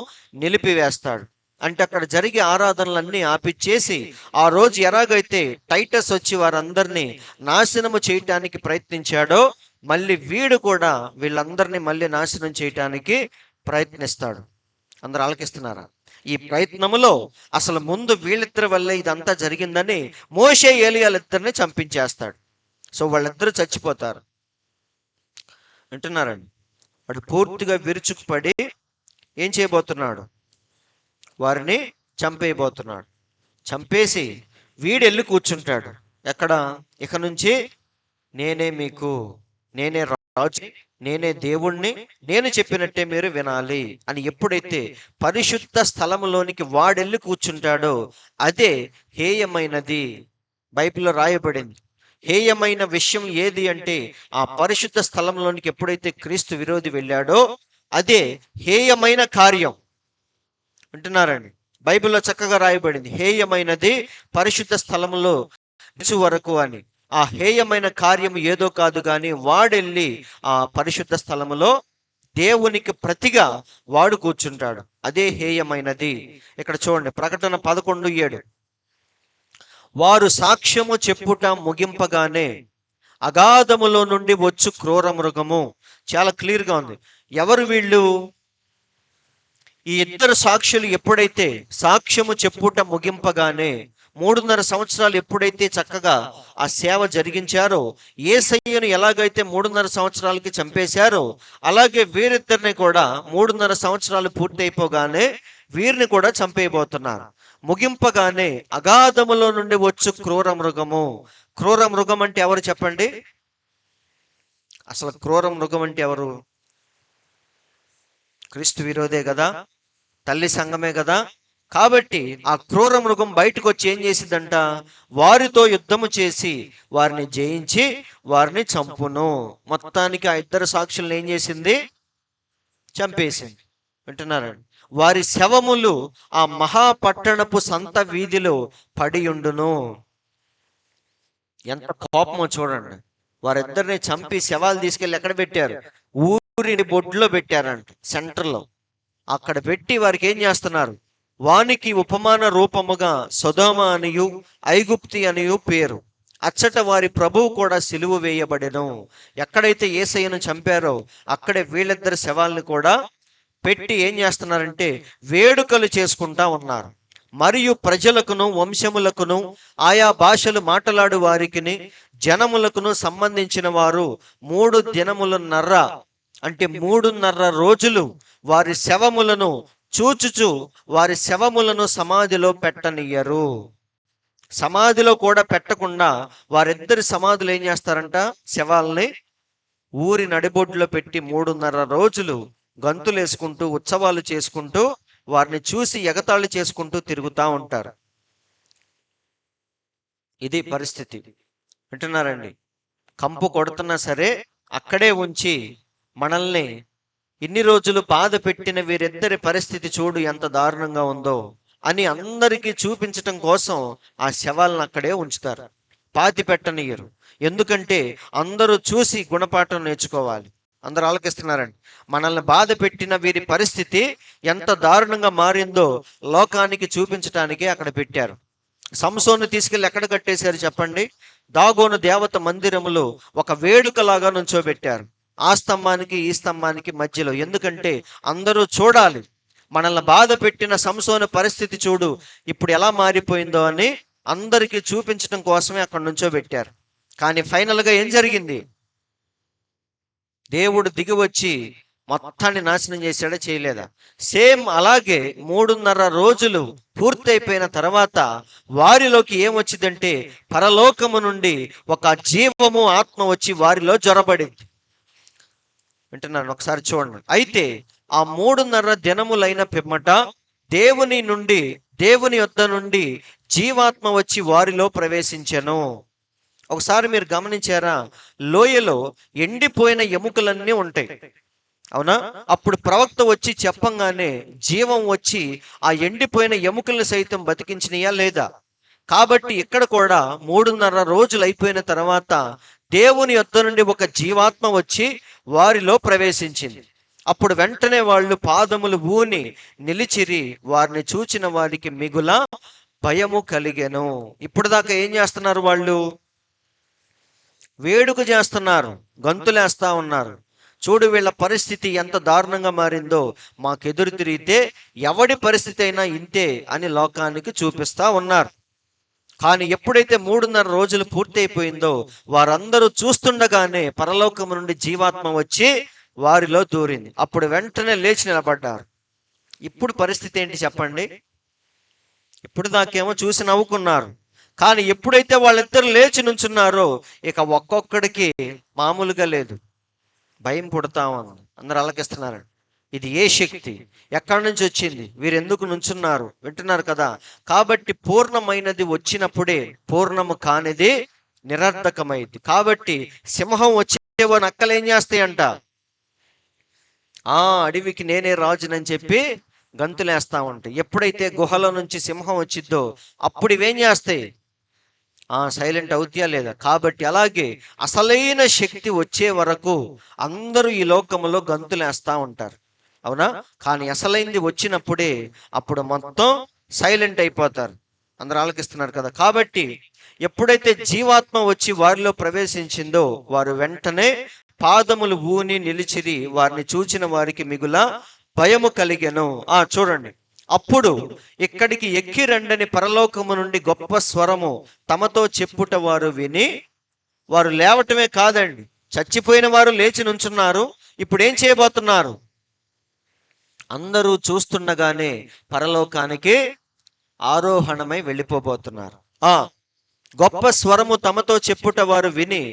నిలిపివేస్తాడు. అంటే అక్కడ జరిగే ఆరాధనలన్నీ ఆపిచ్చేసి ఆ రోజు ఎలాగైతే టైటస్ వచ్చి వారందరినీ నాశనము చేయటానికి ప్రయత్నించాడో మళ్ళీ వీడు కూడా వీళ్ళందరినీ మళ్ళీ నాశనం చేయటానికి ప్రయత్నిస్తాడు. అందరు ఆలకిస్తున్నారా? ఈ ప్రయత్నములో అసలు ముందు వీళ్ళిద్దరి వల్లే ఇదంతా జరిగిందని మోషే, ఏలియాలిద్దరిని చంపించేస్తాడు. సో వాళ్ళిద్దరూ చచ్చిపోతారు. వింటున్నారండి? వాడు పూర్తిగా విరుచుకుపడి ఏం చేయబోతున్నాడు? వారిని చంపేయబోతున్నాడు. చంపేసి వీడెళ్ళి కూర్చుంటాడు. ఎక్కడ? ఇక నుంచి నేనే రాజు, నేనే దేవుణ్ణి, నేను చెప్పినట్టే మీరు వినాలి అని ఎప్పుడైతే పరిశుద్ధ స్థలములోనికి వాడెళ్ళి కూర్చుంటాడో అదే హేయమైనది. బైబిల్లో రాయబడింది. హేయమైన విషయం ఏది అంటే ఆ పరిశుద్ధ స్థలంలోనికి ఎప్పుడైతే క్రీస్తు విరోధి వెళ్ళాడో అదే హేయమైన కార్యం. వింటున్నారండి? బైబిల్లో చక్కగా రాయబడింది, హేయమైనది పరిశుద్ధ స్థలములో వరకు అని. ఆ హేయమైన కార్యం ఏదో కాదు కానీ వాడెళ్ళి ఆ పరిశుద్ధ స్థలములో దేవునికి ప్రతిగా వాడు కూర్చుంటాడు. అదే హేయమైనది. ఇక్కడ చూడండి, ప్రకటన 11:7. వారు సాక్ష్యము చెప్పుట ముగింపగానే అగాధములో నుండి వచ్చు క్రూర మృగము. చాలా క్లియర్గా ఉంది. ఎవరు వీళ్ళు? ఈ ఇద్దరు సాక్షులు ఎప్పుడైతే సాక్ష్యము చెప్పుట ముగింపగానే 3.5 సంవత్సరాలు ఎప్పుడైతే చక్కగా ఆ సేవ జరిగించారో, యేసయ్యను ఎలాగైతే 3.5 సంవత్సరాలకి చంపేశారో అలాగే వీరిద్దరిని కూడా 3.5 సంవత్సరాలు పూర్తయిపోగానే వీరిని కూడా చంపేయబోతున్నారు. ముగింపగానే అగాధములో నుండి వచ్చు క్రూర మృగము. క్రూర మృగం అంటే ఎవరు చెప్పండి? అసలు క్రూర మృగం అంటే ఎవరు? క్రీస్తు విరోధే కదా, తల్లి సంఘమే కదా. కాబట్టి ఆ క్రూర మృగం బయటకు వచ్చి ఏం చేసిందంట? వారితో యుద్ధము చేసి వారిని జయించి వారిని చంపును. మొత్తానికి ఆ ఇద్దరు సాక్షులను ఏం చేసింది? చంపేసింది. వింటున్నారండి? వారి శవములు ఆ మహాపట్టణపు సంత వీధిలో పడియుండును. ఎంత కోపమో చూడండి. వారిద్దరిని చంపి శవాలు తీసుకెళ్ళి ఎక్కడ పెట్టారు? ఊరిని బొడ్లో పెట్టారంట, సెంటర్లో. అక్కడ పెట్టి వారికి ఏం చేస్తున్నారు? వానికి ఉపమాన రూపముగా సొదొమ అనియు ఐగుప్తి అనియు పేరు. అచ్చట వారి ప్రభువు కూడా సిలువ వేయబడెను. ఎక్కడైతే యేసయ్యను చంపారో అక్కడే వీళ్ళిద్దరి శవాల్ని కూడా పెట్టి ఏం చేస్తున్నారంటే వేడుకలు చేసుకుంటా ఉన్నారు. మరియు ప్రజలకును వంశములకును ఆయా భాషలు మాట్లాడు వారికిని జనములకును సంబంధించిన వారు 3 దినములన్నర అంటే 3.5 రోజులు వారి శవములను చూచుచు వారి శవములను సమాధిలో పెట్టనియ్యరు. సమాధిలో కూడా పెట్టకుండా వారిద్దరి సమాధులు ఏం చేస్తారంట? శవాల్ని ఊరి నడిబొడ్లో పెట్టి 3.5 రోజులు గంతులు వేసుకుంటూ ఉత్సవాలు చేసుకుంటూ వారిని చూసి ఎగతాళి చేసుకుంటూ తిరుగుతూ ఉంటారు. ఇది పరిస్థితి. వింటున్నారండి? కంపు కొడుతున్నా సరే అక్కడే ఉంచి మనల్ని ఇన్ని రోజులు బాధ పెట్టిన వీరిద్దరి పరిస్థితి చూడు ఎంత దారుణంగా ఉందో అని అందరికీ చూపించటం కోసం ఆ శవాలను అక్కడే ఉంచుతారు, పాతి పెట్టనియ్యరు. ఎందుకంటే అందరూ చూసి గుణపాఠం నేర్చుకోవాలి. అందరూ ఆలకిస్తున్నారండి. మనల్ని బాధ పెట్టిన వీరి పరిస్థితి ఎంత దారుణంగా మారిందో లోకానికి చూపించటానికి అక్కడ పెట్టారు. సంసోను తీసుకెళ్ళి ఎక్కడ కట్టేశారు చెప్పండి? దాగోను దేవత మందిరములో ఒక వేడుకలాగా నుంచోబెట్టారు, ఆ స్తంభానికి ఈ స్తంభానికి మధ్యలో. ఎందుకంటే అందరూ చూడాలి, మనల్ని బాధ పెట్టిన సంసోను పరిస్థితి చూడు ఇప్పుడు ఎలా మారిపోయిందో అని అందరికీ చూపించడం కోసమే అక్కడ నుంచోబెట్టారు. కానీ ఫైనల్గా ఏం జరిగింది? దేవుడు దిగి వచ్చి మొత్తాన్ని నాశనం చేశాడా? చేయలేదా? సేమ్ అలాగే 3.5 రోజులు పూర్తయిపోయిన తర్వాత వారిలోకి ఏమొచ్చిందంటే పరలోకము నుండి ఒక జీవము ఆత్మ వచ్చి వారిలో జొరబడింది. వింటున్నాను? ఒకసారి చూడండి. అయితే ఆ 3.5 దినములైన పిమ్మట దేవుని యొద్ద నుండి జీవాత్మ వచ్చి వారిలో ప్రవేశించెను. ఒకసారి మీరు గమనించారా? లోయలో ఎండిపోయిన ఎముకలన్నీ ఉంటాయి, అవునా? అప్పుడు ప్రవక్త వచ్చి చెప్పంగానే జీవం వచ్చి ఆ ఎండిపోయిన ఎముకలను సైతం బతికించినయా లేదా? కాబట్టి ఇక్కడ కూడా 3.5 రోజులు అయిపోయిన తర్వాత దేవుని యొద్ద నుండి ఒక జీవాత్మ వచ్చి వారిలో ప్రవేశించింది. అప్పుడు వెంటనే వాళ్ళు పాదములు ఊని నిలిచిరి, వారిని చూచిన వారికి మిగుల భయము కలిగెను. ఇప్పుడు దాకా ఏం చేస్తున్నారు? వాళ్ళు వేడుక చేస్తున్నారు, గంతులేస్తా ఉన్నారు. చూడు వీళ్ళ పరిస్థితి ఎంత దారుణంగా మారిందో, మాకెదురు తిరిగితే ఎవడి పరిస్థితి అయినా ఇంతే అని లోకానికి చూపిస్తా ఉన్నారు. కానీ ఎప్పుడైతే 3.5 రోజులు పూర్తి అయిపోయిందో వారందరూ చూస్తుండగానే పరలోకము నుండి జీవాత్మ వచ్చి వారిలో దూరింది. అప్పుడు వెంటనే లేచి నిలబడ్డారు. ఇప్పుడు పరిస్థితి ఏంటి చెప్పండి? ఇప్పుడు దాకేమో చూసి నవ్వుకున్నారు, కానీ ఎప్పుడైతే వాళ్ళిద్దరు లేచి నుంచున్నారో ఇక ఒక్కొక్కడికి మామూలుగా లేదు, భయం పుడతా ఉంది. అందరు అలకిస్తున్నారండి. ఇది ఏ శక్తి, ఎక్కడి నుంచి వచ్చింది, వీరు ఎందుకు నుంచున్నారు, వింటున్నారు కదా. కాబట్టి పూర్ణమైనది వచ్చినప్పుడే పూర్ణము కానిది నిరర్ధకమైంది. కాబట్టి సింహం వచ్చేవో నక్కలు ఏం చేస్తాయంట, అడవికి నేనే రాజునని చెప్పి గంతులేస్తా ఉంటాయి. ఎప్పుడైతే గుహలో నుంచి సింహం వచ్చిద్దో అప్పుడు ఇవేం చేస్తాయి, సైలెంట్ అవుతాయా లేదా. కాబట్టి అలాగే అసలైన శక్తి వచ్చే వరకు అందరూ ఈ లోకంలో గంతులేస్తా ఉంటారు, అవునా. కానీ అసలైంది వచ్చినప్పుడే అప్పుడు మొత్తం సైలెంట్ అయిపోతారు. అందరూ ఆలకిస్తున్నారు కదా. కాబట్టి ఎప్పుడైతే జీవాత్మ వచ్చి వారిలో ప్రవేశించిందో వారు వెంటనే పాదములు ఊని నిలిచిరి, వారిని చూచిన వారికి మిగుల భయము కలిగెను. చూడండి, అప్పుడు ఇక్కడికి ఎక్కి రండని పరలోకము నుండి గొప్ప స్వరము తమతో చెప్పుట వారు విని, వారు లేవటమే కాదండి, చచ్చిపోయిన వారు లేచి నుంచున్నారు. ఇప్పుడు ఏం చేయబోతున్నారు, అందరూ చూస్తుండగానే పరలోకానికి ఆరోహణమై వెళ్ళిపోబోతున్నారు. గొప్ప స్వరము తమతో చెప్పుట వారు విని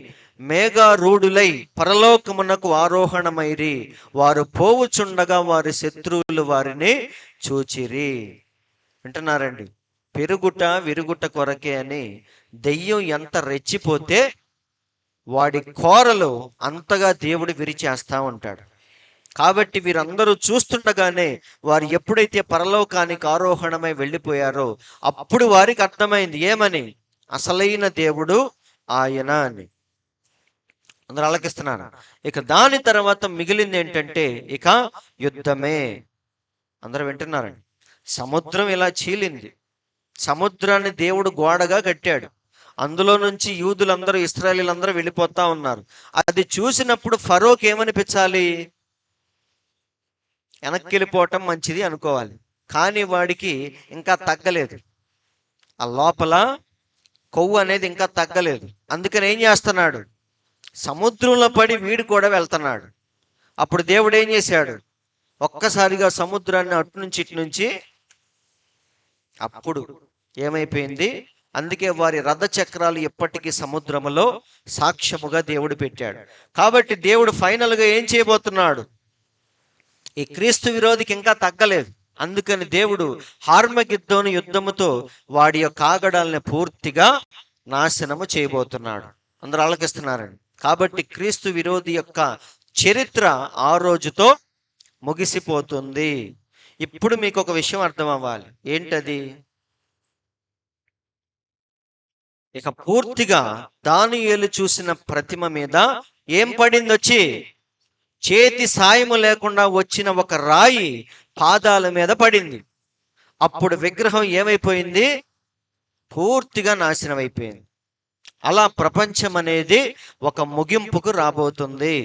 మేఘారూఢులై పరలోకమునకు ఆరోహణమైరి, వారు పోవుచుండగా వారి శత్రువులు వారిని చూచిరి. వింటున్నారండి, పెరుగుట విరుగుట కొరకే అని దెయ్యం ఎంత రెచ్చిపోతే వాడి కోరలు అంతగా దేవుడు విరిచేస్తా ఉంటాడు. కాబట్టి వీరందరూ చూస్తుండగానే వారు ఎప్పుడైతే పరలోకానికి ఆరోహణమై వెళ్ళిపోయారో అప్పుడు వారికి అర్థమైంది ఏమని, అసలైన దేవుడు ఆయన అని. అందరూ ఆలకిస్తున్నారు. ఇక దాని తర్వాత మిగిలింది ఏంటంటే ఇక యుద్ధమే. అందరూ వింటున్నారండి. సముద్రం ఇలా చీలింది, సముద్రాన్ని దేవుడు గోడగా కట్టాడు, అందులో నుంచి యూదులందరూ ఇశ్రాయేలీలందరూ వెళ్ళిపోతా ఉన్నారు. అది చూసినప్పుడు ఫరోకి ఏమనిపించాలి, వెనక్కి వెళ్ళిపోవటం మంచిది అనుకోవాలి. కానీ వాడికి ఇంకా తగ్గలేదు, ఆ లోపల కొవ్వు అనేది ఇంకా తగ్గలేదు. అందుకని ఏం చేస్తున్నాడు, సముద్రంలో పడి వీడు కూడా వెళ్తున్నాడు. అప్పుడు దేవుడు ఏం చేశాడు, ఒక్కసారిగా సముద్రాన్ని అటు నుంచి ఇటు నుంచి, అప్పుడు ఏమైపోయింది, అందుకే వారి రథ చక్రాలు ఎప్పటికీ సముద్రములో సాక్ష్యముగా దేవుడు పెట్టాడు. కాబట్టి దేవుడు ఫైనల్గా ఏం చేయబోతున్నాడు, ఈ క్రీస్తు విరోధికి ఇంకా తగ్గలేదు. అందుకని దేవుడు హార్మగిద్దోను యుద్ధముతో వాడి యొక్క ఆగడాలని పూర్తిగా నాశనము చేయబోతున్నాడు. అందరూ ఆలకిస్తున్నారండి. కాబట్టి క్రీస్తు విరోధి యొక్క చరిత్ర ఆ రోజుతో ముగిసిపోతుంది. ఇప్పుడు మీకు ఒక విషయం అర్థం అవ్వాలి, ఏంటది, ఇక పూర్తిగా దానియేలు చూసిన ప్రతిమ మీద ఏం పడింది, వచ్చి చేతి సాయము లేకుండా వచ్చిన ఒక రాయి పాదాల మీద పడింది. అప్పుడు విగ్రహం ఏమైపోయింది, పూర్తిగా నాశనం అయిపోయింది. అలా ప్రపంచం అనేది ఒక ముగింపుకు రాబోతుంది.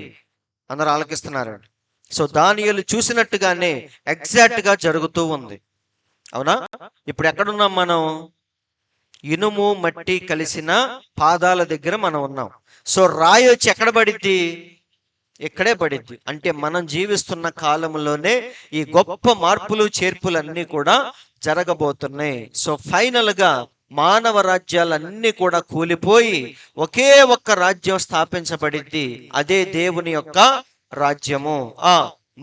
అందరూ ఆలకిస్తున్నారండి. సో దానియేలు చూసినట్టుగానే ఎగ్జాక్ట్ గా జరుగుతూ ఉంది, అవునా. ఇప్పుడు ఎక్కడున్నాం మనం, ఇనుము మట్టి కలిసిన పాదాల దగ్గర మనం ఉన్నాం. సో రాయి వచ్చి ఎక్కడ పడిద్ది, ఇక్కడే పడిద్ది. అంటే మనం జీవిస్తున్న కాలంలోనే ఈ గొప్ప మార్పులు చేర్పులన్నీ కూడా జరగబోతున్నాయి. సో ఫైనల్ గా మానవ రాజ్యాలన్నీ కూడా కూలిపోయి ఒకే ఒక్క రాజ్యం స్థాపించబడింది, అదే దేవుని యొక్క రాజ్యము.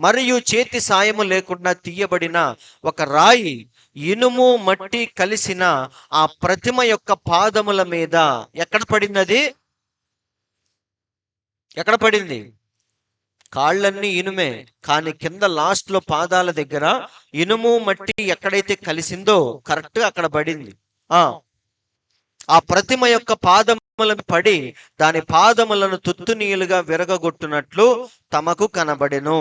మరియు చేతి సాయము లేకుండా తీయబడిన ఒక రాయి ఇనుము మట్టి కలిసిన ఆ ప్రతిమ యొక్క పాదముల మీద ఎక్కడ పడింది, ఎక్కడ పడింది, కాళ్ళన్నీ ఇనుమే, కానీ కింద లాస్ట్ లో పాదాల దగ్గర ఇనుము మట్టి ఎక్కడైతే కలిసిందో కరెక్ట్ అక్కడ పడింది. ఆ ప్రతిమ యొక్క పాదములను పడి దాని పాదములను తుత్తునీయులుగా విరగగొట్టునట్లు తమకు కనబడెను.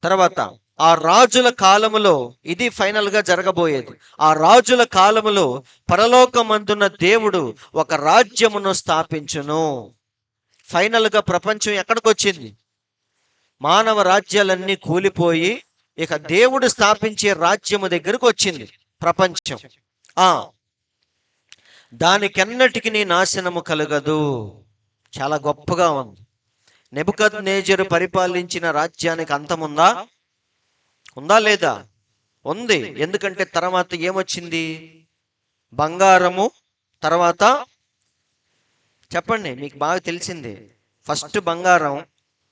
తర్వాత ఆ రాజుల కాలములో, ఇది ఫైనల్ గా జరగబోయేది, ఆ రాజుల కాలములో పరలోకమందున్న దేవుడు ఒక రాజ్యమును స్థాపించును. ఫైనల్ గా ప్రపంచం ఎక్కడికి వచ్చింది, మానవ రాజ్యాలన్నీ కూలిపోయి ఇక దేవుడు స్థాపించే రాజ్యము దగ్గరకు వచ్చింది ప్రపంచం. దానికెన్నటికి నీ నాశనము కలగదు. చాలా గొప్పగా ఉంది. నెబుకద్నెజరు పరిపాలించిన రాజ్యానికి అంతముందా, ఉందా లేదా, ఉంది. ఎందుకంటే తర్వాత ఏమొచ్చింది? బంగారము, తర్వాత చెప్పండి, మీకు బాగా తెలిసింది. ఫస్ట్ బంగారం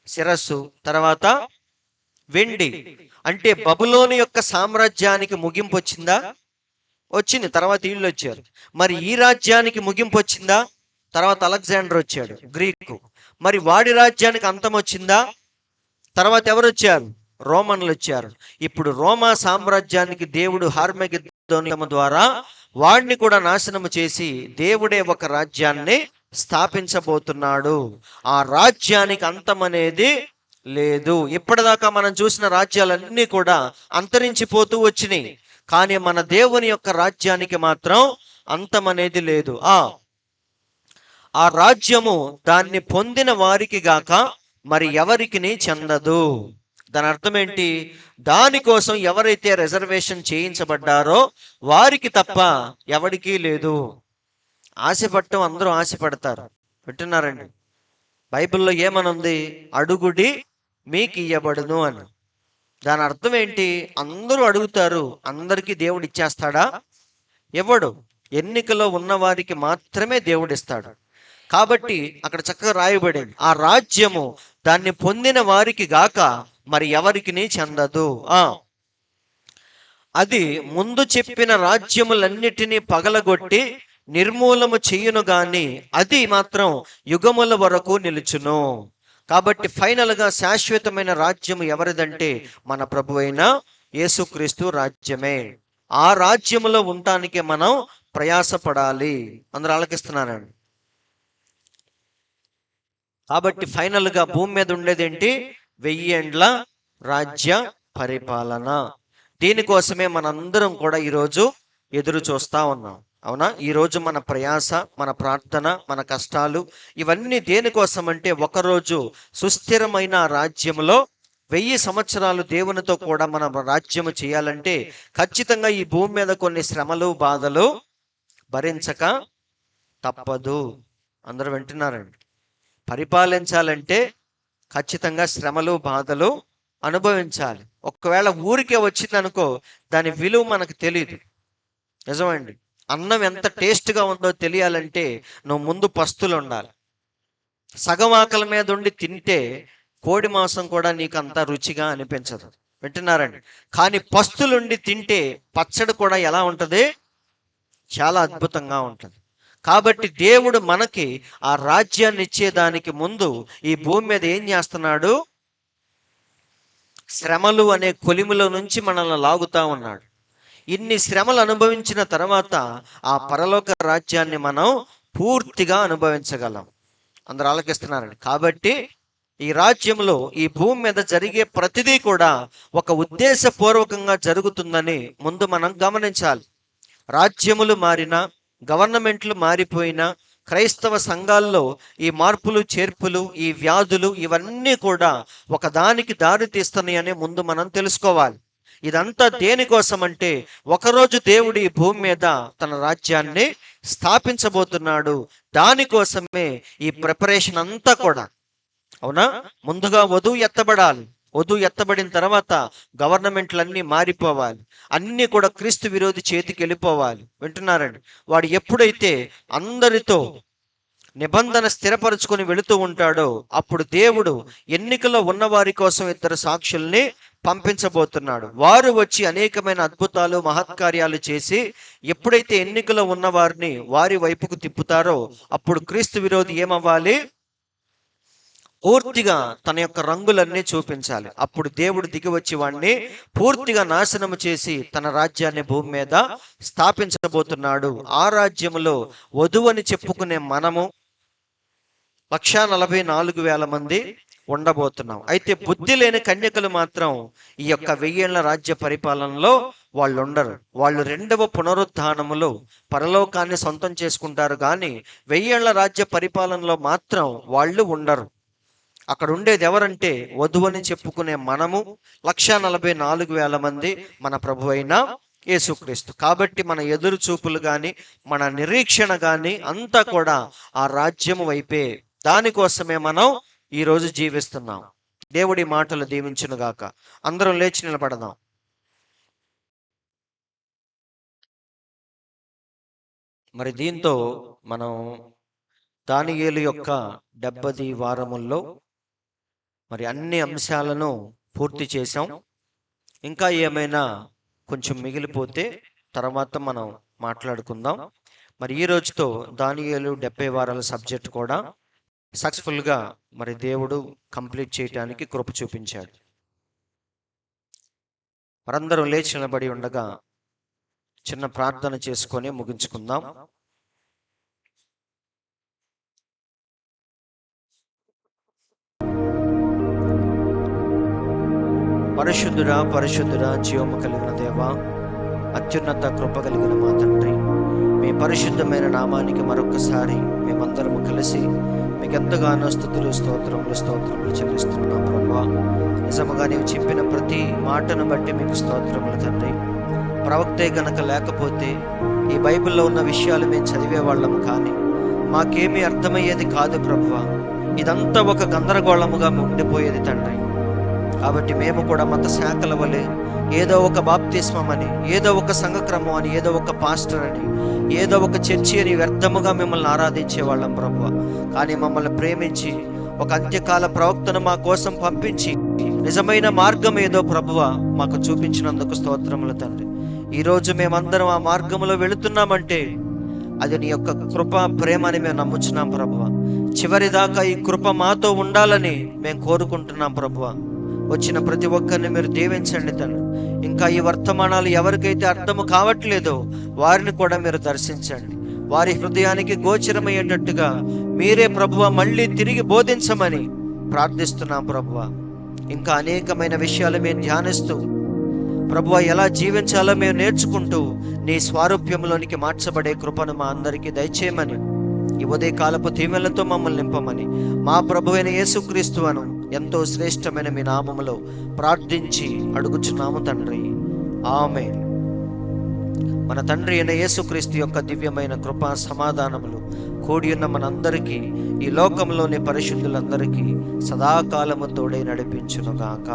శిరస్సు, తర్వాత వెండి. అంటే బబులోను యొక్క సామ్రాజ్యానికి ముగింపు వచ్చిందా? వచ్చింది. తర్వాత వీళ్ళు వచ్చారు. మరి ఈ రాజ్యానికి ముగింపు వచ్చిందా? తర్వాత అలెగ్జాండర్ వచ్చాడు, గ్రీకు. మరి వాడి రాజ్యానికి అంతం వచ్చిందా? తర్వాత ఎవరు వచ్చారు? రోమన్లు వచ్చారు. ఇప్పుడు రోమా సామ్రాజ్యానికి దేవుడు హార్మగెద్దోను ద్వారా వాడిని కూడా నాశనము చేసి దేవుడే ఒక రాజ్యాన్ని స్థాపించబోతున్నాడు. ఆ రాజ్యానికి అంతం అనేది లేదు. ఇప్పటిదాకా మనం చూసిన రాజ్యాలన్నీ కూడా అంతరించిపోతూ వచ్చినాయి. కానీ మన దేవుని యొక్క రాజ్యానికి మాత్రం అంతం అనేది లేదు. ఆ రాజ్యము దాన్ని పొందిన వారికి గాక మరి ఎవరికి చెందదు. దాని అర్థం ఏంటి? దానికోసం ఎవరైతే రిజర్వేషన్ చేయించబడ్డారో వారికి తప్ప ఎవరికీ లేదు. ఆశపడటం అందరూ ఆశపడతారు. వింటున్నారండి? బైబిల్లో ఏమనుంది? అడుగుడి మీకు ఇయ్యబడును అని. దాని అర్థం ఏంటి? అందరూ అడుగుతారు, అందరికీ దేవుడు ఇచ్చేస్తాడా? ఇవ్వడు. ఎన్నికలో ఉన్న వారికి మాత్రమే దేవుడు ఇస్తాడు. కాబట్టి అక్కడ చక్కగా రాయబడింది, ఆ రాజ్యము దాన్ని పొందిన వారికి గాక మరి ఎవరికి చెందదు. అది ముందు చెప్పిన రాజ్యములన్నిటినీ పగలగొట్టి నిర్మూలము చెయ్యును గాని అది మాత్రం యుగముల వరకు నిలుచును. కాబట్టి ఫైనల్ గా శాశ్వతమైన రాజ్యము ఎవరిదంటే మన ప్రభు అయిన యేసుక్రీస్తు రాజ్యమే. ఆ రాజ్యములో ఉండటానికి మనం ప్రయాసపడాలి. అందరూ ఆలకిస్తున్నానండి. కాబట్టి ఫైనల్ గా భూమి మీద ఉండేది ఏంటి? 1000 ఏండ్ల రాజ్య పరిపాలన. దీనికోసమే మనందరం కూడా ఈరోజు ఎదురు చూస్తా ఉన్నాం. అవునా? ఈరోజు మన ప్రయాస, మన ప్రార్థన, మన కష్టాలు ఇవన్నీ దేనికోసం అంటే ఒకరోజు సుస్థిరమైన రాజ్యములో 1000 సంవత్సరాలు దేవునితో కూడా మన రాజ్యము చేయాలంటే ఖచ్చితంగా ఈ భూమి మీద కొన్ని శ్రమలు, బాధలు భరించక తప్పదు. అందరూ వింటున్నారండి? పరిపాలించాలంటే ఖచ్చితంగా శ్రమలు, బాధలు అనుభవించాలి. ఒకవేళ ఊరికే వచ్చిందనుకో దాని విలువ మనకు తెలియదు. నిజమండి. అన్నం ఎంత టేస్ట్గా ఉందో తెలియాలంటే నువ్వు ముందు పస్తులు ఉండాలి. సగం ఆకలి మీద ఉండి తింటే కోడి మాంసం కూడా నీకు అంత రుచిగా అనిపించదు. వింటున్నారండి? కానీ పస్తులుండి తింటే పచ్చడి కూడా ఎలా ఉంటుంది? చాలా అద్భుతంగా ఉంటుంది. కాబట్టి దేవుడు మనకి ఆ రాజ్యాన్ని ఇచ్చేదానికి ముందు ఈ భూమి మీద ఏం చేస్తున్నాడు? శ్రమలు అనే కొలిమిలో నుంచి మనల్ని లాగుతా ఉన్నాడు. ఇన్ని శ్రమలు అనుభవించిన తర్వాత ఆ పరలోక రాజ్యాన్ని మనం పూర్తిగా అనుభవించగలం. అందరూ ఆలకిస్తున్నారండి. కాబట్టి ఈ రాజ్యంలో ఈ భూమి మీద జరిగే ప్రతిదీ కూడా ఒక ఉద్దేశపూర్వకంగా జరుగుతుందని ముందు మనం గమనించాలి. రాజ్యములు మారినా, గవర్నమెంట్లు మారిపోయినా, క్రైస్తవ సంఘాల్లో ఈ మార్పులు, చేర్పులు, ఈ వ్యాధులు ఇవన్నీ కూడా ఒకదానికి దారి తీస్తున్నాయని ముందు మనం తెలుసుకోవాలి. ఇదంతా దేనికోసం అంటే ఒకరోజు దేవుడు ఈ భూమి మీద తన రాజ్యాన్ని స్థాపించబోతున్నాడు. దానికోసమే ఈ ప్రిపరేషన్ అంతా కూడా. అవునా? ముందుగా వధువు ఎత్తబడాలి. వధువు ఎత్తబడిన తర్వాత గవర్నమెంట్లన్నీ మారిపోవాలి. అన్నీ కూడా క్రీస్తు విరోధి చేతికి వెళ్ళిపోవాలి. వింటున్నారండి? వాడు ఎప్పుడైతే అందరితో నిబంధన స్థిరపరుచుకొని వెళుతూ ఉంటాడో అప్పుడు దేవుడు ఎన్నికలో ఉన్న వారి కోసం 2 సాక్షుల్ని పంపించబోతున్నాడు. వారు వచ్చి అనేకమైన అద్భుతాలు, మహత్కార్యాలు చేసి ఎప్పుడైతే ఎన్నికలో ఉన్న వారిని వారి వైపుకు తిప్పుతారో అప్పుడు క్రీస్తు విరోధి ఏమవ్వాలి? పూర్తిగా తన యొక్క రంగులన్నీ చూపించాలి. అప్పుడు దేవుడు దిగి వచ్చి వాడిని పూర్తిగా నాశనము చేసి తన రాజ్యాన్ని భూమి మీద స్థాపించబోతున్నాడు. ఆ రాజ్యములో వధువని చెప్పుకునే మనము 1,44,000 మంది ఉండబోతున్నాం. అయితే బుద్ధి లేని కన్యకలు మాత్రం ఈ యొక్క 1000 ఏళ్ల రాజ్య పరిపాలనలో వాళ్ళు ఉండరు. వాళ్ళు 2వ పునరుత్థానములో పరలోకాన్ని సొంతం చేసుకుంటారు. కానీ 1000 ఏళ్ల రాజ్య పరిపాలనలో మాత్రం వాళ్ళు ఉండరు. అక్కడ ఉండేది ఎవరంటే వధువని చెప్పుకునే మనము 1,44,000 మంది, మన ప్రభు అయిన యేసుక్రీస్తు. కాబట్టి మన ఎదురు చూపులు కానీ, మన నిరీక్షణ కానీ అంతా కూడా ఆ రాజ్యము వైపే. దానికోసమే మనం ఈరోజు జీవిస్తున్నాం. దేవుడి మాటలు దీవించును గాక. అందరం లేచి నిలబడదాం. మరి దీంతో మనం దానియేలు యొక్క 70 వారముల్లో మరి అన్ని అంశాలను పూర్తి చేశాం. ఇంకా ఏమైనా కొంచెం మిగిలిపోతే తర్వాత మనం మాట్లాడుకుందాం. మరి ఈ రోజుతో దానియేలు 70 వారాల సబ్జెక్ట్ కూడా సక్సెస్ఫుల్గా మరి దేవుడు కంప్లీట్ చేయడానికి కృప చూపించాడు. మరందరూ లేచి నిలబడి ఉండగా చిన్న ప్రార్థన చేసుకొని ముగించుకుందాం. పరిశుద్ధుడా పరిశుద్ధుడా జీవము కలిగిన దేవా, అత్యున్నత కృప కలిగిన మా తండ్రి, మీ పరిశుద్ధమైన నామానికి మరొకసారి మేమందరము కలిసి మీకు ఎంతగానో స్తుతులు స్తోత్రములు చెల్లిస్తున్నాం ప్రభువా. నిజముగా నీవు చెప్పిన ప్రతి మాటను బట్టి మీకు స్తోత్రములు తండ్రి. ప్రవక్తే గనక లేకపోతే ఈ బైబిల్లో ఉన్న విషయాలు మేము చదివేవాళ్ళము, కానీ మాకేమీ అర్థమయ్యేది కాదు ప్రభువా. ఇదంతా ఒక గందరగోళముగా ఉండిపోయేది తండ్రి. కాబట్టి మేము కూడా మత శాఖల వలె ఏదో ఒక బాప్తిస్మం అని, ఏదో ఒక సంఘక్రమం అని, ఏదో ఒక పాస్టర్ అని, ఏదో ఒక చర్చి అని వ్యర్థముగా మిమ్మల్ని ఆరాధించేవాళ్ళం ప్రభువా. కానీ మమ్మల్ని ప్రేమించి ఒక అంత్యకాల ప్రవక్తను మా కోసం పంపించి నిజమైన మార్గం ఏదో ప్రభువా మాకు చూపించినందుకు స్తోత్రములు తండ్రి. ఈరోజు మేమందరం ఆ మార్గంలో వెళుతున్నామంటే అది నీ యొక్క కృప ప్రేమ అని మేము నమ్ముచున్నాం ప్రభువా. చివరి దాకా ఈ కృప మాతో ఉండాలని మేము కోరుకుంటున్నాం ప్రభువా. వచ్చిన ప్రతి ఒక్కరిని మీరు దీవించండి తండ్రి. ఇంకా ఈ వర్తమానాలు ఎవరికైతే అర్థము కావట్లేదో వారిని కూడా మీరు దర్శించండి. వారి హృదయానికి గోచరమయ్యేటట్టుగా మీరే ప్రభువా మళ్ళీ తిరిగి బోధించమని ప్రార్థిస్తున్నాం ప్రభువా. ఇంకా అనేకమైన విషయాలు మేము ధ్యానిస్తూ ప్రభువా ఎలా జీవించాలో మేము నేర్చుకుంటూ నీ స్వారూప్యంలోనికి మార్చబడే కృపను మా అందరికీ దయచేయమని, ఈ ఉదయకాలపు దీవెనలతో మమ్మల్ని నింపమని మా ప్రభువైన యేసుక్రీస్తు అను ఎంతో శ్రేష్టమైన మీ నామములో ప్రార్థించి అడుగుచున్నాము తండ్రి, ఆమేన్. మన తండ్రి అయిన యేసుక్రీస్తు యొక్క దివ్యమైన కృపా సమాధానములు కూడి ఉన్న మనందరికీ, ఈ లోకంలోని పరిశుద్ధులందరికీ సదాకాలము తోడై నడిపించును గాక,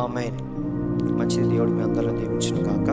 ఆమేన్. మంచిది. దేవుడు మీ అందరిలో దీవించును గాక.